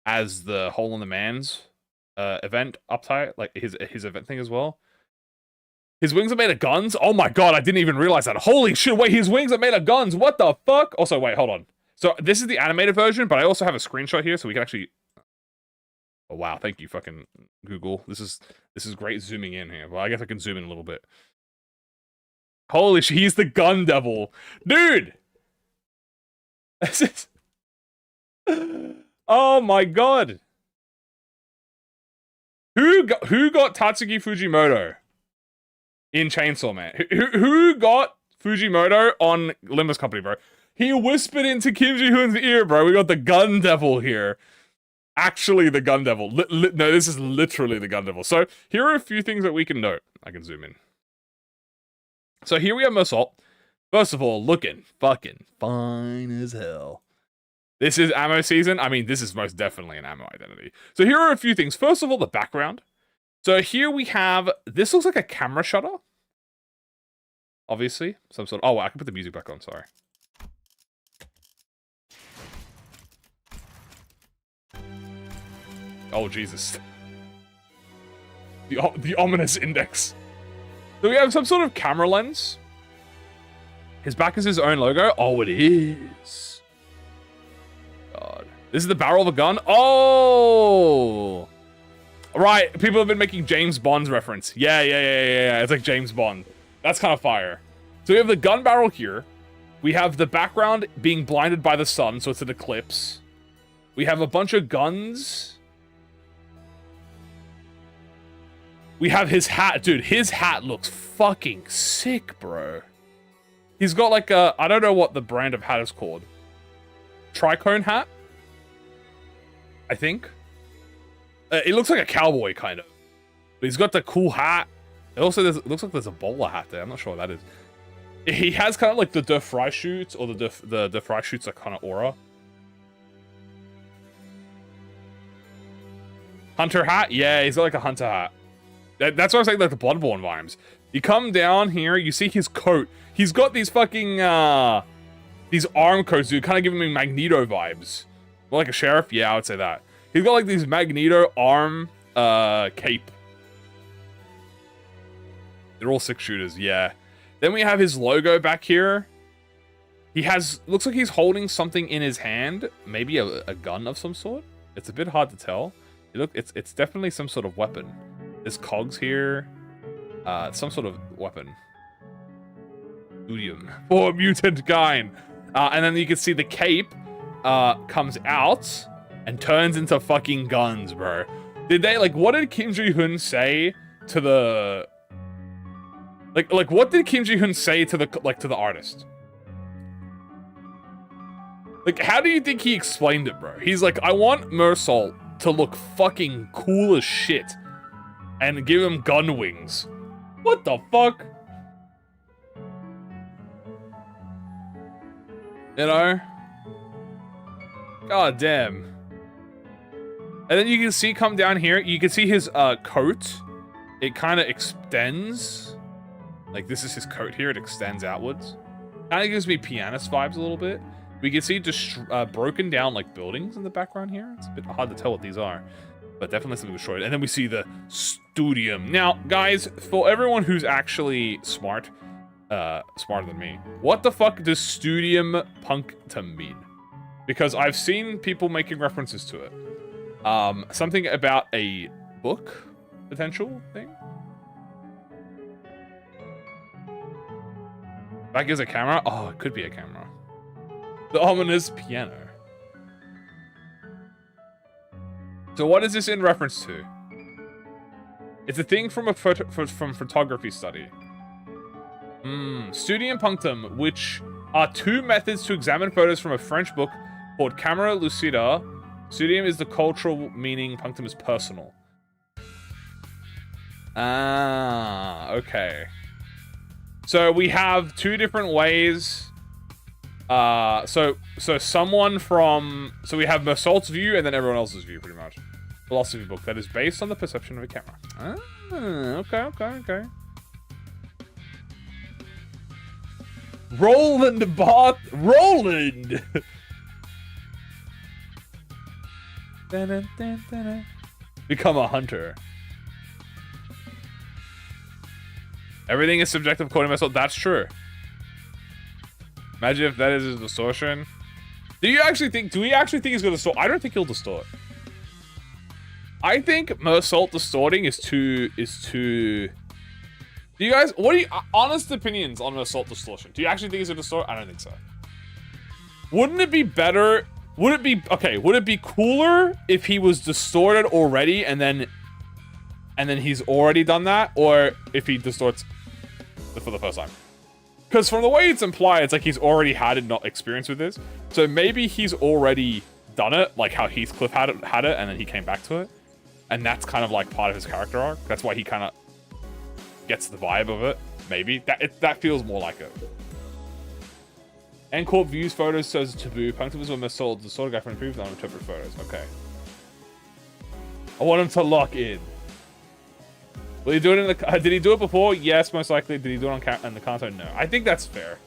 as the Hole in the Man's event uptight, like his event thing as well. His wings are made of guns? Oh my god, I didn't even realize that. Holy shit, wait, his wings are made of guns. What the fuck? Also, wait, hold on. So this is the animated version, but I also have a screenshot here so we can actually... Oh wow, thank you fucking Google. This is great zooming in here. Well, I guess I can zoom in a little bit. Holy shit, he's the gun devil. Dude! This is... Oh my god. Who got Tatsuki Fujimoto in Chainsaw Man? Who got Fujimoto on Limbus Company, bro? He whispered into Kim Ji-hoon's ear, bro. We got the gun devil here. Actually, the gun devil. No, this is literally the gun devil. So here are a few things that we can note. I can zoom in. So here we have Mersault. First of all, looking fucking fine as hell. This is ammo season. I mean, this is most definitely an ammo identity. So here are a few things. First of all, the background. So here we have, this looks like a camera shutter. Obviously, some sort of, oh, I can put the music back on, sorry. Oh, Jesus. The ominous index. So we have some sort of camera lens. His back is his own logo. Oh, it is. God. This is the barrel of a gun. Oh! Right, people have been making James Bond's reference. Yeah. It's like James Bond. That's kind of fire. So we have the gun barrel here. We have the background being blinded by the sun, so it's an eclipse. We have a bunch of guns. We have his hat. Dude, his hat looks fucking sick, bro. He's got like a... I don't know what the brand of hat is called. Tricone hat? I think. It looks like a cowboy, kind of. But he's got the cool hat. It also looks like there's a bowler hat there. I'm not sure what that is. He has kind of like the fry shoots, or the fry shoots are kind of aura. Hunter hat? Yeah, he's got like a hunter hat. That's what I'm saying, like the Bloodborne vibes. You come down here, you see his coat. He's got these fucking, these arm coats, dude, kind of giving me Magneto vibes. More like a sheriff? Yeah, I would say that. He's got like these Magneto arm, cape. They're all 6-shooters, yeah. Then we have his logo back here. He has, looks like he's holding something in his hand. Maybe a gun of some sort. It's a bit hard to tell. It's definitely some sort of weapon. There's cogs here. Some sort of weapon. Studium. For mutant kind. And then you can see the cape comes out and turns into fucking guns, bro. Did they, like, what did Kim Ji-hoon say to the... Like, what did Kim Ji-hoon say to the artist? Like, how do you think he explained it, bro? He's like, I want Mersault to look fucking cool as shit. And give him gun wings. What the fuck? You know? God damn. And then you can see, come down here, you can see his coat. It kind of extends. Like, this is his coat here, it extends outwards. Kind of gives me pianist vibes a little bit. We can see just broken down, like, buildings in the background here. It's a bit hard to tell what these are. But definitely something destroyed. And then we see the Studium. Now, guys, for everyone who's actually smarter than me, what the fuck does Studium Punctum mean? Because I've seen people making references to it. Something about a book potential thing. Back is a camera? Oh, it could be a camera. The ominous piano. So what is this in reference to? It's a thing from a from photography study. Studium punctum, which are two methods to examine photos from a French book called Camera Lucida. Studium is the cultural meaning, punctum is personal. Ah, okay. So we have two different ways. So someone from... So we have Mersault's view and then everyone else's view, pretty much. Philosophy book that is based on the perception of a camera. Ah, okay. Roland Bot... Roland! Become a hunter. Everything is subjective according to myself. That's true. Imagine if that is a distortion. Do we actually think he's gonna distort? I don't think he'll distort. I think Mersault distorting is too... Do you guys... What are you... honest opinions on Mersault distortion? Do you actually think he's gonna distort? I don't think so. Wouldn't it be better... Would it be... Okay, would it be cooler if he was distorted already and then he's already done that? Or if he distorts for the first time? Because from the way it's implied, it's like he's already had not experience with this. So maybe he's already done it, like how Heathcliff had it, and then he came back to it. And that's kind of like part of his character arc. That's why he kind of gets the vibe of it. Maybe. That feels more like it. N-Corp views photos says taboo. Punctum is when Mersault, the sort of guy from previous on interpret photos. Okay. I want him to lock in. Will he do it in the... did he do it before? Yes, most likely. Did he do it on the console? No. I think that's fair.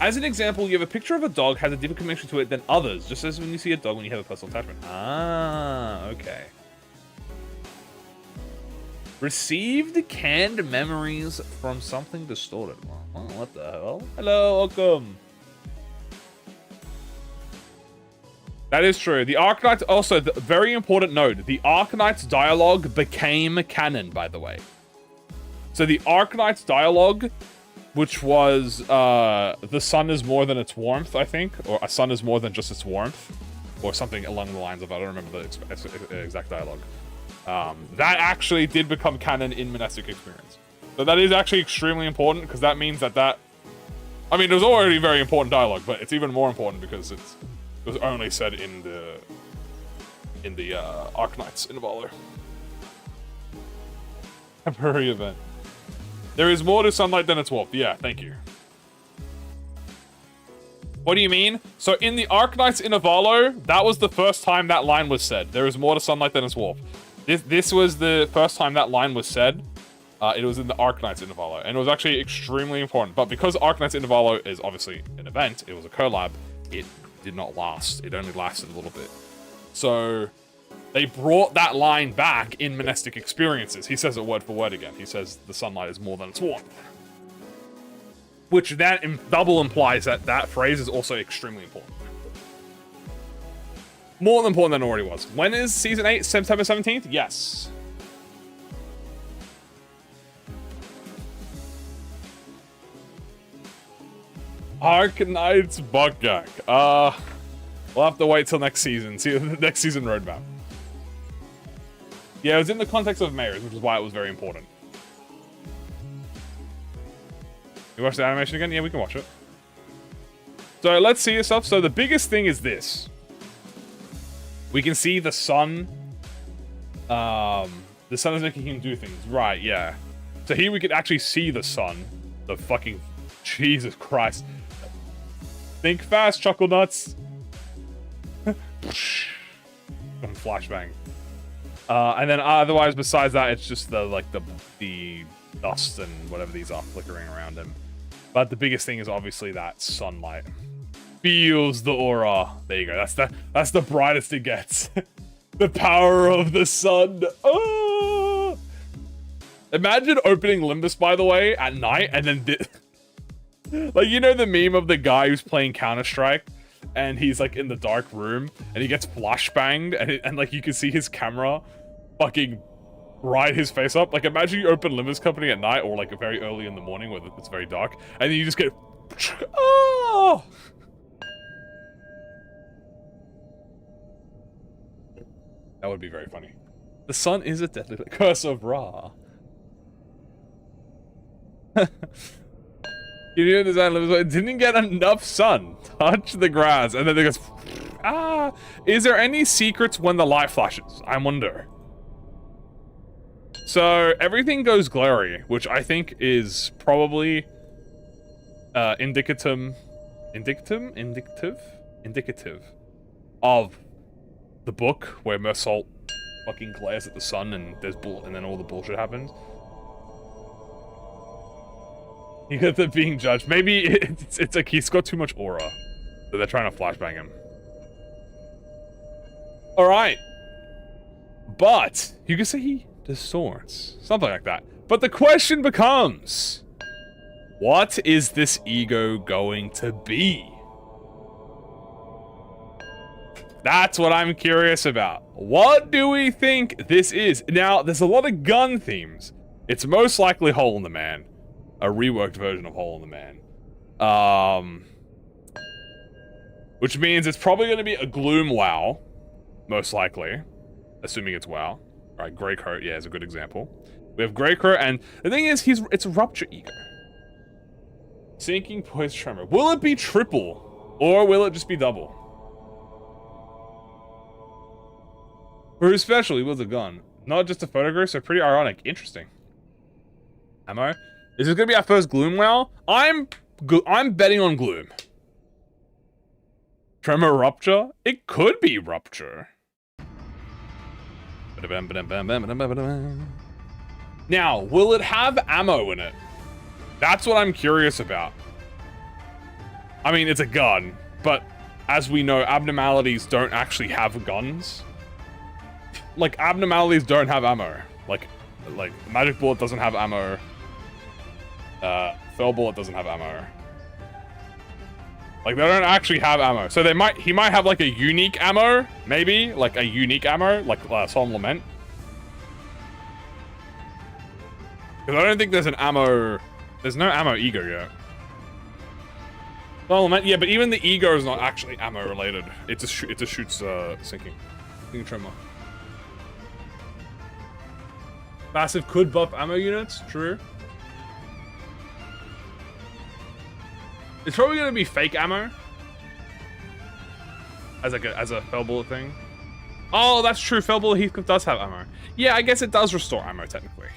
As an example, you have a picture of a dog has a different connection to it than others, just as when you see a dog when you have a personal attachment. Ah, okay. Received canned memories from something distorted. Oh, what the hell? Hello, welcome. That is true. The Arknights, also, very important note, the Arknights dialogue became canon, by the way. So the Arknights dialogue, which was, the sun is more than its warmth, I think, or a sun is more than just its warmth, or something along the lines of, I don't remember the exact dialogue. That actually did become canon in Monastic Experience. So that is actually extremely important, because that means that... I mean, it was already very important dialogue, but it's even more important because it was only said in the Arknights in Valor. Temporary event. There is more to sunlight than its warmth. Yeah, thank you. What do you mean? So in the Arknights in Avalo, that was the first time that line was said. There is more to sunlight than its warmth. This was the first time that line was said. It was in the Arknights in Avalo, and it was actually extremely important. But because Arknights in Avalo is obviously an event, it was a collab, it did not last. It only lasted a little bit. So they brought that line back in Monastic Experiences. He says it word for word again. He says the sunlight is more than its warmth. Which that double implies that that phrase is also extremely important. More important than it already was. When is Season 8? September 17th? Yes. Arknights Buckgang. We'll have to wait till next season. See the next season roadmap. Yeah, it was in the context of Mayors, which is why it was very important. You watch the animation again? Yeah, we can watch it. So let's see this stuff. So the biggest thing is this. We can see the sun. The sun is making him do things. Right, yeah. So here we can actually see the sun. The fucking... Jesus Christ. Think fast, chuckle nuts. Flashbang. And then otherwise, besides that, it's just the dust and whatever these are flickering around him. But the biggest thing is obviously that sunlight. Feels the aura. There you go. That's the brightest it gets. The power of the sun. Oh! Imagine opening Limbus, by the way, at night, and then like, you know the meme of the guy who's playing Counter-Strike, and he's like in the dark room, and he gets flashbanged, and like you can see his camera fucking right his face up. Like, imagine you open Limbus Company at night or like very early in the morning where it's very dark, and then you just get, oh! That would be very funny. The sun is a deadly curse of Ra. You knew design Limbus, it didn't get enough sun. Touch the grass, and then it goes, ah. Is there any secrets when the light flashes? I wonder. So everything goes glary, which I think is probably indicative of the book where Mersault fucking glares at the sun and there's and then all the bullshit happens. You get the being judged. Maybe it's like he's got too much aura, so they're trying to flashbang him. All right, but you can say he distorts, something like that. But the question becomes, what is this ego going to be? That's what I'm curious about. What do we think this is? Now, there's a lot of gun themes. It's most likely Hole in the Man, a reworked version of Hole in the Man. Which means it's probably going to be a Gloom WoW, most likely, assuming it's WoW. Right, Grey Coat, yeah, is a good example. We have Grey Coat, and the thing is, it's Rupture Ego. Sinking, Poise, Tremor. Will it be triple, or will it just be double? For who's special, he wields a gun. Not just a photograph, so pretty ironic. Interesting. Ammo? Is this gonna be our first Gloom WoW? I'm betting on Gloom. Tremor Rupture? It could be Rupture. Now, will it have ammo in it? That's what I'm curious about. I mean, it's a gun, but as we know, abnormalities don't actually have guns. Like, abnormalities don't have ammo. Like Magic Bullet doesn't have ammo. Fell Bullet doesn't have ammo. Like, they don't actually have ammo. So he might have like a unique ammo, maybe, like a unique ammo, like Solemn Lament. Because I don't think there's an ammo. There's no ammo ego yet. Solemn Lament, yeah, but even the ego is not actually ammo related. It just shoots sinking tremor. Massive could buff ammo units. True. It's probably gonna be fake ammo. As a Fell Bullet thing. Oh, that's true. Fell Bullet Heathcliff does have ammo. Yeah, I guess it does restore ammo technically.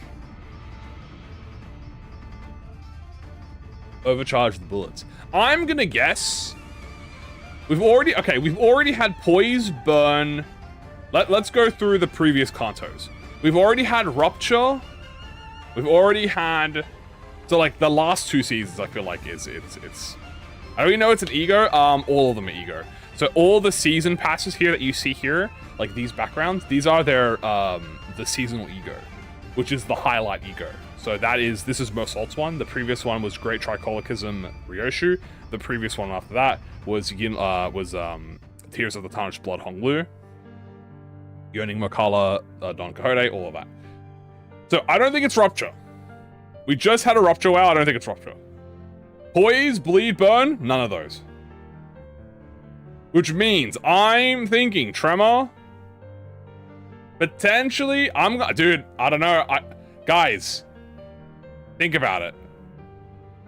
Overcharge the bullets. I'm gonna guess. We've already had Poise, Burn. Let's go through the previous Kantos. We've already had Rupture. We've already had. So like the last two seasons, I feel like it's. I don't even know it's an ego. All of them are ego. So all the season passes here that you see here, like these backgrounds, these are their the seasonal ego, which is the highlight ego. So this is Mersault's one. The previous one was Great Tricholicism Ryoshu. The previous one after that was Tears of the Tarnished Blood Honglu. Yearning Makala, Don Quixote, all of that. So I don't think it's Rupture. We just had a Rupture WoW, I don't think it's Rupture. Poise, Bleed, Burn, none of those. Which means I'm thinking Tremor. Potentially, dude, I don't know. Guys, think about it.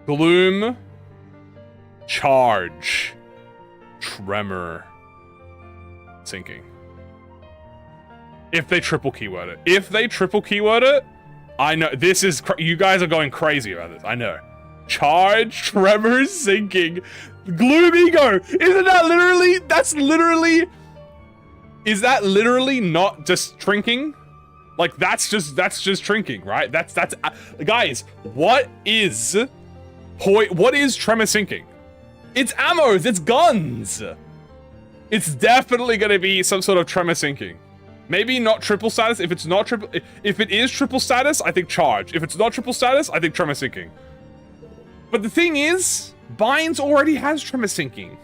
Gloom, Charge, Tremor, Sinking. If they triple keyword it. I know, this is, you guys are going crazy about this, I know. Charge, Tremor, Sinking, Gloom Ego. Isn't that literally, is that literally not just trinking? Like, that's just trinking, right? That's, guys, what is Tremor Sinking? It's ammos, it's guns. It's definitely gonna be some sort of Tremor Sinking. Maybe not triple status. If it is triple status, I think Charge. If it's not triple status, I think Tremor Sinking. But the thing is, Binds already has Tremor Sinking.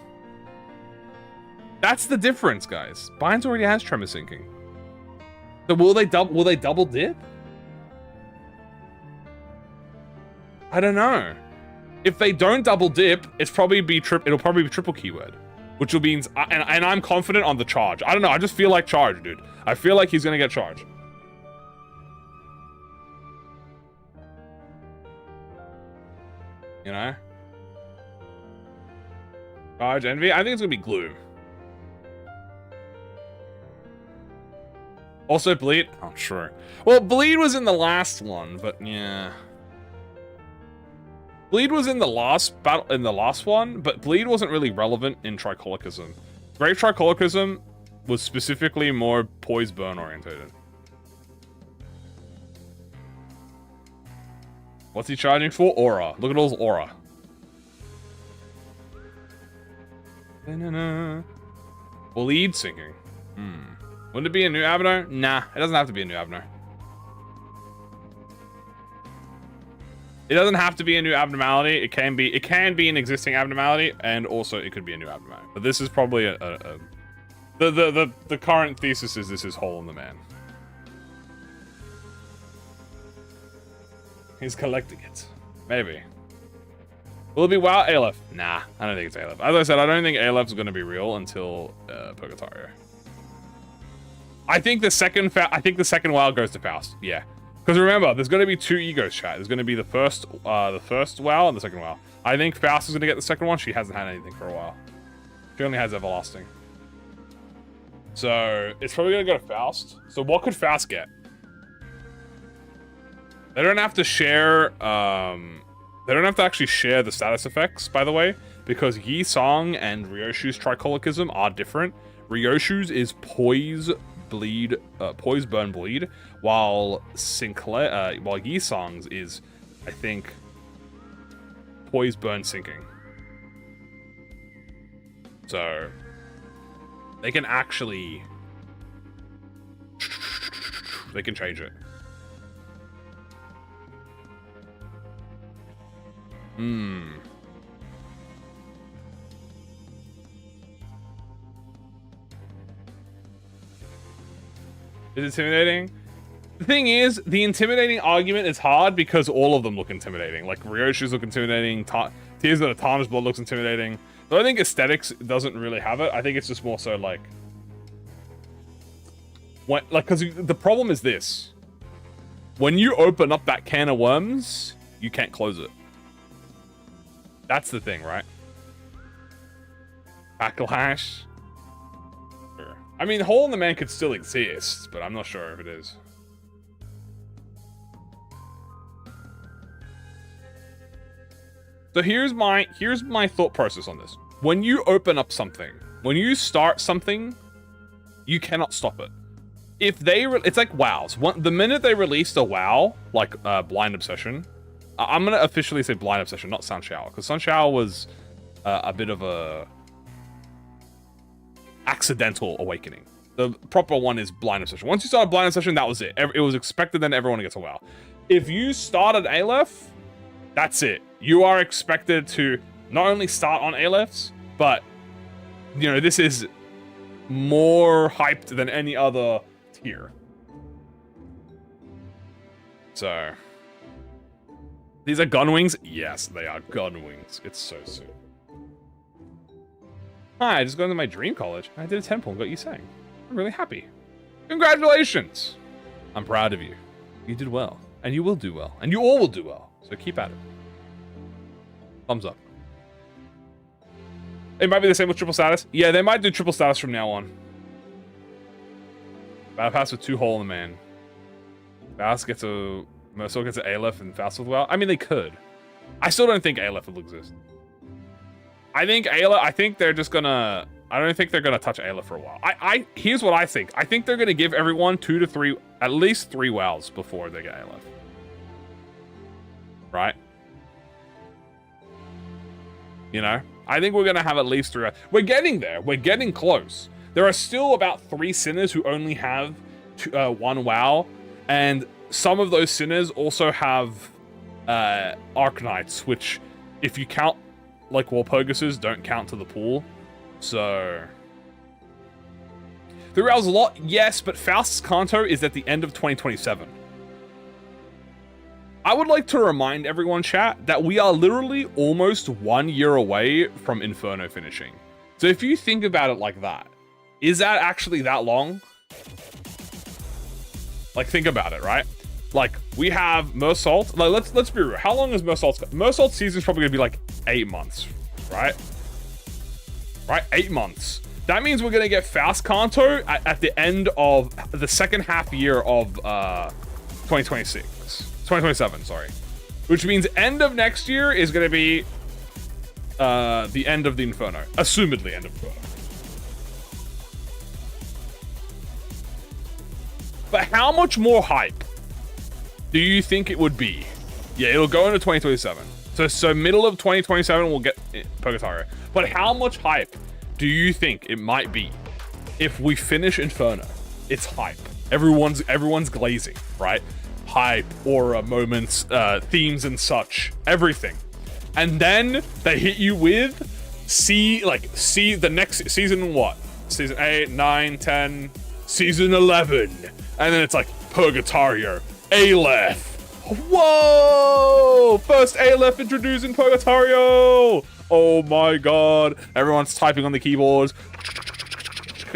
That's the difference, guys. Binds already has Tremor Sinking. So will they double dip? I don't know. If they don't double dip, it'll probably be triple keyword, which will be and I'm confident on the charge. I don't know. I just feel like charge, dude. I feel like he's gonna get charged. You know? Charge envy. I think it's gonna be gloom. Also bleed. Oh, sure. Well, bleed was in the last one, but yeah. Bleed was in the last battle, in the last one, but bleed wasn't really relevant in Tricolicism. Brave Tricolicism was specifically more poise burn orientated. What's he charging for? Aura. Look at all his aura. Bleed sinking. Wouldn't it be a new Abner? Nah, it doesn't have to be a new Abner. It doesn't have to be a new abnormality. It can be an existing abnormality, and also it could be a new abnormality. But this is probably the current thesis is this is Hole in the Man. He's collecting it. Maybe. Will it be WoW Aleph? Nah, I don't think it's Aleph. As I said, I don't think Aleph is going to be real until Purgatorio. I think the second WoW goes to Faust. Yeah. Because remember, there's going to be 2 egos, chat. There's going to be the first WoW and the second WoW. I think Faust is going to get the second one. She hasn't had anything for a while. She only has Everlasting. So, it's probably going to go to Faust. So, what could Faust get? They don't have to share, they don't have to actually share the status effects, by the way, because Yi Song and Ryoshu's Tricolicism are different. Ryoshu's is Poise, Bleed, Poise, Burn, Bleed, while while Yi Song's is, I think, Poise, Burn, Sinking. So, they can actually, they can change it. Is it intimidating? The thing is, the intimidating argument is hard because all of them look intimidating. Like, Ryoshu's look intimidating, Tears of the Tarnished Blood looks intimidating. So I think aesthetics doesn't really have it. I think it's just more so like... because the problem is this. When you open up that can of worms, you can't close it. That's the thing, right? Backlash. Sure. I mean, Hole in the Man could still exist, but I'm not sure if it is. So here's my thought process on this. When you open up something, when you start something, you cannot stop it. If it's like WoWs. The minute they released a WoW, like Blind Obsession, I'm gonna officially say Blind Obsession, not Sun Shower, because Sun Shower was a bit of a accidental awakening. The proper one is Blind Obsession. Once you started Blind Obsession, that was it. It was expected then everyone gets a WoW. If you started Aleph, that's it. You are expected to not only start on Alephs, but you know, this is more hyped than any other tier. So these are gun wings? Yes, they are gun wings. It's so soon. Hi, I just got into my dream college. I did a temple and got you saying. I'm really happy. Congratulations! I'm proud of you. You did well. And you will do well. And you all will do well. So keep at it. Thumbs up. It might be the same with triple status. Yeah, they might do triple status from now on. Battle Pass with 2 Hole in the Man. Faust gets a... Mercil gets an Aleph and Faust with well. I mean, they could. I still don't think Aleph will exist. I think they're just gonna... I don't think they're gonna touch Aleph for a while. Here's what I think. I think they're gonna give everyone 2 to 3... At least 3 WoWs before they get Aleph. Right? You know? I think we're gonna have at least 3... We're getting there. We're getting close. There are still about 3 sinners who only have 1 WoW. And some of those sinners also have Arknights, which, if you count like Walpurgises, don't count to the pool. So... 3 WoWs a lot, yes, but Faust's Kanto is at the end of 2027. I would like to remind everyone, chat, that we are literally almost 1 year away from Inferno finishing. So if you think about it like that, is that actually that long? Like, think about it, right? Like, we have Mersault. Like, let's be real. How long is Mersault's? Mersault's season's probably gonna be like 8 months, right? Right, 8 months. That means we're gonna get Faust Kanto at the end of the second half year of 2027, sorry. Which means end of next year is gonna be the end of the Inferno. Assumedly end of Inferno. But how much more hype do you think it would be? Yeah, it'll go into 2027. So middle of 2027 we'll get Purgatorio. But how much hype do you think it might be if we finish Inferno? It's hype. Everyone's glazing, right? Hype, aura, moments, themes and such, everything. And then they hit you with the next season, what? Season 8, 9, 10, season 11. And then it's like Purgatorio, Aleph. Whoa! First Aleph introduced in Purgatorio. Oh my god. Everyone's typing on the keyboards.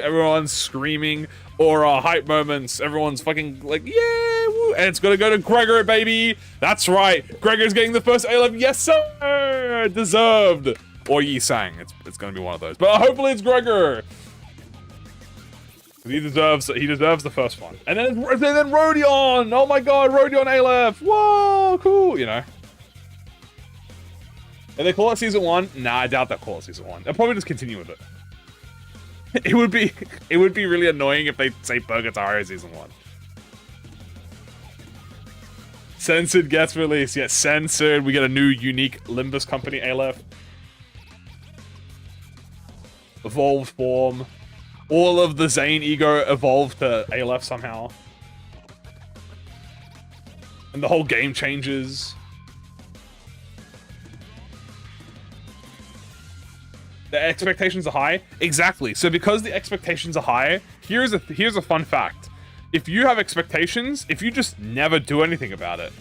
Everyone's screaming. Aura, hype moments. Everyone's fucking like, yeah, woo. And it's gonna go to Gregor, baby. That's right. Gregor's getting the first A11. Yes, sir. Deserved. Or Yi Sang. It's gonna be one of those. But hopefully it's Gregor. He deserves the first one. And then Rodion. Oh my god, Rodion Aleph. Whoa, cool. You know. And they call it season 1? Nah, I doubt they'll call it season 1. They'll probably just continue with it. It would be really annoying if they say Purgatorio season 1. Censored gets released. Yes, censored. We get a new unique Limbus company, Aleph. Evolved form. All of the Zane ego evolved to Aleph somehow. And the whole game changes. The expectations are high. Exactly. So because the expectations are high, here's a fun fact. If you have expectations, if you just never do anything about it,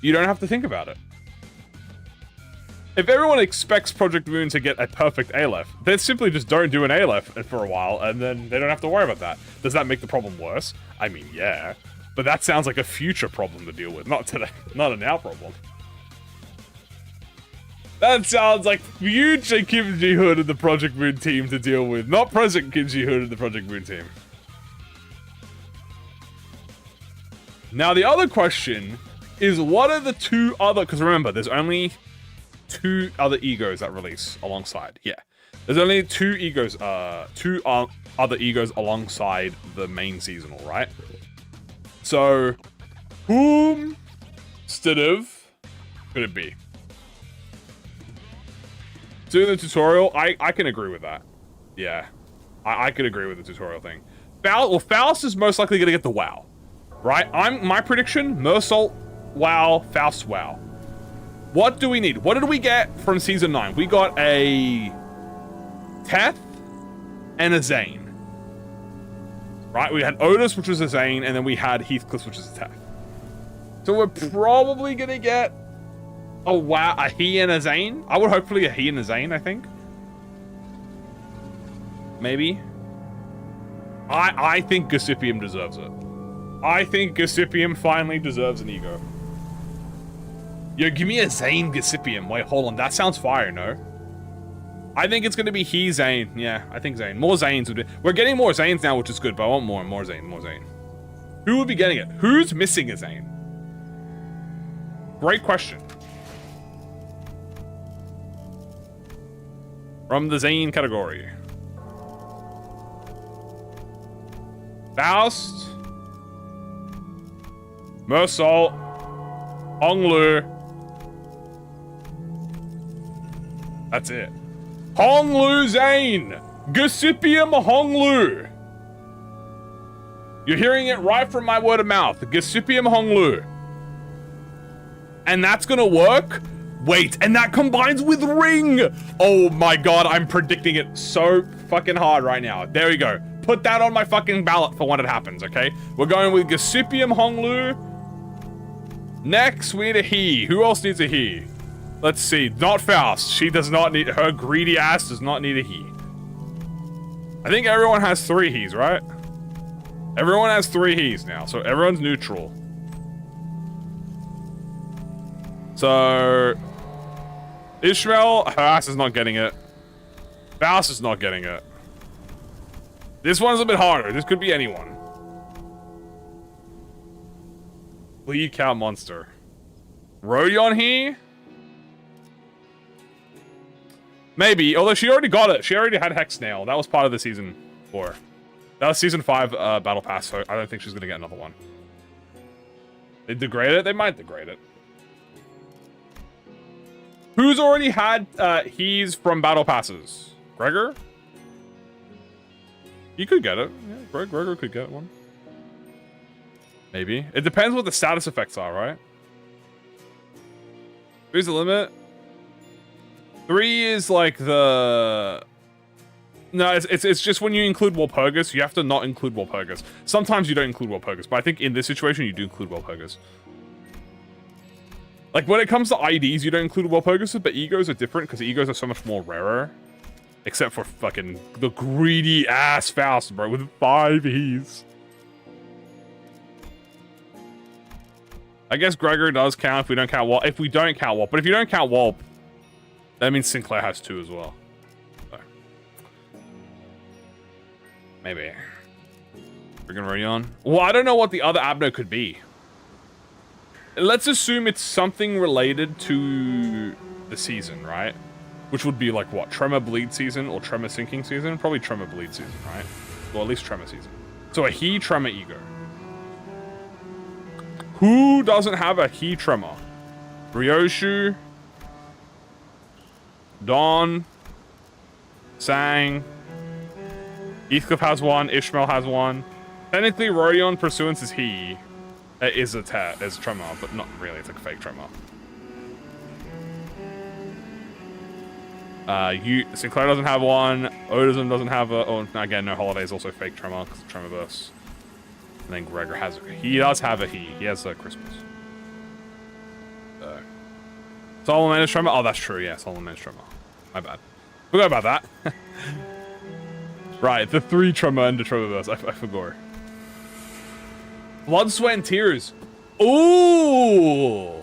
you don't have to think about it. If everyone expects ProjectMoon to get a perfect Aleph, they simply just don't do an Aleph for a while, and then they don't have to worry about that. Does that make the problem worse? I mean, yeah. But that sounds like a future problem to deal with, not today, not a now problem. That sounds like future Kim Ji-hoon and the ProjectMoon team to deal with, not present Kim Ji-hoon and the ProjectMoon team. Now, the other question is, what are the two other... Because remember, there's only 2 other egos that release alongside. Yeah. There's only 2 egos, other egos alongside the main seasonal, right? So, whom instead of could it be? Doing the tutorial, I can agree with that. Yeah. I could agree with the tutorial thing. Faust is most likely gonna get the WoW. Right? My prediction, Mersault, WoW, Faust, WoW. What do we need? What did we get from season 9? We got a Teth and a Zane. Right? We had Otis, which was a Zane, and then we had Heathcliff, which is a Teth. So we're probably gonna get a WoW, a he and a Zane. I would hopefully a he and a Zane, I think. Maybe. I think Gossipium deserves it. I think Gossipium finally deserves an ego. Yo, give me a Zane Gossipium. Wait, hold on. That sounds fire, no? I think it's going to be he, Zane. Yeah, I think Zane. More Zanes would be... We're getting more Zanes now, which is good, but I want more. More Zane. More Zane. Who would be getting it? Who's missing a Zane? Great question. From the Zane category. Faust. Mersault. Honglu. That's it. Honglu Zane! Gossipium Honglu! You're hearing it right from my word of mouth. Gossipium Honglu. And that's gonna work? Wait, and that combines with Ring! Oh my god, I'm predicting it so fucking hard right now. There we go. Put that on my fucking ballot for when it happens, okay? We're going with Gossipium Honglu. Next, we need a he. Who else needs a he? Let's see. Not Faust. She does not need... Her greedy ass does not need a he. I think everyone has 3 he's, right? Everyone has 3 he's now, so everyone's neutral. So... Ishmael, her ass is not getting it. Faust is not getting it. This one's a bit harder. This could be anyone. Lead count monster. Rodion he? Maybe, although she already got it. She already had Hex Nail. That was part of the season 4. That was season 5 battle pass, so I don't think she's gonna get another one. They degrade it? They might degrade it. Who's already had he's from battle passes? Gregor? He could get it. Yeah, Gregor could get one. Maybe. It depends what the status effects are, right? 3's the limit. 3 is like the... No, it's just when you include Walpurgis, you have to not include Walpurgis. Sometimes you don't include Walpurgis, but I think in this situation you do include Walpurgis. Like when it comes to IDs, you don't include Walpurgis, but egos are different because egos are so much more rarer. Except for fucking the greedy ass Faust, bro, with 5 E's. I guess Gregor does count if we don't count Walp. If we don't count Walp. But if you don't count Walp, that means Sinclair has 2 as well. So. Maybe. Friggin' Rodion. Well, I don't know what the other Abno could be. Let's assume it's something related to the season, right? Which would be like what? Tremor Bleed season or Tremor Sinking season? Probably Tremor Bleed season, right? Well, at least Tremor season. So a he Tremor ego. Who doesn't have a he Tremor? Ryoshu, Dawn, Sang, Heathcliff has one, Ishmael has one. Technically, Rodion Pursuance is he. Is a Tremor, but not really. It's like a fake Tremor. Sinclair doesn't have one. Odism doesn't have a... Oh, again, no Holiday is also fake Tremor because Tremor Burst. And then Gregor has... He does have a he. He has a Christmas. Solomon is Tremor? Oh, that's true. Yeah, Solomon is Tremor. My bad. Forgot about that. Right, the 3 Tremor and the Tremor Burst. I forgot. Blood, Sweat, and Tears. Ooh!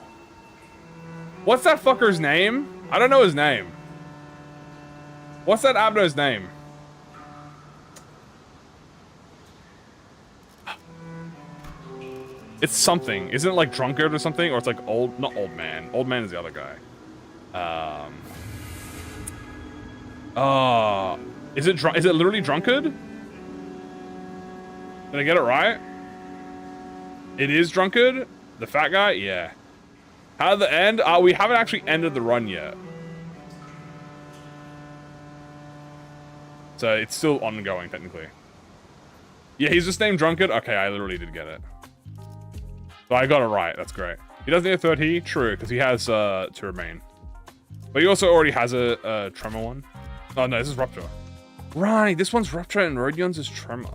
What's that fucker's name? I don't know his name. What's that Abno's name? It's something. Isn't it like Drunkard or something? Or it's like old... Not Old Man. Old Man is the other guy. Is it literally Drunkard? Did I get it right? It is Drunkard? The fat guy? Yeah. How did the end? We haven't actually ended the run yet. So it's still ongoing, technically. Yeah, he's just named Drunkard? Okay, I literally did get it. So I got it right. That's great. He doesn't need a 3rd he? True, because he has to remain. But he also already has a Tremor one. Oh, no, this is Rupture. Right, this one's Rupture and Rodion's is Tremor.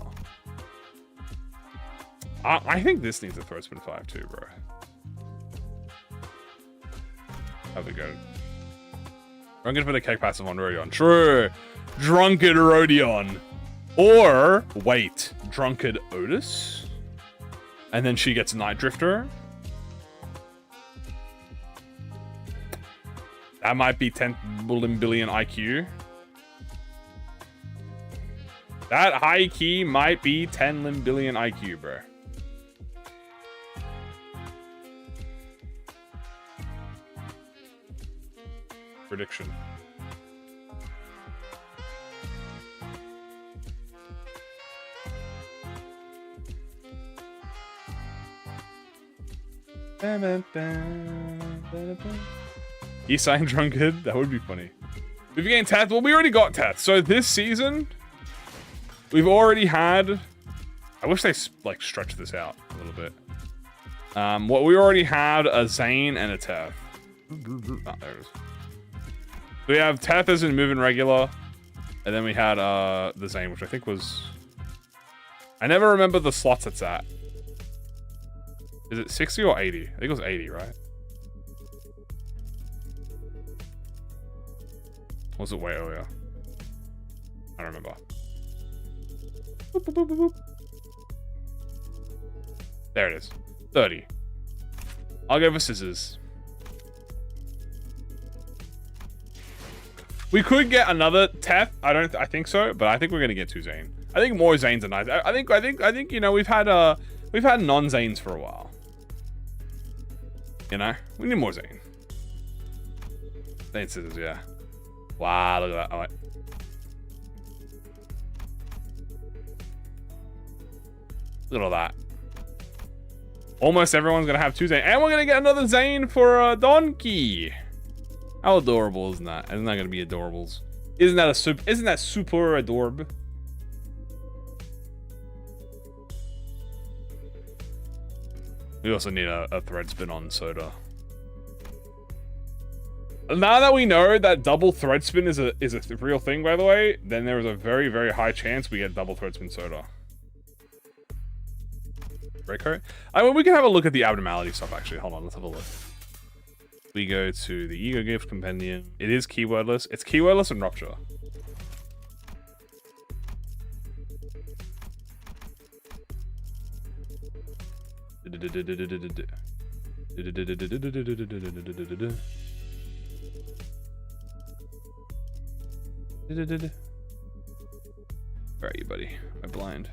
I think this needs a throat spin 5 too, bro. Have a go. Drunkard for the cake passive on Rodion. True. Drunkard Rodion. Or, wait, Drunkard Otis? And then she gets Night Drifter? That might be 10 billion IQ. That high key might be 10 billion IQ, bro. Prediction. He signed Drunkard? That would be funny. We've gained Teth. Well, we already got Teth. So this season, we've already had... I wish they like stretched this out a little bit. What we already had a Zane and a Teth. Oh, there it is. We have Teth as in moving regular, and then we had the Zane, which I think was... I never remember the slots it's at. Is it 60 or 80? I think it was 80, right? Or was it way earlier? I don't remember. Boop, boop, boop, boop, boop. There it is. 30. I'll go for scissors. We could get another Teth. I think so, but I think we're gonna get 2 Zane. I think more Zanes are nice. I think you know we've had non-Zanes for a while. You know, we need more Zane. Zane scissors, yeah. Wow, look at that. Oh, wait. Look at all that. Almost everyone's gonna have 2 Zane, and we're gonna get another Zane for Donkey. How adorable isn't that? Isn't that gonna be adorables? Isn't that super adorable? We also need a thread spin on Soda. Now that we know that double thread spin is a real thing, by the way, then there is a very, very high chance we get double thread spin Soda. Red coat? I mean, we can have a look at the abnormality stuff, actually. Hold on, let's have a look. We go to the Ego Gift Compendium. It is keywordless. It's keywordless and Rupture. Where are you, buddy? Am I blind?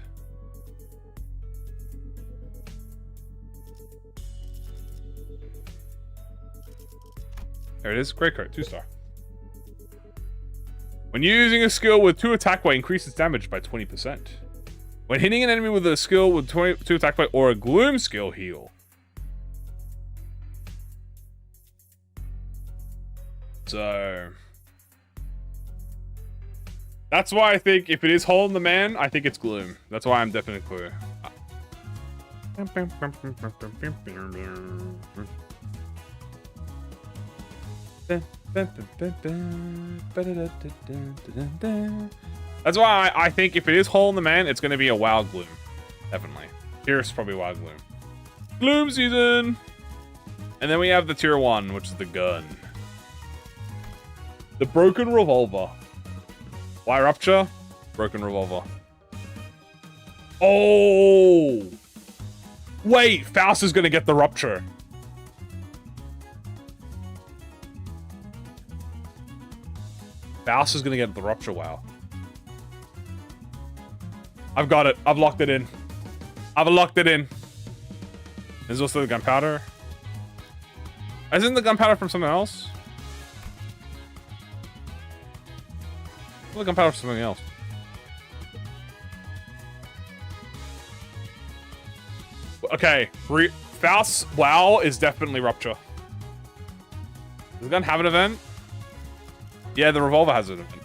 There it is. Great card. 2-star. When using a skill with 2 attack weight, increases damage by 20%. When hitting an enemy with a skill with 2 attack weight or a gloom skill, heal. So that's why I think if it is Hole in the Man, I think it's gloom. That's why I'm definitely clear. That's why I think if it is Hole in the Man, it's going to be a Wild Gloom. Definitely. Here's probably Wild Gloom. Gloom season! And then we have the tier 1, which is the gun. The Broken Revolver. Why Rupture? Broken Revolver. Oh! Wait, Faust is going to get the Rupture. Faust is going to get the Rupture, wow. I've got it. I've locked it in. I've locked it in. There's also the Gunpowder. Isn't the Gunpowder from something else? The Gunpowder from something else. Okay. Faust's WoW is definitely Rupture. Does the gun have an event? Yeah, the Revolver has an event.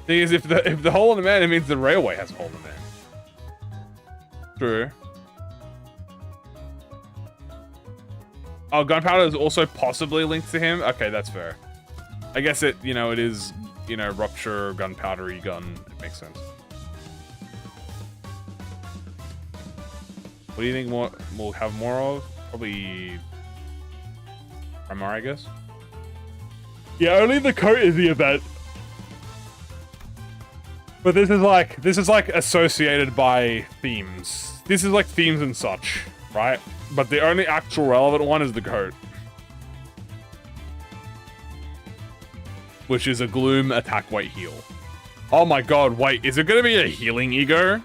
Thing is, if the Hole in the Man, it means the Railway has a Hole in the Man. True. Oh, Gunpowder is also possibly linked to him. Okay, that's fair. I guess it, you know, it is, you know, Rupture, Gunpowdery gun. It makes sense. What do you think we'll have more of? Probably Primar, I guess. Yeah, only the coat is the event. But this is like associated by themes. This is like themes and such, right? But the only actual relevant one is the coat. Which is a Gloom attack weight heal. Oh my god, wait, is it gonna be a healing ego?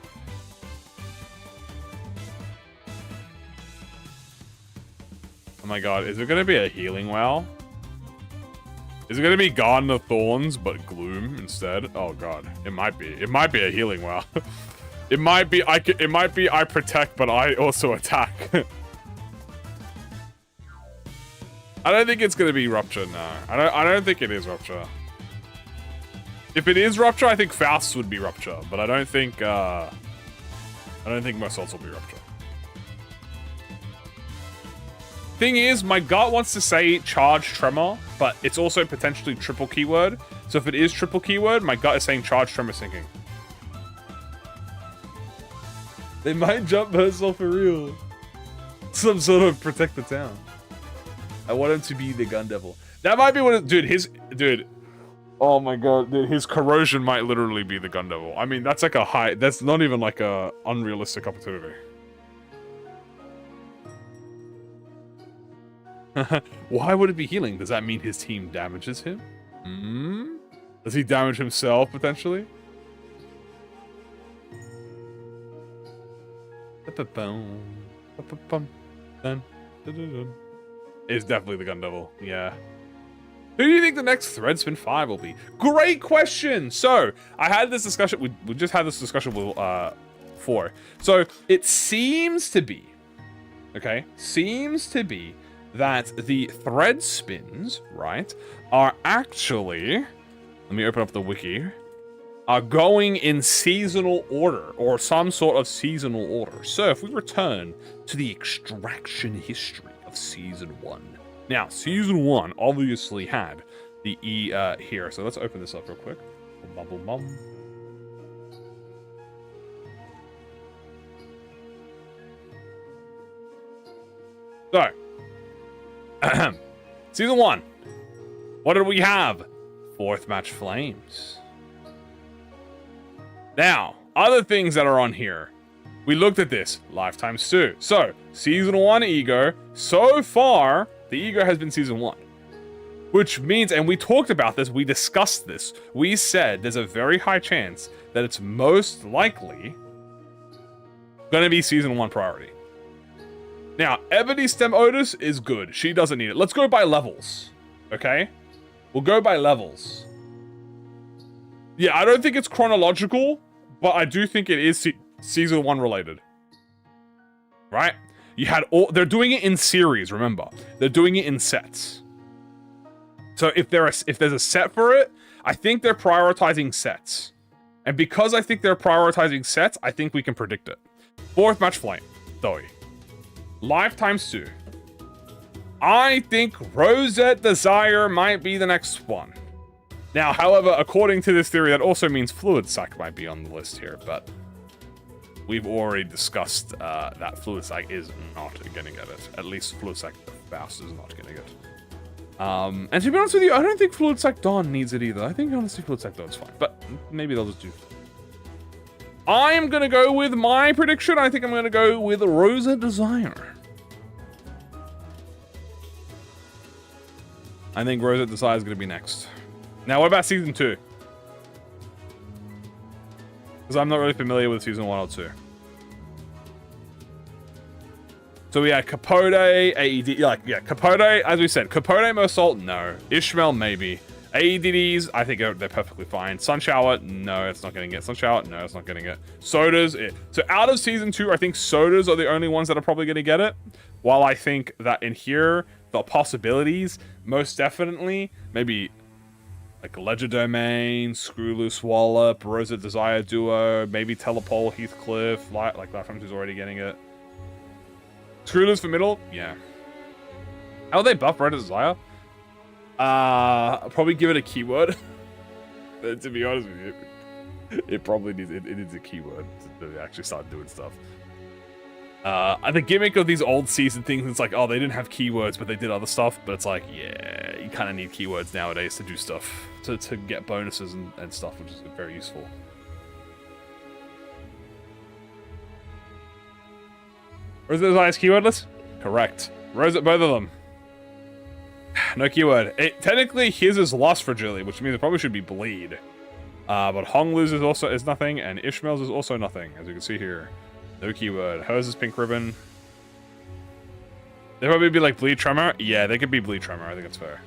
Oh my god, is it gonna be a healing well? Is it gonna be Garden of Thorns but Gloom instead? Oh god, it might be. It might be a healing well. It might be I protect but I also attack. I don't think it's gonna be Rupture, no. I don't think it is Rupture. If it is Rupture, I think Faust would be Rupture, but I don't think most else will be Rupture. Thing is, my gut wants to say Charge Tremor, but it's also potentially triple keyword. So if it is triple keyword, my gut is saying Charge Tremor Sinking. They might jump Berserk for real. Some sort of protect the town. I want him to be the gun devil. That might be what it, dude. Oh my god, dude, his corrosion might literally be the gun devil. I mean, that's like a high, that's not even like a unrealistic opportunity. Why would it be healing? Does that mean his team damages him? Hmm? Does he damage himself, potentially? It's definitely the gun devil, yeah. Who do you think the next Threadspin 5 will be? Great question! So, I had this discussion, we just had this discussion with 4. So, it seems to be, okay, that the thread spins, right, are actually, let me open up the wiki, are going in seasonal order, or some sort of seasonal order. So if we return to the extraction history of Season 1. Now, Season 1 obviously had the E here, so let's open this up real quick. Bum, bum, bum. So, Season 1. What did we have? 4th match Flames. Now, other things that are on here. We looked at this. Lifetimes 2. So, Season 1 Ego. So far, the Ego has been Season 1. Which means, and we talked about this, we discussed this. We said there's a very high chance that it's most likely going to be Season 1 priority. Now, Ebony Stem Otis is good. She doesn't need it. Let's go by levels. Okay? We'll go by levels. Yeah, I don't think it's chronological, but I do think it is Season 1 related. Right? You had all... They're doing it in series, remember. They're doing it in sets. So if there's a set for it, I think they're prioritizing sets. And because I think they're prioritizing sets, I think we can predict it. 4th match Flame. Doi. Lifetimes 2. I think Rosette Desire might be the next one. Now, however, according to this theory, that also means Fluid Sac might be on the list here, but we've already discussed that Fluid Sac is not going to get it. At least Fluid Sac Faust is not going to get it. And to be honest with you, I don't think Fluid Sac Dawn needs it either. I think honestly Fluid Sac Dawn's fine, but maybe they'll just do... I'm going to go with my prediction. I think I'm going to go with Rosa Desire. I think Rosa Desire is going to be next. Now, what about Season 2? Because I'm not really familiar with Season 1 or 2. So we had Capote, AED, Capote, as we said, Capote Mosalt, no. Ishmael, maybe. AEDDs, I think they're perfectly fine. Sunshower, no, it's not getting it. Sunshower, no, it's not getting it. Sodas, so out of Season 2, I think Sodas are the only ones that are probably going to get it. While I think that in here, the possibilities, most definitely, maybe like Ledger Domain, Screw Loose Wallop, Rosa Desire Duo, maybe Telepole, Heathcliff, like Lifetime 2's already getting it. Screw Loose for middle, yeah. How would they buff Rosa Desire? I'll probably give it a keyword. To be honest with you, it probably needs it needs a keyword to actually start doing stuff. The gimmick of these old season things, it's like, oh, they didn't have keywords, but they did other stuff. But it's like, yeah, you kind of need keywords nowadays to do stuff, to get bonuses and stuff, which is very useful. Rosa Desire's keywordless? Correct. Rosa, both of them. No keyword. Technically, his is Lost Fragility, which means it probably should be Bleed. But Honglu's is nothing, and Ishmael's is also nothing, as you can see here. No keyword. Hers is Pink Ribbon. They'd probably be like Bleed Tremor. Yeah, they could be Bleed Tremor. I think it's fair.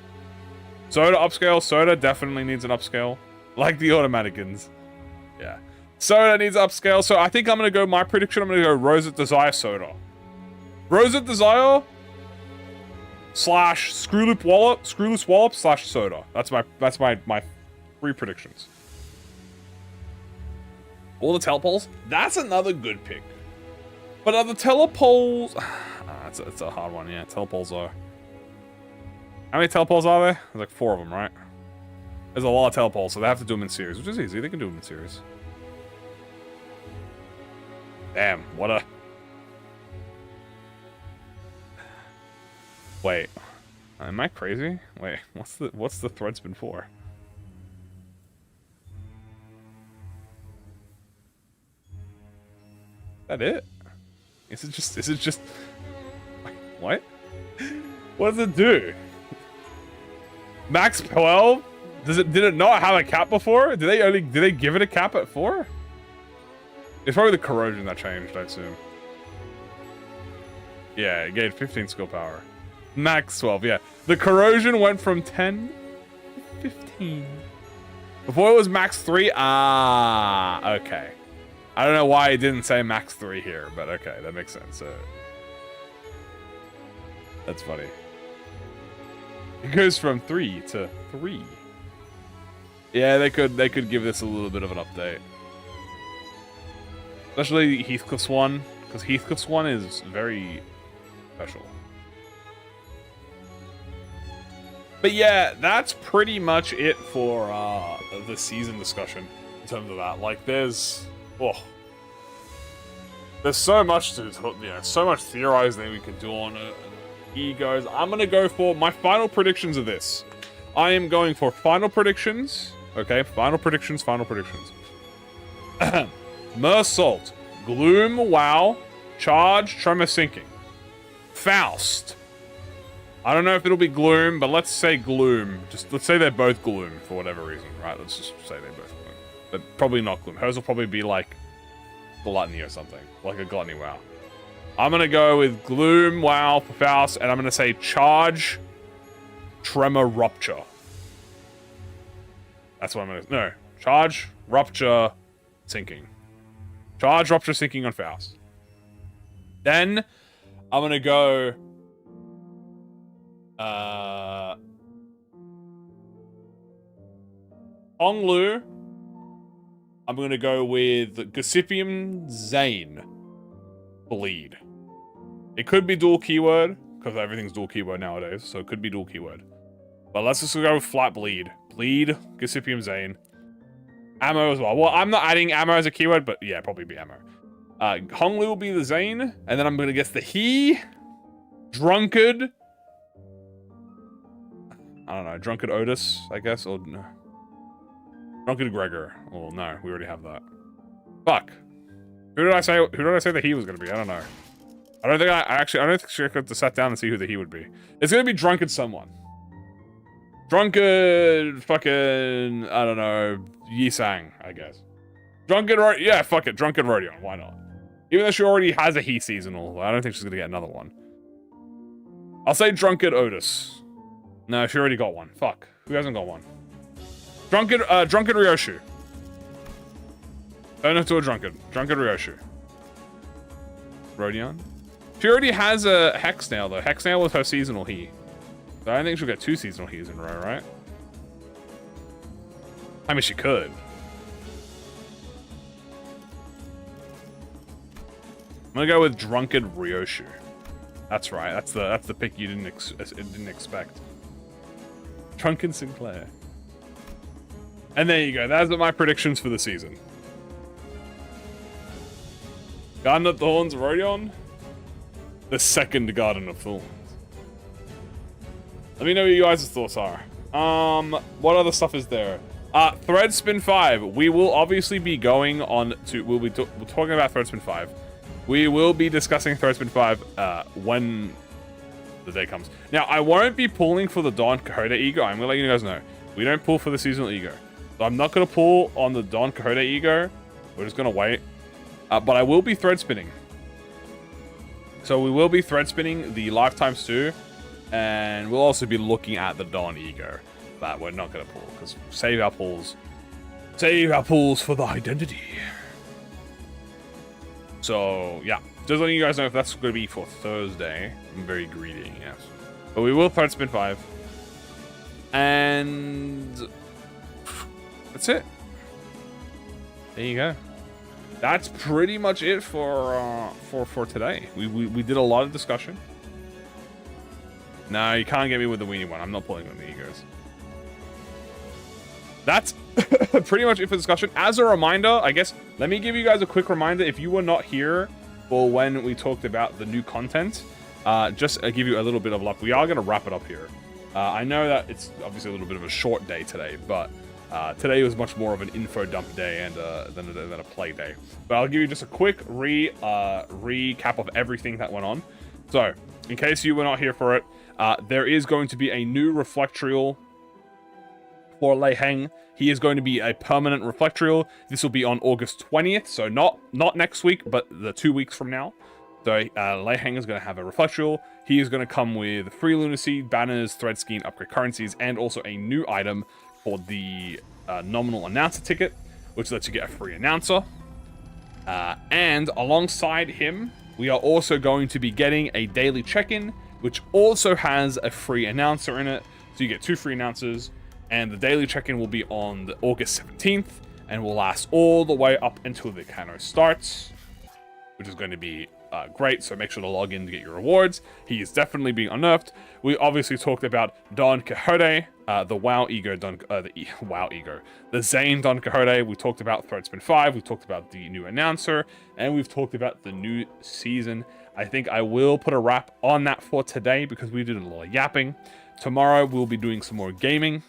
Soda upscale. Soda definitely needs an upscale. Like the Automaticans. Yeah. Soda needs upscale. So I think I'm going to go, my prediction, I'm going to go Rosa Desire Soda. Rosa Desire / Screw Loose Wallop / Soda. That's my 3 predictions. All the Telepoles? That's another good pick. But are the Telepoles... it's a hard one, yeah. Telepoles are... How many Telepoles are there? There's like 4 of them, right? There's a lot of Telepoles, so they have to do them in series, which is easy. They can do them in series. Damn, what a... Wait. Am I crazy? Wait, what's the thread spin for? Is that it? Is it just Wait, what? What does it do? Max 12? Did it not have a cap before? Did they give it a cap at 4? It's probably the corrosion that changed, I assume. Yeah, it gained 15 skill power. Max 12, yeah. The corrosion went from 10 to 15. Before it was max 3? Ah, okay. I don't know why it didn't say max 3 here, but okay, that makes sense. That's funny. It goes from 3 to 3. Yeah, they could give this a little bit of an update. Especially Heathcliff's one, because Heathcliff's one is very special. But yeah, that's pretty much it for the season discussion in terms of that. Like, there's so much to, so much theorizing we could do on it. Egos. I'm gonna go for my final predictions of this. I am going for final predictions. Okay, final predictions. Mersault, Gloom, Wow, Charge, Tremor, Sinking. Faust. I don't know if it'll be Gloom, but let's say Gloom. Let's say they're both Gloom for whatever reason, right? Let's just say they're both Gloom. But probably not Gloom. Hers will probably be like Gluttony or something. Like a Gluttony Wow. I'm gonna go with Gloom, Wow for Faust, and I'm gonna say Charge, Tremor, Rupture. That's what I'm gonna... No. Charge, Rupture, Sinking. Charge, Rupture, Sinking on Faust. Then, I'm gonna go... Honglu. I'm gonna go with Gossipium Zane. Bleed. It could be dual keyword, because everything's dual keyword nowadays, so it could be dual keyword. But let's just go with flat bleed. Bleed, Gossipium Zane. Ammo as well. Well, I'm not adding ammo as a keyword, but yeah, probably be ammo. Honglu will be the Zane, and then I'm gonna guess the he. Drunkard. I don't know, Drunkard Otis, I guess, or no. Drunkard Gregor. Oh no, we already have that. Fuck. Who did I say that he was gonna be? I don't know. I don't think I don't think I could have sat down and see who the he would be. It's gonna be Drunkard someone. Drunkard fucking, I don't know, Yisang, I guess. Drunkard, yeah, fuck it, Drunkard Rodion, why not? Even though she already has a he seasonal, I don't think she's gonna get another one. I'll say Drunkard Otis. No, she already got one. Fuck. Who hasn't got one? Drunkard Ryoshu. Turn into a Drunkard. Drunkard Ryoshu. Rodion? She already has a Hexnail, though. Hexnail was her seasonal he. So I don't think she'll get 2 seasonal he's in a row, right? I mean, she could. I'm gonna go with Drunkard Ryoshu. That's right. That's the pick you didn't expect. Drunken Sinclair. And there you go. That's my predictions for the season. Garden of Thorns, Rodion. The second Garden of Thorns. Let me know what you guys' thoughts are. What other stuff is there? Thread Spin 5. We will obviously be going on to... We'll be talking about Thread Spin 5. We will be discussing Thread Spin 5 when the day comes. Now, I won't be pulling for the Don Quixote Ego. I'm going to let you guys know. We don't pull for the seasonal Ego. So I'm not going to pull on the Don Quixote Ego. We're just going to wait. But I will be thread spinning. So we will be thread spinning the Lifetimes 2. And we'll also be looking at the Don Ego. But we're not going to pull. Because save our pulls. Save our pulls for the identity. So, yeah. Just letting you guys know if that's going to be for Thursday. I'm very greedy, yes. But we will thread spin 5. And... that's it. There you go. That's pretty much it for today. We did a lot of discussion. No, you can't get me with the weenie one. I'm not pulling on the egos. that's pretty much it for discussion. As a reminder, I guess, let me give you guys a quick reminder. If you were not here for when we talked about the new content, just give you a little bit of luck. We are going to wrap it up here. I know that it's obviously a little bit of a short day today, but today was much more of an info dump day and than a play day. But I'll give you just a quick recap of everything that went on. So, in case you were not here for it, there is going to be a new Reflectrial for Lei Heng. He is going to be a permanent Reflectrial. This will be on August 20th, so not next week, but the 2 weeks from now. So Lei Heng is going to have a Reflectrial. He is going to come with free Lunacy, banners, thread skin, upgrade currencies, and also a new item for the nominal announcer ticket, which lets you get a free announcer. And alongside him, we are also going to be getting a daily check-in, which also has a free announcer in it. So you get 2 free announcers, and the daily check-in will be on the August 17th, and will last all the way up until the Kano starts, which is going to be great. So make sure to log in to get your rewards. He is definitely being unnerfed. We obviously talked about Don Quixote, the WoW Ego, the Zane Don Quixote. We talked about Threadspin 5. We talked about the new announcer, and we've talked about the new season. I think I will put a wrap on that for today because we did a lot of yapping. Tomorrow we'll be doing some more gaming,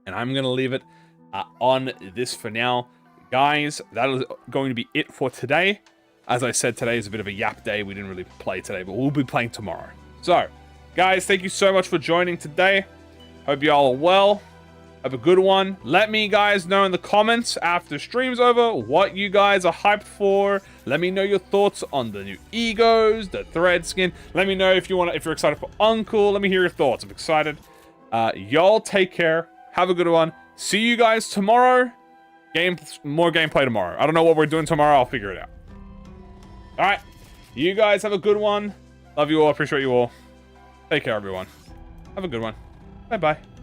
and I'm gonna leave it on this for now, guys. That is going to be it for today. As I said, today is a bit of a yap day. We didn't really play today, but we'll be playing tomorrow. So, guys, thank you so much for joining today. Hope you all are well. Have a good one. Let me guys know in the comments after stream's over what you guys are hyped for. Let me know your thoughts on the new egos, the thread skin. Let me know if you're excited for Uncle. Let me hear your thoughts. I'm excited. Y'all take care. Have a good one. See you guys tomorrow. More gameplay tomorrow. I don't know what we're doing tomorrow. I'll figure it out. All right. You guys have a good one. Love you all. Appreciate you all. Take care, everyone. Have a good one. Bye-bye.